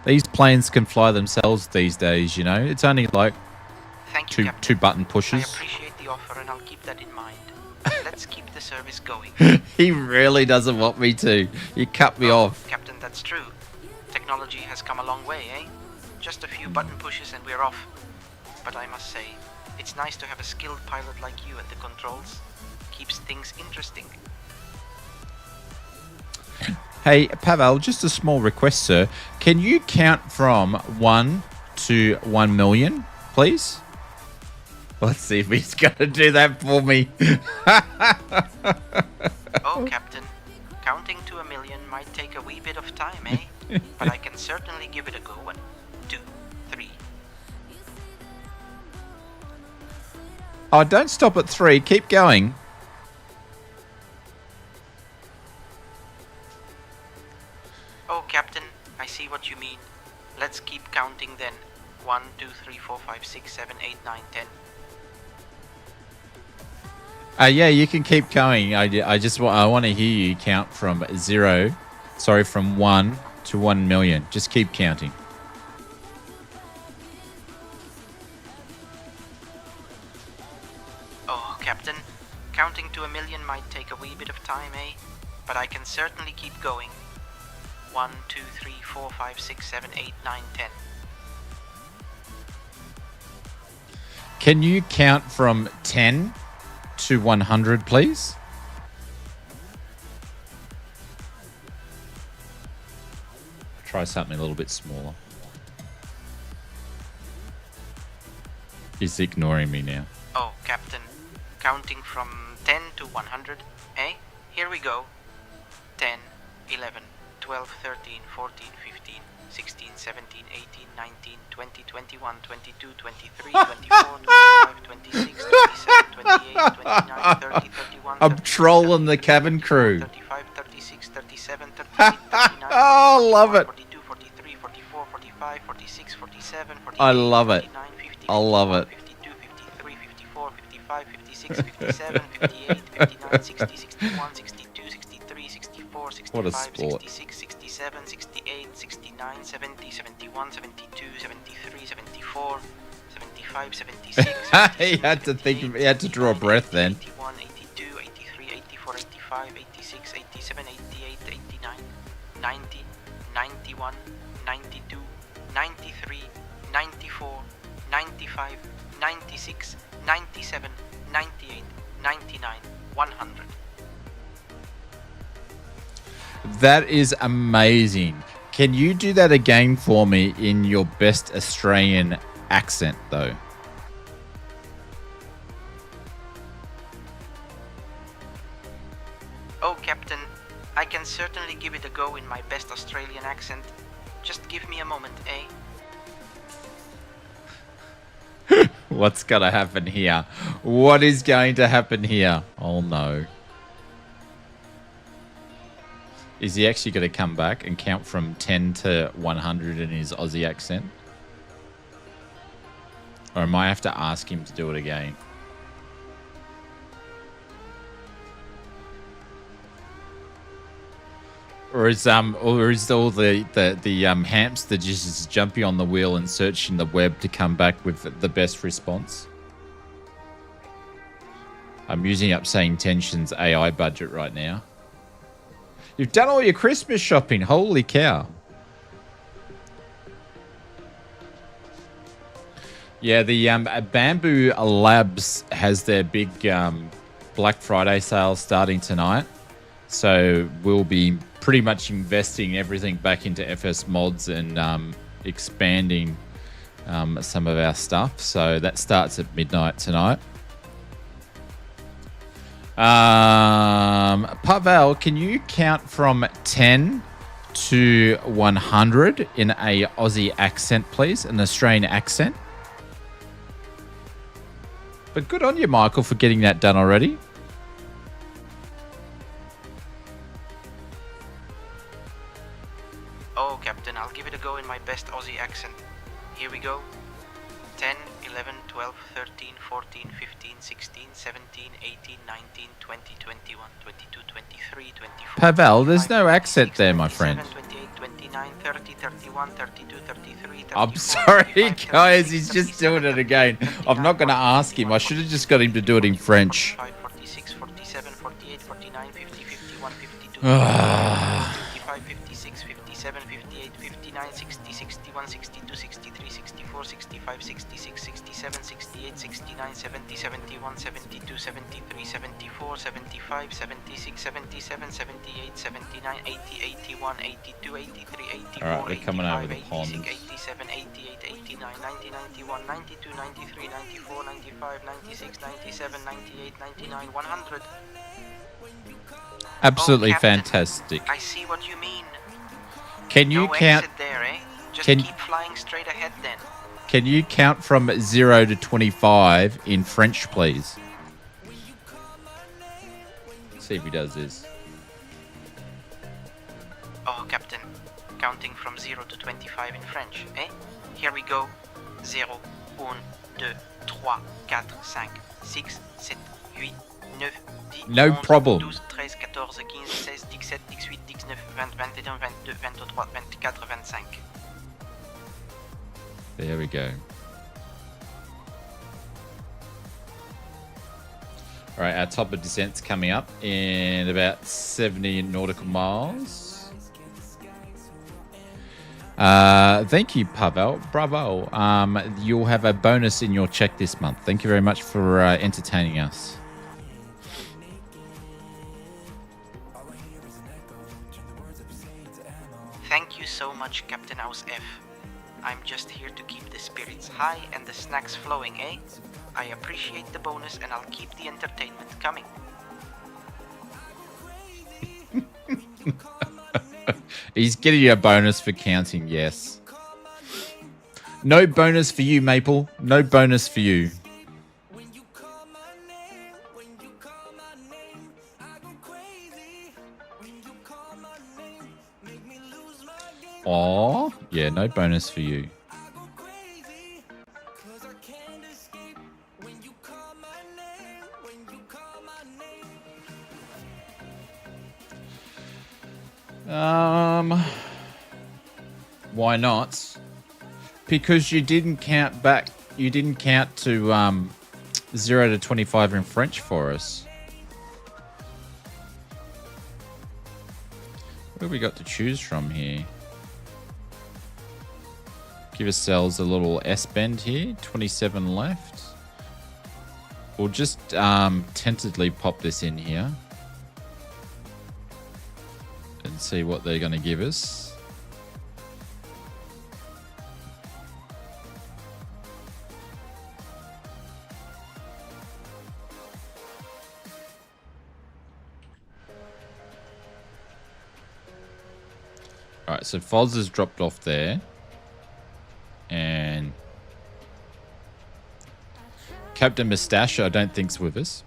These planes can fly themselves these days, you know. It's only like Thank you, Captain. two button I pushes. appreciate the offer and I'll keep that in mind. Let's keep the service going. He really doesn't want me to. You cut me off. Captain, that's true. Technology has come a long way, eh? Just a few button pushes and we're off. But I must say, it's nice to have a skilled pilot like you at the controls. Keeps things interesting. Hey, Pavel, just a small request, sir. Can you count from 1 to 1 million, please? Let's see if he's going to do that for me. Oh, Captain. Counting to 1 million might take a wee bit of time, eh? But I can certainly give it a go. 1, 2, 3. Oh, don't stop at 3. Keep going. Oh, Captain, I see what you mean. Let's keep counting then. 1, 2, 3, 4, 5, 6, 7, 8, 9, 10. Yeah, you can keep going. I want to hear you count from 1 to 1 million. Just keep counting. Oh, Captain, counting to 1 million might take a wee bit of time, eh? But I can certainly keep going. 1, 2, 3, 4, 5, 6, 7, 8, 9, 10. Can you count from 10 to 100, please? Try something a little bit smaller. He's ignoring me now. Oh, Captain, counting from 10 to 100, eh? Here we go. 10, 11, 12, 13, 14, 15, 16, 17, 18, 19, 20, 21, 22, 23, 24, 25, 26, 27, 28, 29, 30, 31, I'm trolling the cabin crew. 35, 36, 37, 38, 39, Oh, love it. 42, 43, 44, 45, 46, 47, 48, I love it. 49, 50, I love it. 52, 53, 54, 55, 56, 57, 58, 59, 60, 61, 62, 63, 64, 65, What a sport. 66, 67, 68, 69, 70, 71, 72, 73, 74, 75, 76, He had to think. He had to draw a breath then. 81, 82, 83, 84, 85, 86, 87, 88, 89, 90, 91, 92, 93, 94, 95, 96, 97, 98, 99, 100. That is amazing. Can you do that again for me in your best Australian accent, though? Oh, Captain, I can certainly give it a go in my best Australian accent. Just give me a moment, eh? What's going to happen here? What is going to happen here? Oh, no. Is he actually going to come back and count from 10 to 100 in his Aussie accent? Or am I have to ask him to do it again? Or is all the hamster just jumping on the wheel and searching the web to come back with the best response? I'm using up Saying Tension's AI budget right now. You've done all your Christmas shopping. Holy cow. Yeah, the Bamboo Labs has their big Black Friday sale starting tonight. So we'll be pretty much investing everything back into FS mods and expanding some of our stuff. So that starts at midnight tonight. Pavel, can you count from 10 to 100 in a Aussie accent, please? An Australian accent. But good on you, Michael, for getting that done already. Oh, Captain, I'll give it a go in my best Aussie accent. Here we go. 10, 11, 12, 13, 14, 15, 16, 17, 18, 19, 20, 21, 22, 23, 24... Pavel, there's no accent there, my friend. 28, 29, 30, 31, 32, 33, 34, I'm sorry, 35, guys. 36, He's just 37, doing it again. I'm not going to ask him. I should have just got him to do it in French. 45, 46, 47, 48, 49, 50, 51, 52, 55, 56, 57, 58, 59, 60, 61, 62, 63, 64, 65, 66, 67, 68, 69, 70, 71, 72, 73, 74, 75, 76, 77, 78, 79, 80, 81, 82, 83, 84, All right, they're coming over the 85, pond. 86, 87, 88, 89, 90, 91, 92, 93, 94, 95, 96, 97, 98, 99, 100. Absolutely Oh, Captain, fantastic. I see what you mean. Can you No count? exit there, eh? Just Can- keep flying straight ahead then. Can you count from 0 to 25 in French, please? See if he does this. Oh, Captain. Counting from 0 to 25 in French, eh? Here we go. 0, 1, 2, 3, 4, 5, 6, 7, 8, 9, 10, No 11, problem. 12, 13, 14, 15, 16, 17, 18, 19, 20, 21, 22, 23, 24, 25. There we go. All right, our top of descent's coming up in about 70 nautical miles. Thank you, Pavel. Bravo. You'll have a bonus in your check this month. Thank you very much for entertaining us. Thank you so much, Captain House F. I'm just here to keep the spirits high and the snacks flowing, eh? I appreciate the bonus and I'll keep the entertainment coming. He's getting you a bonus for counting, yes. No bonus for you, Maple. No bonus for you. Aw, yeah, no bonus for you. Why not? Because you didn't count back. You didn't count to 0 to 25 in French for us. What have we got to choose from here? Give ourselves a little S-bend here. 27 left. We'll just tentatively pop this in here. And see what they're going to give us. Alright, so Foz has dropped off there. And Captain Moustache, I don't think's with us.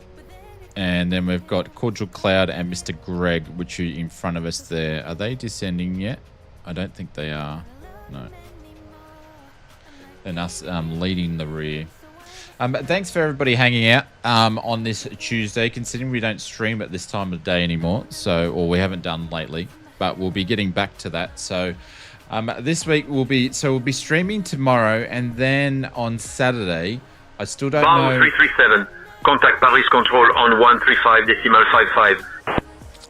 And then we've got Cordial Cloud and Mr. Greg, which are in front of us there. Are they descending yet? I don't think they are. No. And us leading the rear. But thanks for everybody hanging out on this Tuesday, considering we don't stream at this time of day anymore. So, or we haven't done lately, but we'll be getting back to that. So this week we'll be streaming tomorrow, and then on Saturday, I still don't BAW know. 337. Contact Paris Control on 135.55.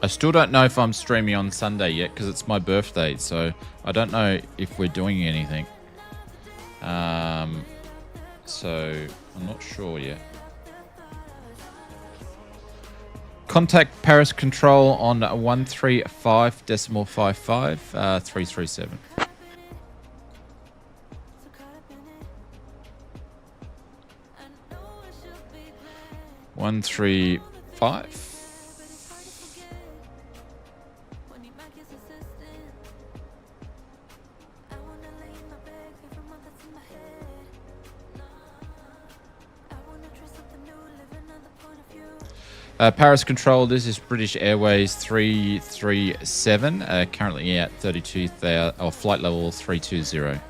I still don't know if I'm streaming on Sunday yet because it's my birthday, so I don't know if we're doing anything. So I'm not sure yet. Contact Paris Control on 135.55 337. 135. Paris Control, this is British Airways 337, currently at 32,000, or flight level 320.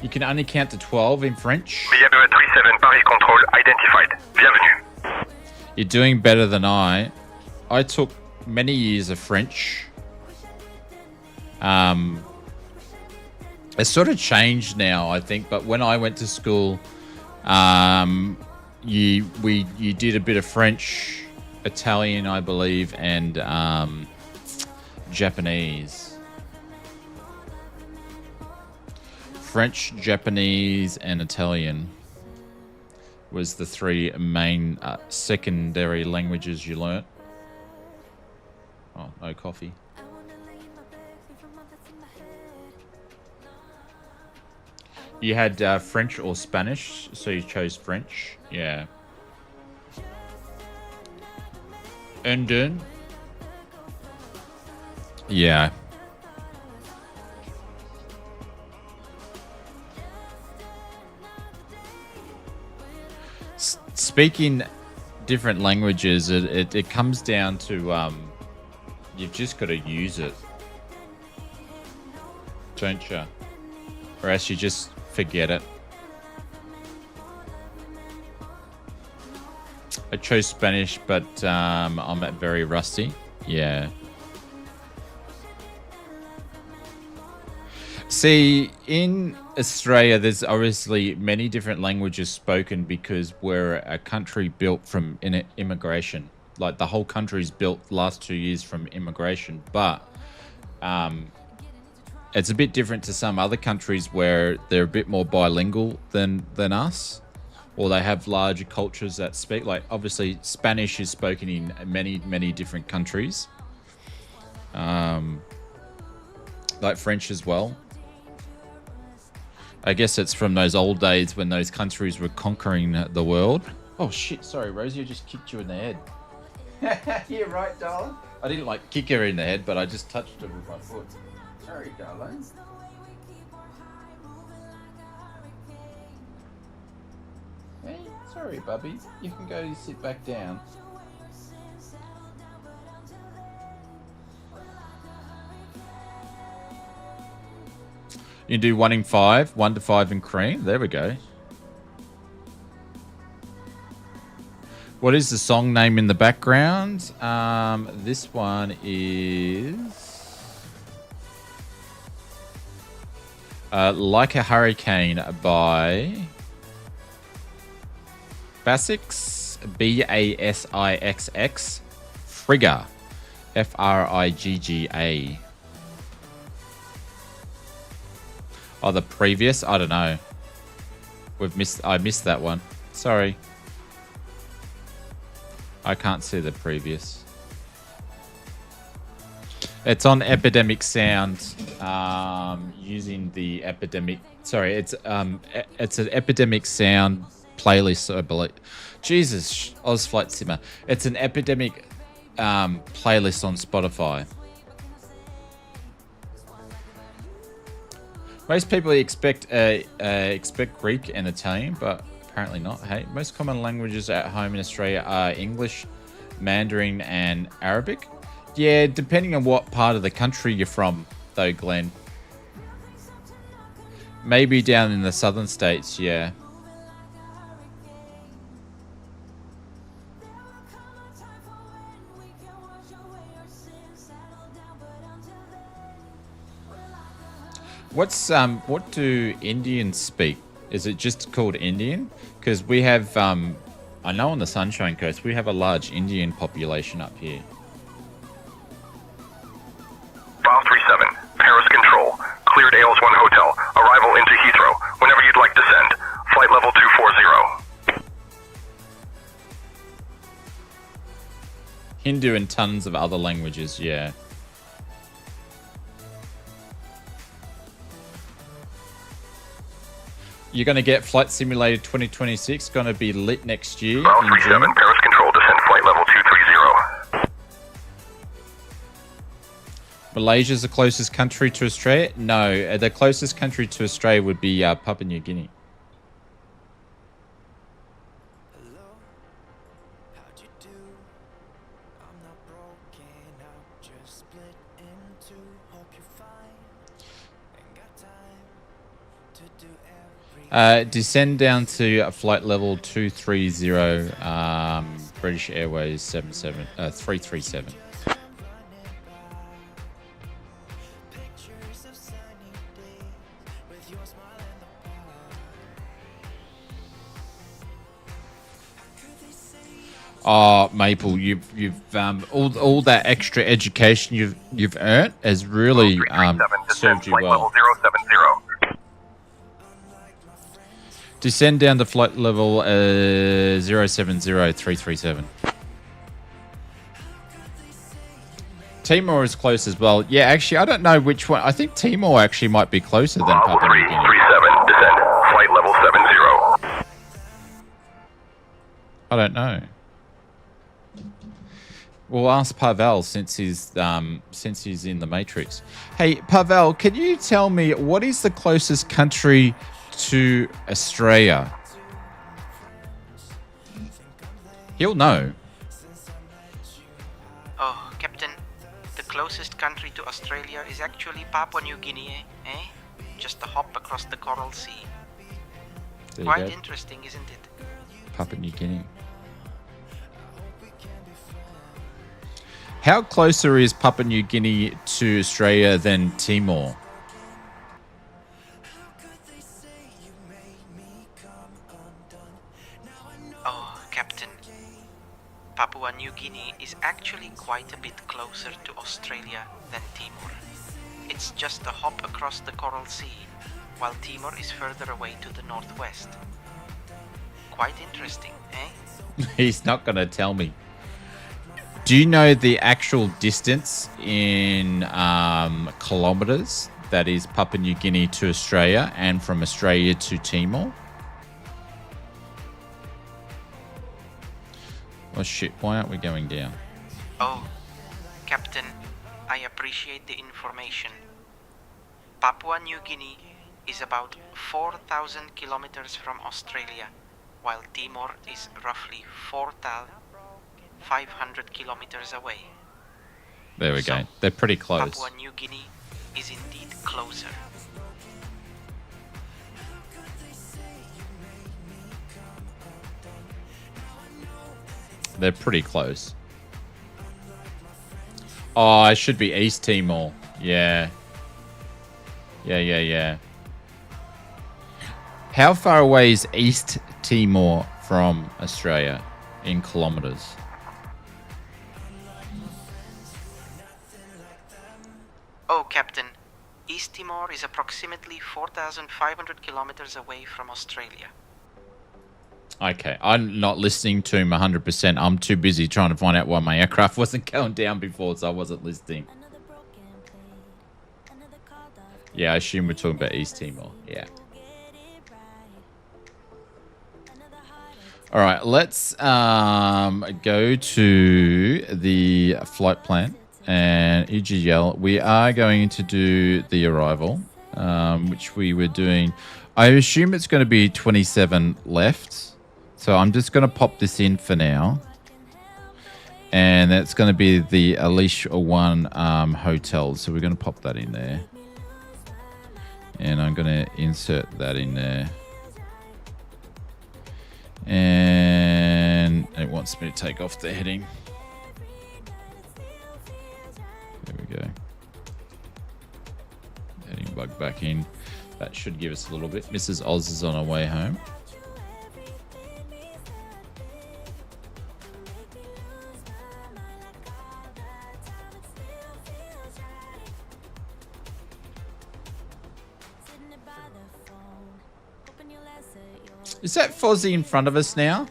You can only count to 12 in French. BAW 37, Paris Control identified. Bienvenue. You're doing better than I. I took many years of French. It's sort of changed now, I think, but when I went to school, you did a bit of French, Italian, I believe, and Japanese. French, Japanese, and Italian was the three main secondary languages you learnt. Oh, no coffee. You had French or Spanish, so you chose French. Yeah. Undun. Yeah. Speaking different languages, it comes down to you've just got to use it, don't you? Or else you just forget it. I chose Spanish, but I'm very rusty. Yeah. See, in Australia, there's obviously many different languages spoken because we're a country built from immigration. Like the whole country's built last 2 years from immigration, but it's a bit different to some other countries where they're a bit more bilingual than us, or they have larger cultures that speak. Like obviously Spanish is spoken in many different countries, like French as well. I guess it's from those old days when those countries were conquering the world. Oh shit, sorry Rosie, I just kicked you in the head. You're right, darling. I didn't like kick her in the head, but I just touched her with my foot. Sorry, darling. Hey, sorry, Bubby. You can go sit back down. You can do 1 in 5, 1 to 5 in cream. There we go. What is the song name in the background? This one is Like a Hurricane by Basix, Basixx, Frigga, Frigga. Oh, the previous? I don't know. I missed that one. Sorry. I can't see the previous. It's on Epidemic Sound, using the Epidemic. Sorry, it's an Epidemic Sound playlist, I believe. Jesus, Ozflight Simmer. It's an Epidemic playlist on Spotify. Most people expect Greek and Italian, but apparently not. Hey, most common languages at home in Australia are English, Mandarin, and Arabic. Yeah, depending on what part of the country you're from, though, Glenn. Maybe down in the southern states, yeah. What do Indians speak? Is it just called Indian? Because we have, I know on the Sunshine Coast, we have a large Indian population up here. BAW 37, Paris Control, cleared ALESO 1 Hotel, arrival into Heathrow, whenever you'd like to send, flight level 240. Hindu and tons of other languages, yeah. You're going to get Flight Simulator 2026. Going to be lit next year BAW in 37, June. Paris Control, descend flight level 230. Malaysia's the closest country to Australia? No, the closest country to Australia would be Papua New Guinea. Descend down to flight level 230, British Airways 337. Oh, Maple, you've all that extra education you've earned has really served you well. 070. Descend down to flight level 070337. Timor is close as well. Yeah, actually, I don't know which one. I think Timor actually might be closer than Papua New Guinea. 337, descend, flight level 70. I don't know. We'll ask Pavel since he's in the Matrix. Hey, Pavel, can you tell me what is the closest country to Australia? He'll know. Oh, Captain, the closest country to Australia is actually Papua New Guinea, eh? Just a hop across the Coral Sea. Quite interesting, isn't it? Papua New Guinea. How closer is Papua New Guinea to Australia than Timor? Oh, Captain, Papua New Guinea is actually quite a bit closer to Australia than Timor. It's just a hop across the Coral Sea, while Timor is further away to the northwest. Quite interesting, eh? He's not going to tell me. Do you know the actual distance in kilometers that is Papua New Guinea to Australia and from Australia to Timor? Oh shit, why aren't we going down? Oh, Captain, I appreciate the information. Papua New Guinea is about 4,000 kilometers from Australia, while Timor is roughly 4,500 kilometers away. There we go. They're pretty close. Papua New Guinea is indeed closer. They're pretty close. Oh, it should be East Timor. Yeah. Yeah. How far away is East Timor from Australia in kilometers? Oh, Captain, East Timor is approximately 4,500 kilometers away from Australia. Okay, I'm not listening to him 100%. I'm too busy trying to find out why my aircraft wasn't going down before, so I wasn't listening. Yeah, I assume we're talking about East Timor. Yeah. All right, let's go to the flight plan and EGLL. We are going to do the arrival, which we were doing. I assume it's going to be 27 left. So I'm just going to pop this in for now. And that's going to be the Alicia 1 hotel. So we're going to pop that in there. And I'm going to insert that in there. And it wants me to take off the heading. There we go. Heading bug back in. That should give us a little bit. Mrs. Oz is on her way home. Is that Fozzie in front of us now?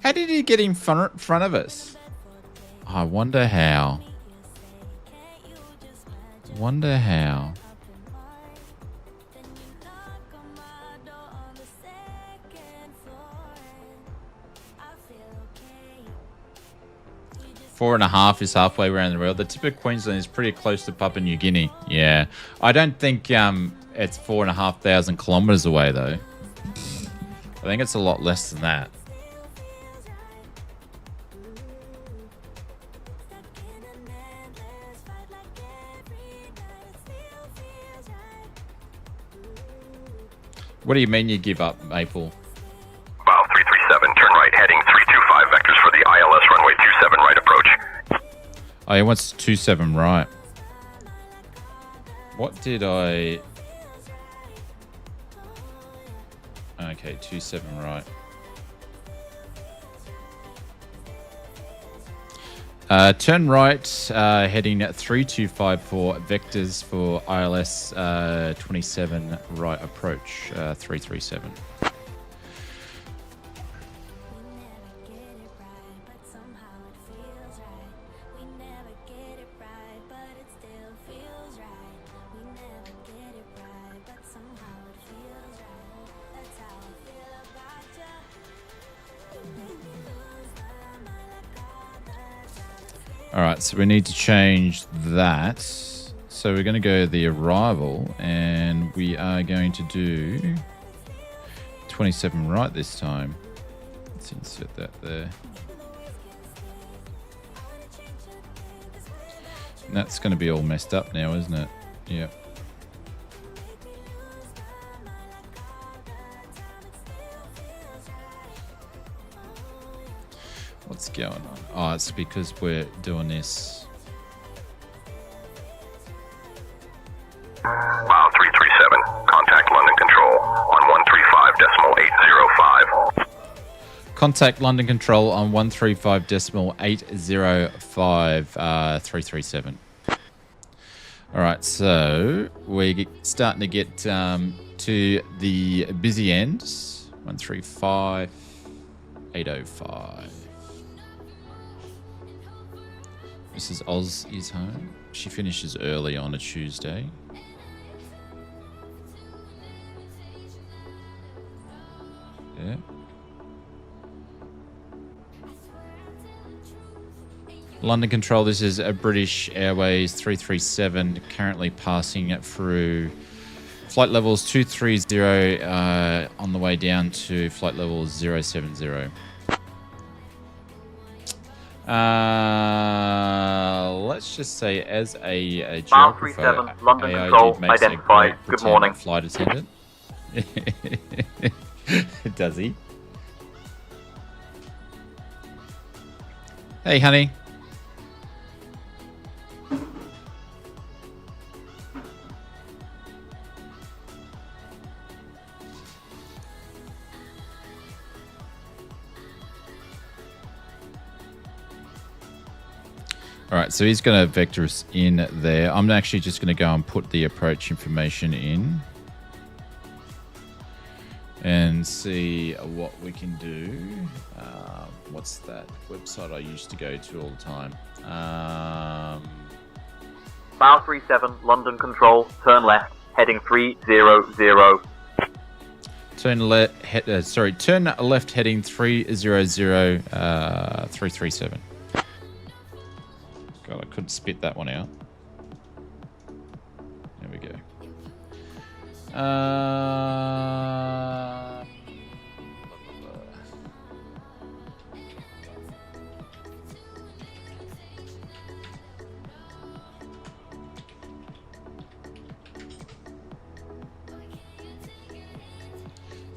How did he get in front of us? I wonder how. 4.5 is halfway around the world. The tip of Queensland is pretty close to Papua New Guinea. Yeah. I don't think it's 4,500 kilometers away, though. I think it's a lot less than that. What do you mean you give up, Maple? BAW 337, turn right, heading 325 vectors for the ILS runway 27 right approach. Oh, he wants 27 right. What did I... Okay, 27 right. Turn right, heading at 3254 vectors for ILS 27 right approach, 337. All right, so we need to change that. So we're going to go to the arrival, and we are going to do 27 right this time. Let's insert that there. And that's going to be all messed up now, isn't it? Yep. What's going on? Oh, it's because we're doing this. BAW 337, contact London Control on 135.805. Contact London Control on 135.805, 337. All right, so we're starting to get to the busy end. 135.805. Mrs. Oz is home. She finishes early on a Tuesday. Yeah. London Control, this is a British Airways 337, currently passing through flight levels 230 on the way down to flight levels 070. Let's just say, as a geographer, 37, London AI Control, did makes a identified. great Good pretend morning. flight attendant. Does he? Hey, honey. All right, so he's going to vector us in there. I'm actually just going to go and put the approach information in and see what we can do. What's that website I used to go to all the time? BAW 37, London Control, turn left, heading 300. Turn left, heading 300, 337. God, I couldn't spit that one out. There we go.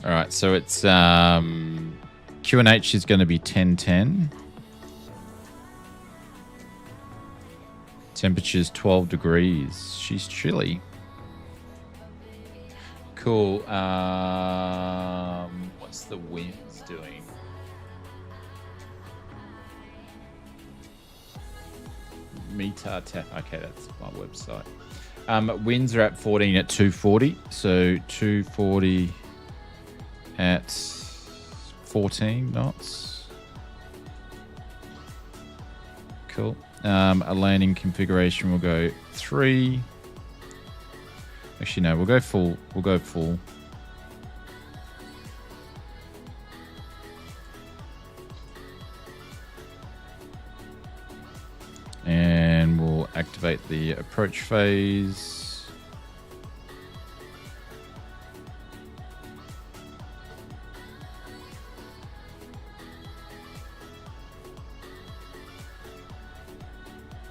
All right, so it's QNH is going to be 1010. Temperature's 12 degrees. She's chilly. Cool. What's the winds doing? Okay, that's my website. Winds are at 14 at 240. So 240 at 14 knots. Cool. A landing configuration will go 3. Actually, no, we'll go full. We'll go full. activate the approach phase.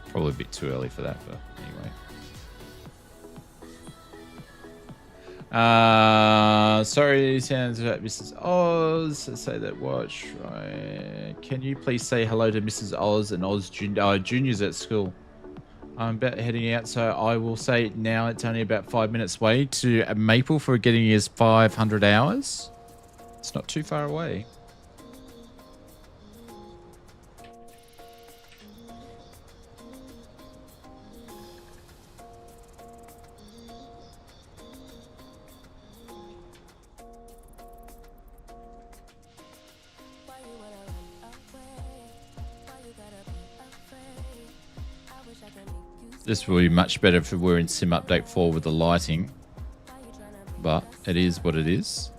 Probably a bit too early for that, but anyway. Sorry, sounds about Mrs. Oz. Say that watch. Right. Can you please say hello to Mrs. Oz and Oz Junior's at school? I'm about heading out, so I will say now it's only about 5 minutes away to Maple for getting his 500 hours. It's not too far away. This will be much better if we're in Sim Update 4 with the lighting, but it is what it is.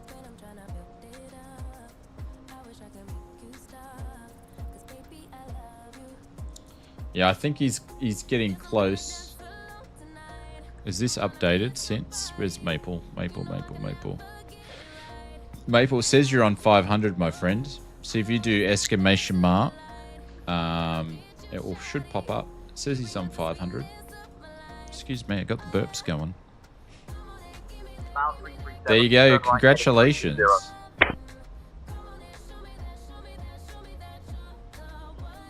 Yeah, I think he's getting close. Is this updated since? Where's Maple? Maple says you're on 500, my friend. So if you do exclamation mark, it should pop up. It says he's on 500. Excuse me, I got the burps going. There you go. Congratulations.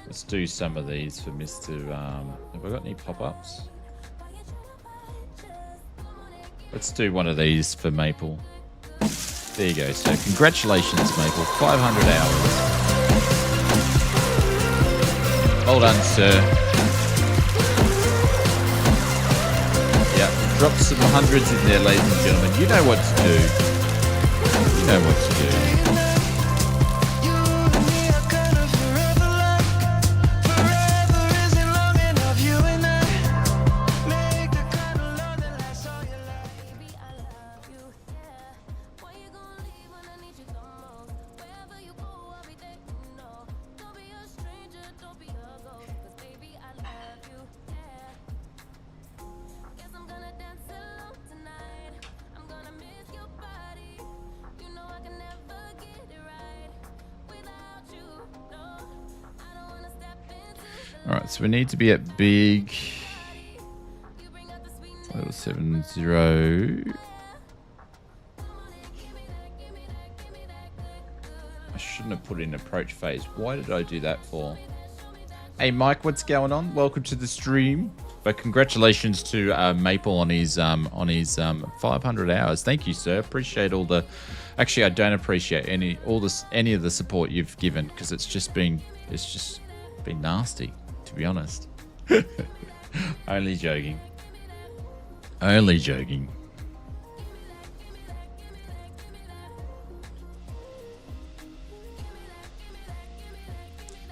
Let's do some of these for Mr. Have I got any pop-ups? Let's do one of these for Maple. There you go. So congratulations, Maple. 500 hours. Well done, sir. Yeah, drop some hundreds in there, ladies and gentlemen. You know what to do. You know what to do. Alright, so we need to be at big level 70. I shouldn't have put in approach phase. Why did I do that for? Hey Mike, what's going on? Welcome to the stream. But congratulations to Maple on his 500 hours. Thank you, sir. Appreciate all the. Actually, I don't appreciate any of the support you've given because it's just been nasty. To be honest. Only joking. Only joking.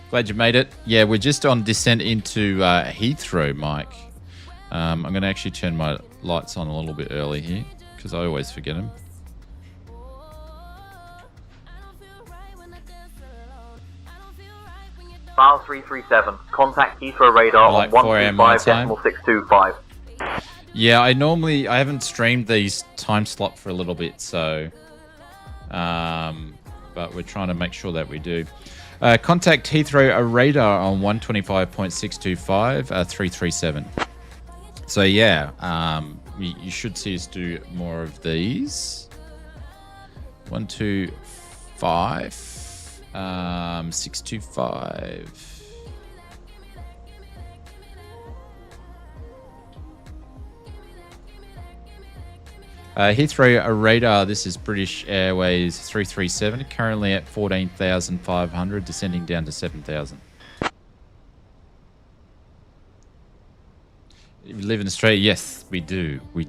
Glad you made it. Yeah, we're just on descent into Heathrow, Mike. I'm going to actually turn my lights on a little bit early here because I always forget them. File 337. Contact Heathrow radar like on 125.625. Yeah, I haven't streamed these time slot for a little bit, so but we're trying to make sure that we do. Contact Heathrow radar on 125.625 337. So yeah, you should see us do more of these. 125 625. Heathrow radar, this is British Airways 337, currently at 14,500, descending down to 7,000. You live in Australia? Yes, we do. BAW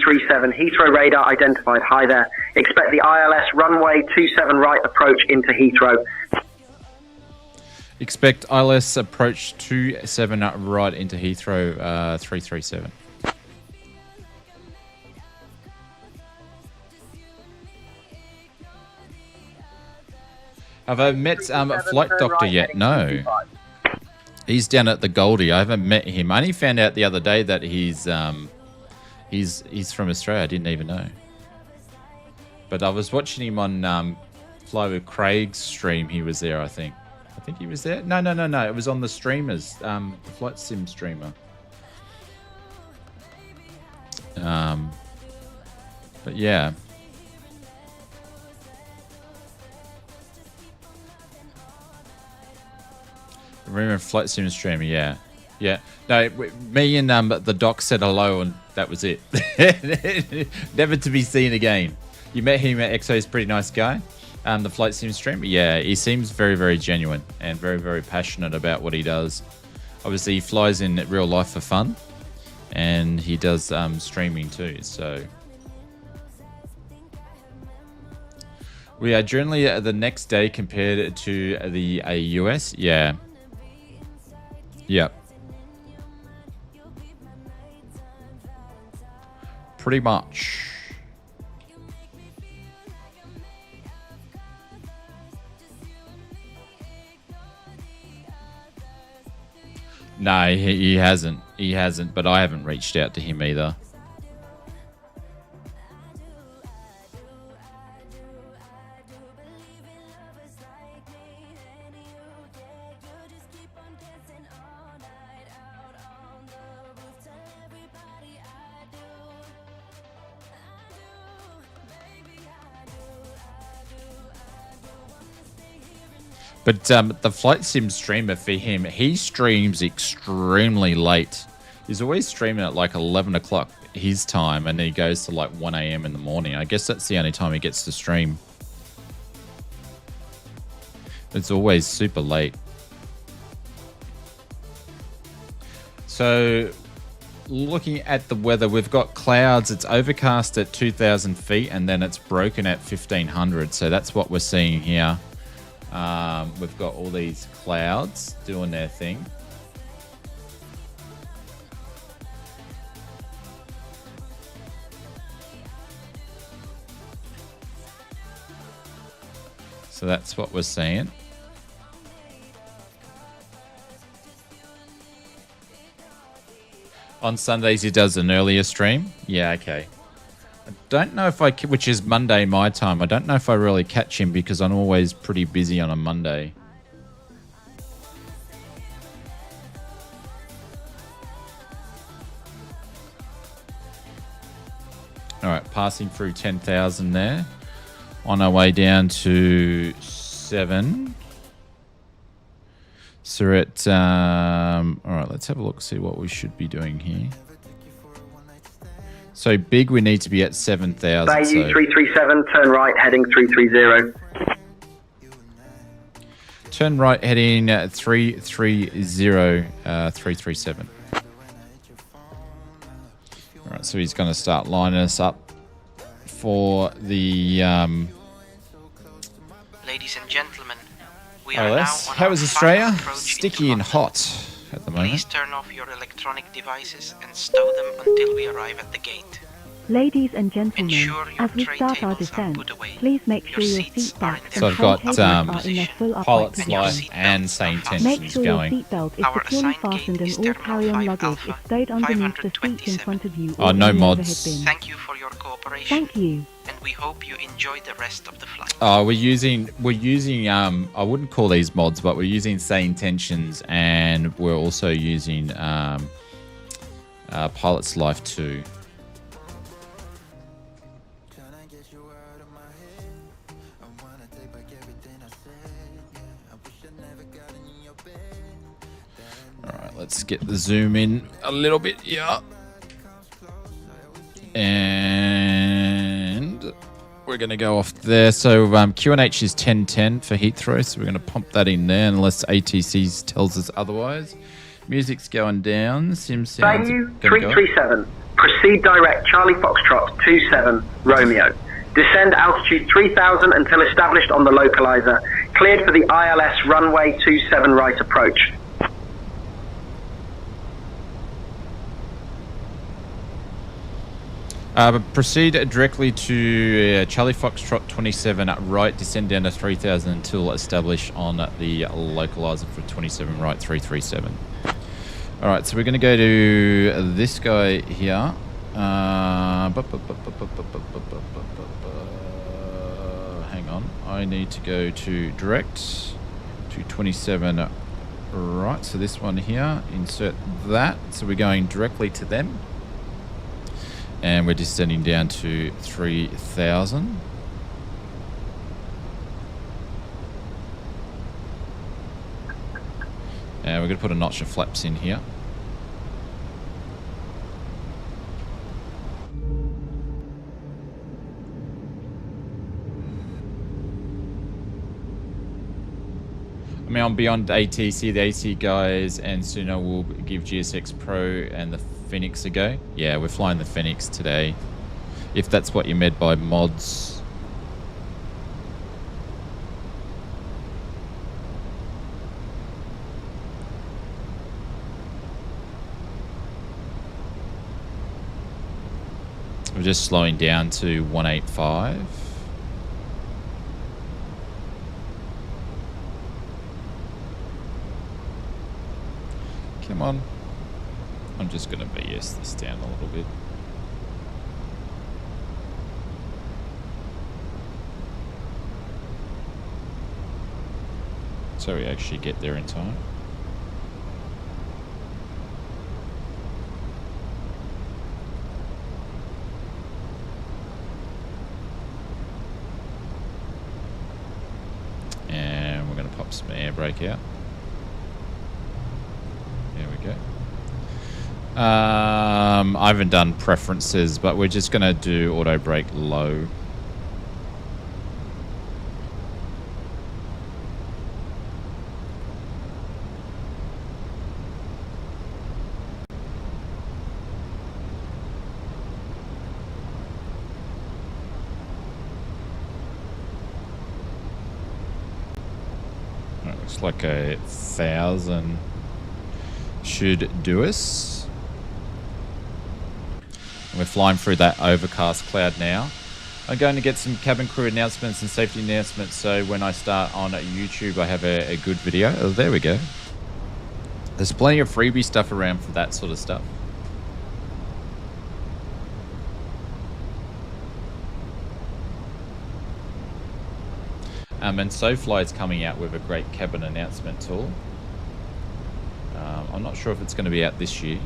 37, Heathrow radar identified. Hi there. Expect the ILS runway 27 right approach into Heathrow. Expect ILS approach 27 right into Heathrow 337. Have I met Flight Doctor yet? No. He's down at the Goldie. I haven't met him. I only found out the other day that he's from Australia. I didn't even know. But I was watching him on Fly with Craig's stream. He was there, I think. I think he was there. No. It was on the streamers, the Flight Sim streamer. But yeah. Remember Flight Sim streamer, yeah. No, me and the doc said hello, and that was it. Never to be seen again. You met him at EXO. He's a pretty nice guy. The Flight Sim streamer, yeah, he seems very, very genuine and very, very passionate about what he does. Obviously, he flies in real life for fun, and he does streaming too. So we are generally the next day compared to the US, yeah. Yep. Pretty much. No, he hasn't. He hasn't, but I haven't reached out to him either. But the Flight Sim streamer, for him, he streams extremely late. He's always streaming at like 11 o'clock his time, and then he goes to like 1 a.m. in the morning. I guess that's the only time he gets to stream. It's always super late. So, looking at the weather, we've got clouds. It's overcast at 2,000 feet, and then it's broken at 1,500. So that's what we're seeing here. We've got all these clouds doing their thing. So that's what we're seeing. On Sundays, he does an earlier stream. Yeah, okay. I don't know if which is Monday my time. I don't know if I really catch him because I'm always pretty busy on a Monday. All right, passing through 10,000 there. On our way down to 7. So we're at, all right, let's have a look, see what we should be doing here. So big, we need to be at 7,000. BAU 337, turn right, heading 330. Turn right, heading 330, 337. All right, so he's going to start lining us up for the... Ladies and gentlemen, we are now on how is Australia? Sticky and hot at the moment. Please turn off your electronic devices and stow them until we arrive at the gate. Ladies and gentlemen, as we start our descent, please make sure your seatbelt so I've got pilot's light and sane tensions make sure going. Your seatbelt is securely fastened and all carry-on luggage is stowed underneath the seats in front of you. Oh, no mods. Thank you for your cooperation. Thank you. And we hope you enjoy the rest of the flight. Oh, we're using I wouldn't call these mods, but we're using sane tensions, and we're also using pilot's life too. Alright, let's get the zoom in a little bit here. And we're going to go off there. So QNH is 1010 for Heathrow, so we're going to pump that in there unless ATC tells us otherwise. Music's going down. Sim sounds. BAU 337, proceed direct Charlie Foxtrot 27 Romeo. Descend altitude 3000 until established on the localizer. Cleared for the ILS runway 27 right approach. Proceed directly to Charlie Foxtrot 27 right, descend down to 3000 until established on the localizer for 27 right 337. All right, so we're going to go to this guy here. Hang on, I need to go to direct to 27 right, so this one here, insert that, so we're going directly to them. And we're descending down to 3000. And we're going to put a notch of flaps in here. I mean, I'm beyond ATC, the AT guys, and soon I will give GSX Pro and the Phoenix a go. Yeah, we're flying the Phoenix today, if that's what you meant by mods. We're just slowing down to 185. Come on. I'm just going to BS this down a little bit. So we actually get there in time. And we're going to pop some air brake out. There we go. I haven't done preferences, but we're just going to do auto brake low. That looks like 1,000 should do us. We're flying through that overcast cloud now. I'm going to get some cabin crew announcements and safety announcements, so when I start on YouTube I have a good video. Oh, there we go. There's plenty of freebie stuff around for that sort of stuff. And SoFly is coming out with a great cabin announcement tool. I'm not sure if it's going to be out this year.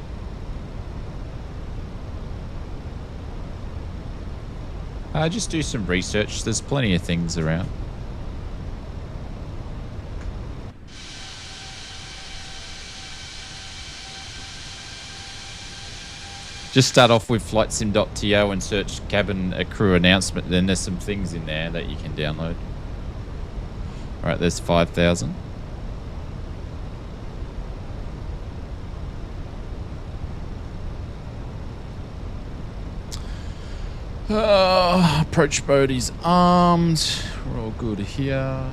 Just do some research. There's plenty of things around. Just start off with flightsim.to and search cabin crew announcement. Then there's some things in there that you can download. All right, there's 5,000. Approach boat is armed. We're all good here.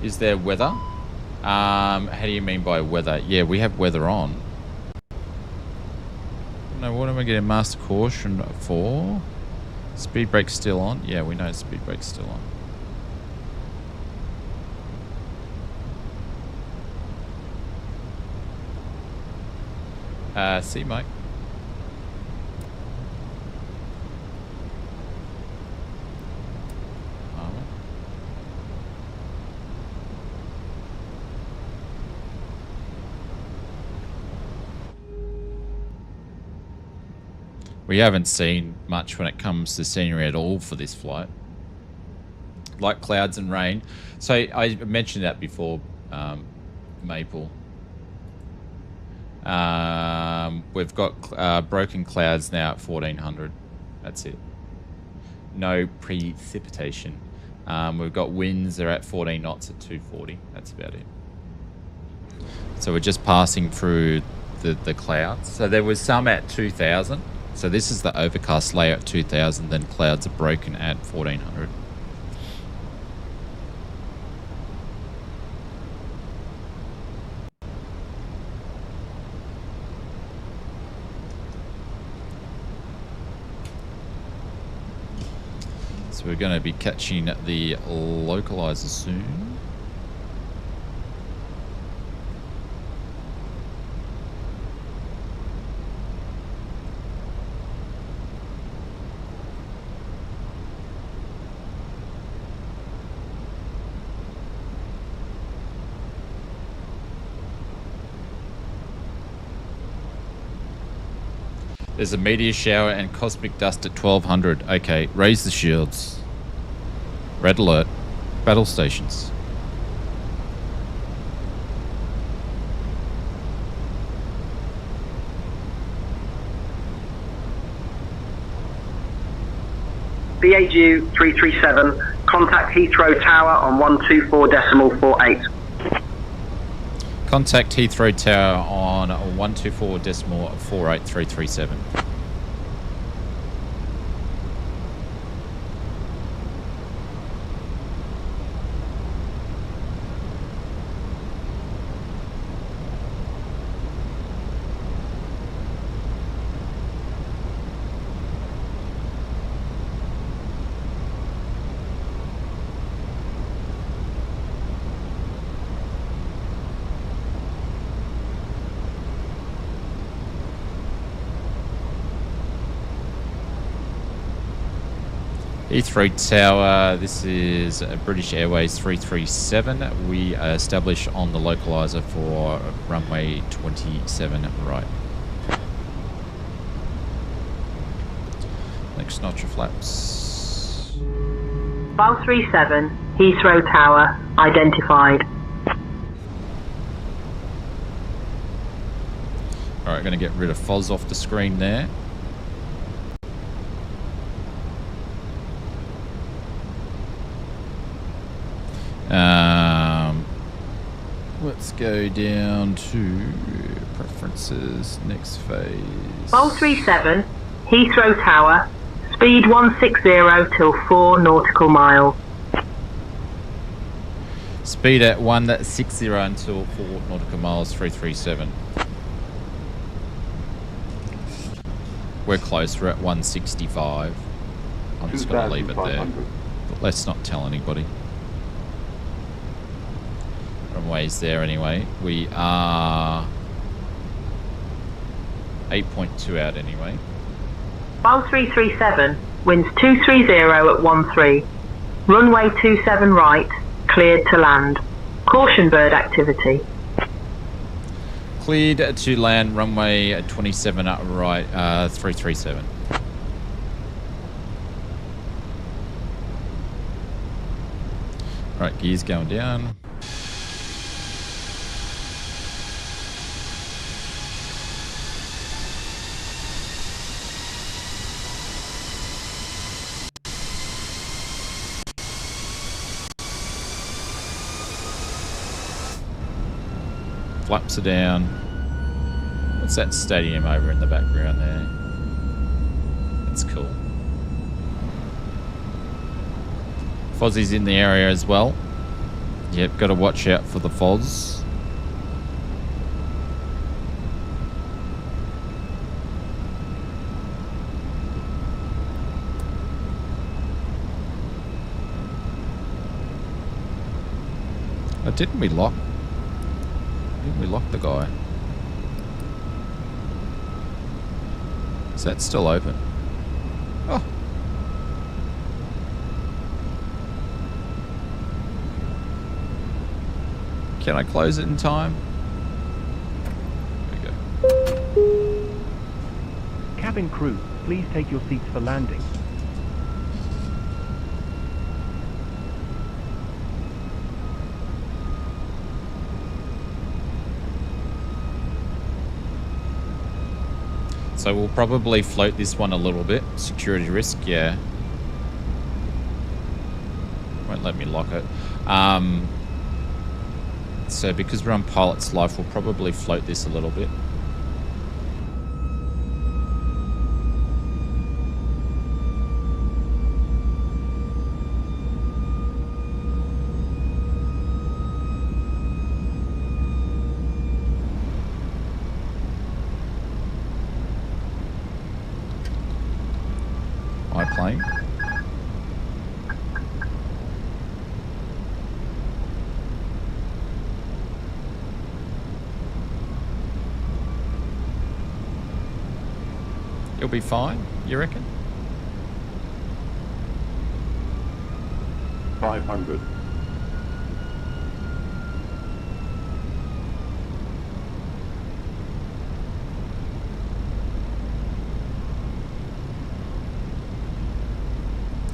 Is there weather? How do you mean by weather? Yeah, we have weather on. No, what am I getting? Master caution for? Speed brake's still on? Yeah, we know speed brake's still on. See, Mike. We haven't seen much when it comes to scenery at all for this flight. Like clouds and rain. So I mentioned that before, Maple. We've got broken clouds now at 1400. That's it. No precipitation. We've got winds, they're at 14 knots at 240. That's about it. So we're just passing through the clouds. So there was some at 2000. So this is the overcast layer at 2000, then clouds are broken at 1400. So we're going to be catching the localizer soon. There's a meteor shower and cosmic dust at 1200. Okay, raise the shields. Red alert. Battle stations. BAGU 337, contact Heathrow Tower on 124.48. Contact Heathrow Tower on 124.48337. Heathrow Tower, this is British Airways 337. We establish on the localizer for runway 27 right. Next notch of flaps. BAW 37, Heathrow Tower, identified. Alright, going to get rid of Foz off the screen there. Let's go down to preferences, next phase. BAW 37, Heathrow Tower, speed 160 till 4 nautical miles. Speed at 160 until 4 nautical miles, 337. We're close, we're at 165. I'm just going to leave it there. But let's not tell anybody. Runway's there anyway. We are 8.2 out anyway. BAW 337, winds 230 at 13. Runway 27 right, cleared to land. Caution bird activity. Cleared to land, runway 27 right, 337. Right, gears going down. Flaps are down. What's that stadium over in the background there? That's cool. Fozzie's in the area as well. Yep, got to watch out for the Foz. Oh, didn't we lock the guy? Is that still open? Oh. Can I close it in time? There we go. Cabin crew, please take your seats for landing. So we'll probably float this one a little bit. Security risk, yeah. Won't let me lock it. So because we're on pilot's life, we'll probably float this a little bit. My plane. be fine, you reckon? 500.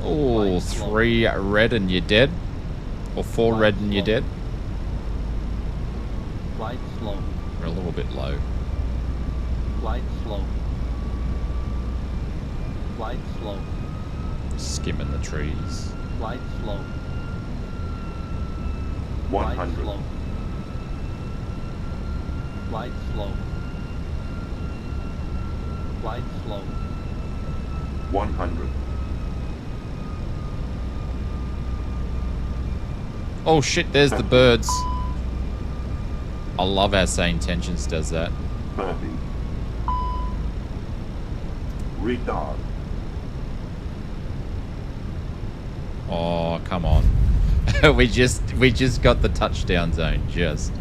Oh, 3 red and you're dead. Or 4 red and you're dead. Flight slow. We're a little bit low. Flight slow. Flight slow. Skimming the trees. Flight slow. 100. Flight slow. Flight slow. 100. Oh shit, there's the birds. I love how Say Intentions does that. 30. Retard. Oh, come on. we just got the touchdown zone. Just.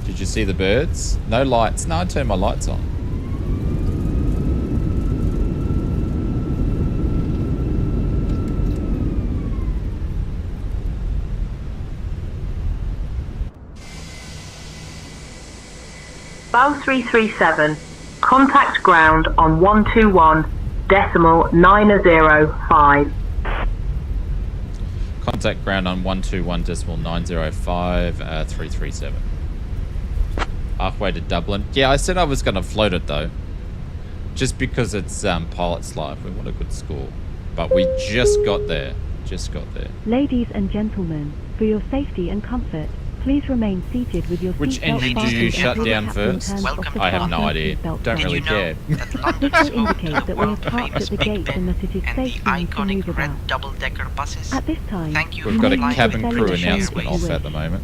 Did you see the birds? No lights. No, I turned my lights on. BAW 337, contact ground on 121.905. Contact ground on 121.905, 337. Halfway to Dublin. Yeah, I said I was going to float it though. Just because it's Pilot's Life. We want a good score. But we just got there. Ladies and gentlemen, for your safety and comfort, please remain seated with your Which seatbelt engine do fastened you shut until the down captain first? turns off the I have no fasten idea. seatbelt Don't sign. really care. This will indicate that we have parked at the gate and that it is and safe the for you to move iconic red about. double-decker buses. At this time, Thank you We've for got a flying cabin with crew British announcement Airways. off at the moment.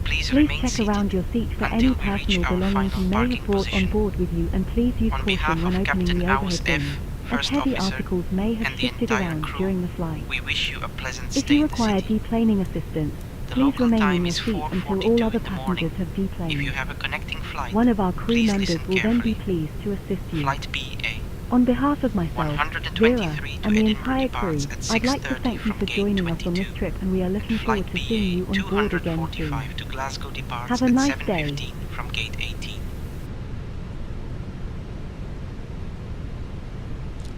Please please remain check seated around your seat for until any we reach personal our belongings you final may have parking brought on position. board with you, and please use On caution behalf when of opening Captain the Aus overhead F, bin, as First heavy Officer, articles may have and the shifted entire around crew, during the flight. we wish you a pleasant If stay you in the require city. deplaning assistance, The please local remain time in your is seat until 4:42 all in other the morning. passengers have deplaned. If you have a connecting flight, One of our crew please members listen will then be carefully. pleased to assist you. Flight BA. On behalf of myself, 123 Vera, to and the Edinburgh entire crew, departs at I'd like to 6:30 thank you from for gate joining us on 22. this trip, and we are looking forward Flight to seeing you BA on board again soon. 245 to Glasgow departs Have a at nice 7:15 day. from gate 18.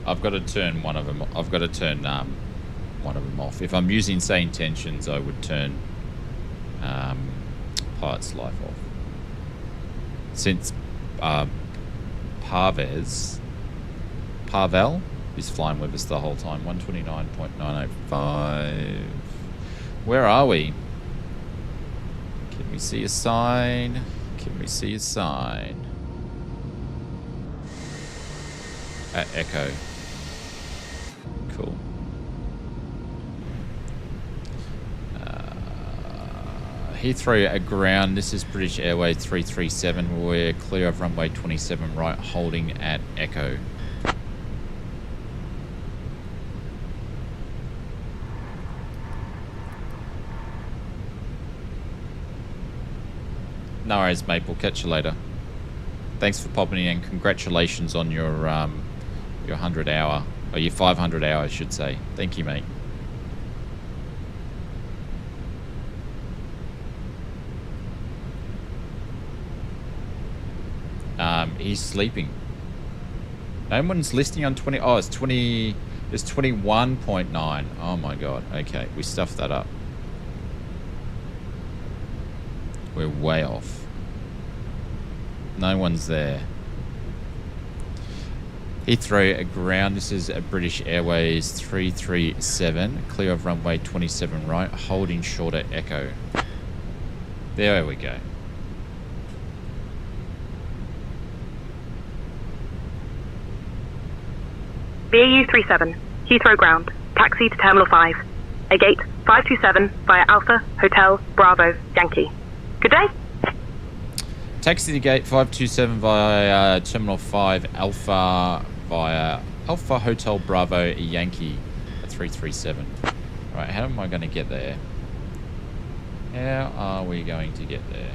I've got to turn one of them. I've got to turn one of them off. If I'm using Say Intentions, I would turn Pilot's Life off. Since Pavel is flying with us the whole time. 129.905. Where are we? Can we see a sign? Can we see a sign? At Echo. Cool. Heathrow at ground. This is British Airways 337. We're clear of runway 27 right, holding at Echo. No worries, mate. We'll catch you later. Thanks for popping in, and congratulations on your 100 hour, or your 500 hour, I should say. Thank you, mate. He's sleeping. No one's listing on 20. Oh, it's 20. It's 21.9. Oh my god. Okay, we stuffed that up. We're way off. No one's there. Heathrow at ground. This is a British Airways 337. Clear of runway 27 right. Holding short at Echo. There we go. BAU 37, Heathrow ground. Taxi to Terminal 5. A gate 527 via Alpha, Hotel, Bravo, Yankee. Good day. Taxi to gate 527 via Terminal 5 Alpha via Alpha Hotel Bravo Yankee at 337. Alright, how am I going to get there? How are we going to get there?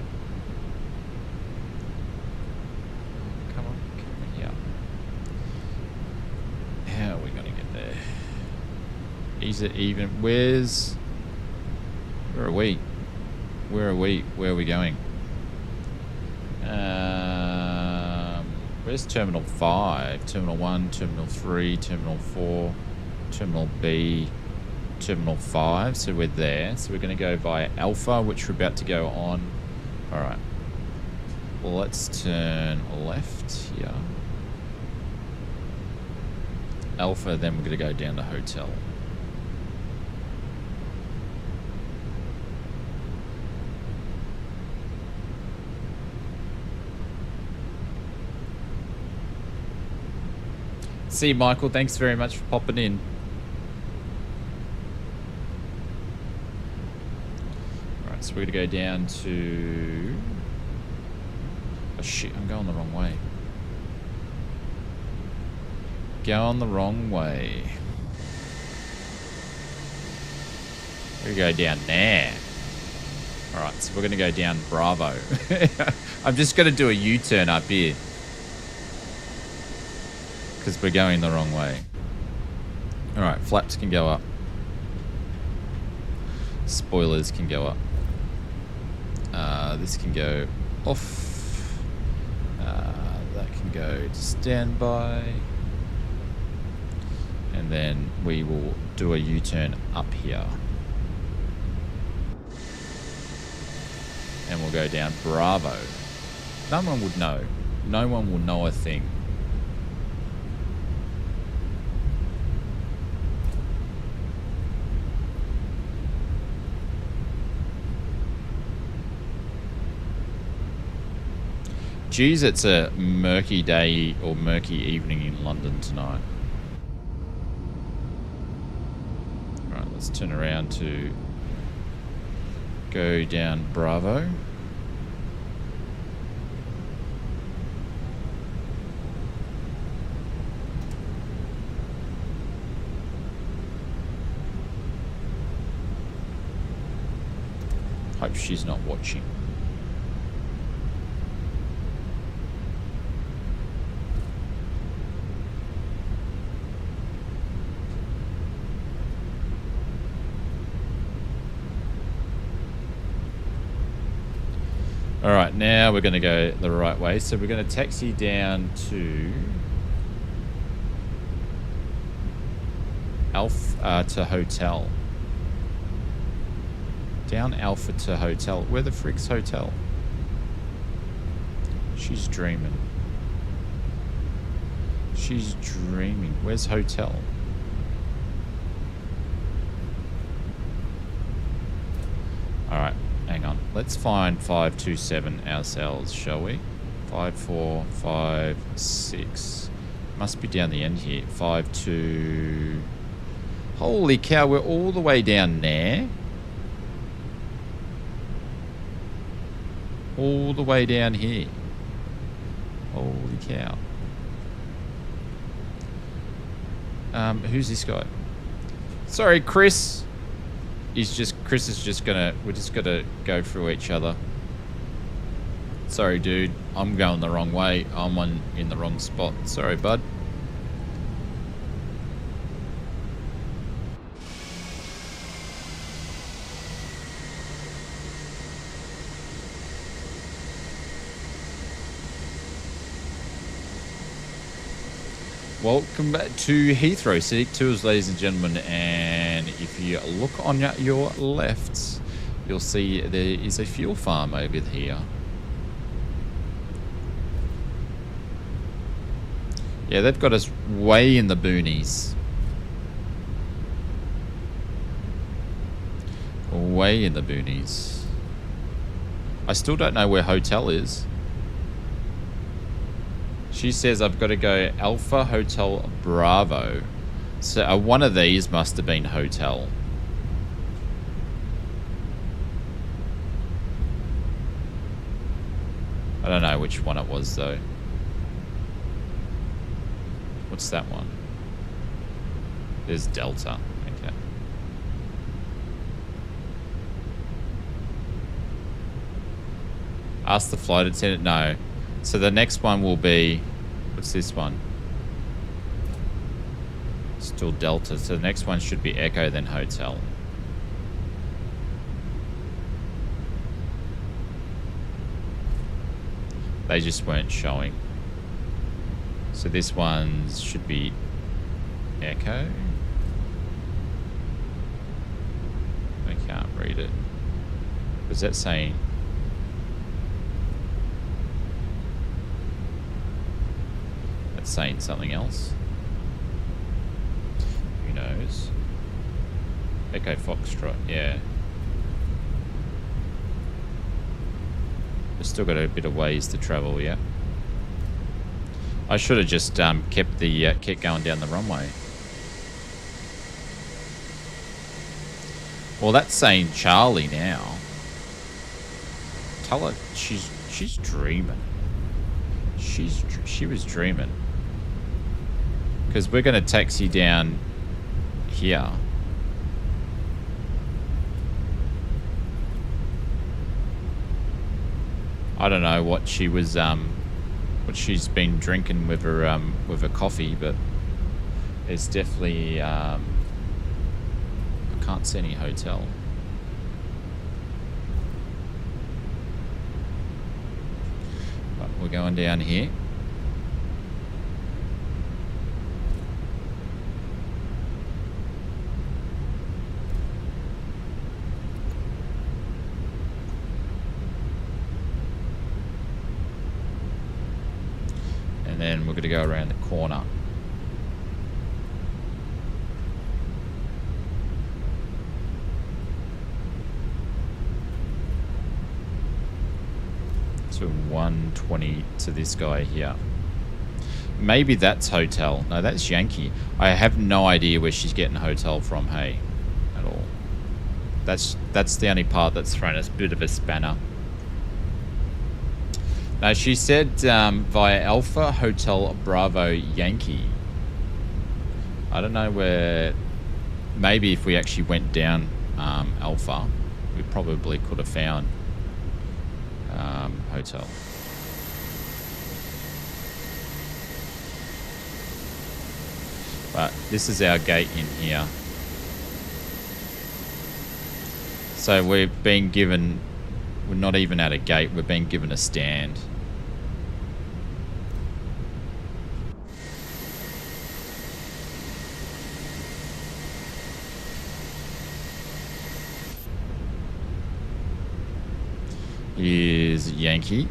Come on here. How are we going to get there? Is it even? Where are we? Where are we? Where are we going? Where's Terminal 5? Terminal 1, Terminal 3, Terminal 4, Terminal B, Terminal 5. So we're there. So we're going to go via Alpha, which we're about to go on. Alright. Well, let's turn left here. Alpha, then we're going to go down to Hotel. See, Michael, thanks very much for popping in. Alright, so we're going to go down to... Oh shit, I'm going the wrong way. Going the wrong way. We go down there. Alright, so we're going to go down Bravo. I'm just going to do a U-turn up here. Because we're going the wrong way. Alright, flaps can go up. Spoilers can go up. This can go off. That can go to standby. And then we will do a U-turn up here. And we'll go down Bravo. No one would know. No one will know a thing. Geez, it's a murky day or murky evening in London tonight. Right, let's turn around to go down Bravo. Hope she's not watching. Alright, now we're going to go the right way. So we're going to taxi down to Alpha to Hotel. Down Alpha to Hotel. Where the frick's Hotel? She's dreaming. She's dreaming. Where's Hotel? Alright. Hang on. Let's find 527 ourselves, shall we? 5456. Must be down the end here. 52. Holy cow, we're all the way down there. All the way down here. Holy cow. Who's this guy? Sorry, Chris. Chris is just gonna, we're just gonna go through each other. Sorry, dude. I'm going the wrong way. I'm in the wrong spot. Sorry, bud. Welcome back to Heathrow City Tours, ladies and gentlemen, and if you look on your left, you'll see there is a fuel farm over here. Yeah, they've got us way in the boonies. Way in the boonies. I still don't know where Hotel is. She says I've got to go Alpha Hotel Bravo. So one of these must have been Hotel. I don't know which one it was though. What's that one? There's Delta. Okay. Ask the flight attendant. No. So the next one will be, what's this one? Still Delta. So the next one should be Echo, then Hotel. They just weren't showing. So this one should be Echo. I can't read it. Was that saying? That's saying something else. Who knows? Echo Foxtrot, yeah. We've still got a bit of ways to travel, yeah. I should have just kept going down the runway. Well, that's saying Charlie now. Tell her she's dreaming. She was dreaming. Because we're going to taxi down here. I don't know what she was what she's been drinking with her coffee, but it's definitely I can't see any hotel. But we're going down here. And then we're going to go around the corner. To 120 to this guy here. Maybe that's hotel. No, that's Yankee. I have no idea where she's getting hotel from, hey, at all. That's the only part that's thrown us a bit of a spanner. Now, she said via Alpha Hotel Bravo Yankee. I don't know where... Maybe if we actually went down Alpha, we probably could have found hotel. But this is our gate in here. So we've been given... We're not even at a gate, we're being given a stand. Here's Yankee.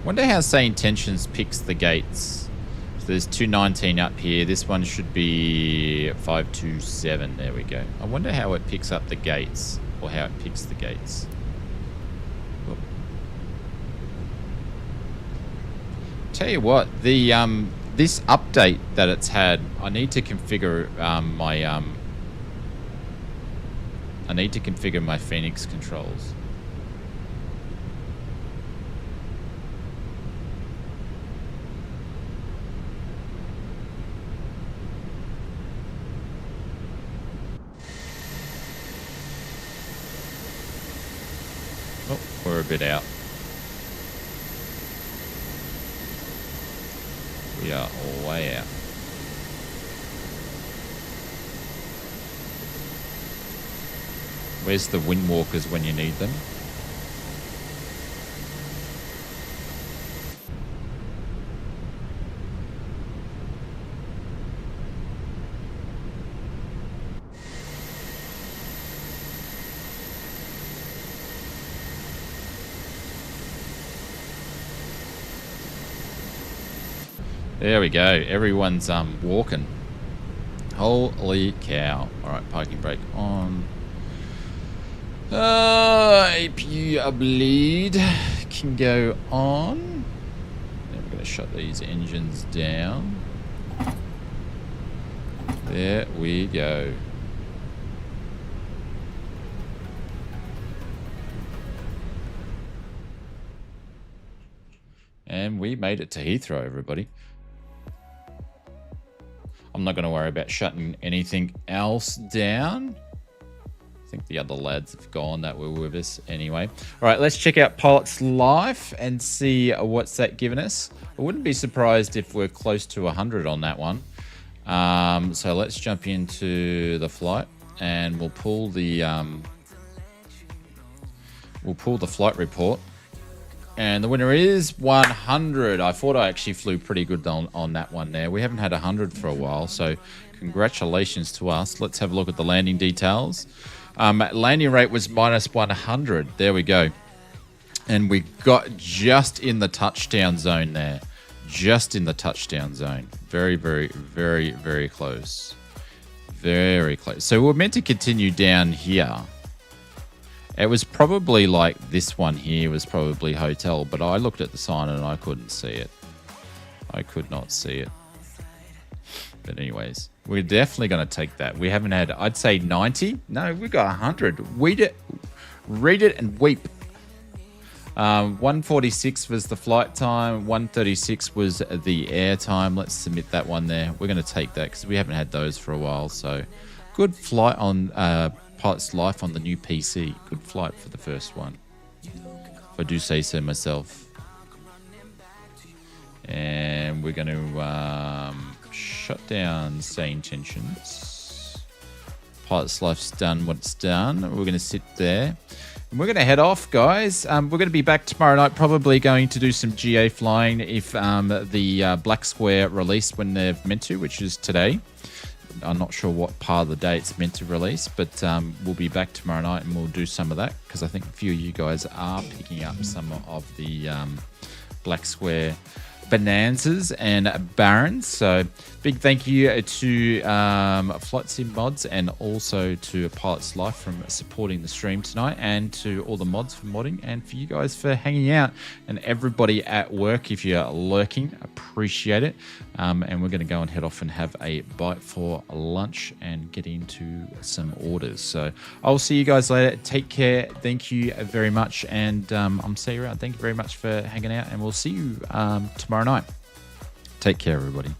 Wonder how Say Intentions picks the gates. So there's 219 up here. This one should be 527. There we go. I wonder how it picks up the gates, or how it picks the gates. Oop. Tell you what, the this update that it's had, I need to configure my Phoenix controls. Oh, we're a bit out. We are way out. Where's the windwalkers when you need them? There we go. Everyone's walking. Holy cow. Alright, parking brake on. APU bleed can go on. Then we're going to shut these engines down. There we go. And we made it to Heathrow, everybody. I'm not going to worry about shutting anything else down. I think the other lads have gone that were with us anyway. All right, let's check out Pilot's Life and see what's that giving us. I wouldn't be surprised if we're close to 100 on that one. So let's jump into the flight and we'll pull the flight report. And the winner is 100. I thought I actually flew pretty good on that one there. We haven't had 100 for a while, so congratulations to us. Let's have a look at the landing details. Landing rate was -100. There we go. And we got just in the touchdown zone there. Just in the touchdown zone. Very, very, very, very close. Very close. So we're meant to continue down here. It was probably like this one here was probably hotel, but I looked at the sign and I couldn't see it. I could not see it. But anyways, we're definitely going to take that. We haven't had, I'd say 90. No, we got 100. Read it and weep. 146 was the flight time. 136 was the air time. Let's submit that one there. We're going to take that because we haven't had those for a while. So good flight on Pilot's Life on the new PC. Good flight for the first one, if I do say so myself. And we're going to shut down Stay Intentions. Pilot's Life's done what it's done. We're going to sit there. And we're going to head off, guys. We're going to be back tomorrow night, probably going to do some GA flying if the Black Square release when they're meant to, which is today. I'm not sure what part of the day it's meant to release, but we'll be back tomorrow night and we'll do some of that because I think a few of you guys are picking up some of the Black Square bonanzas and barons. So big thank you to Flight Sim Mods and also to Pilot's Life from supporting the stream tonight, and to all the mods for modding, and for you guys for hanging out, and everybody at work if you're lurking, appreciate it. And we're going to go and head off and have a bite for lunch and get into some orders. So I'll see you guys later. Take care. Thank you very much, and I'm see you around. Thank you very much for hanging out, and we'll see you tomorrow night. Take care, everybody.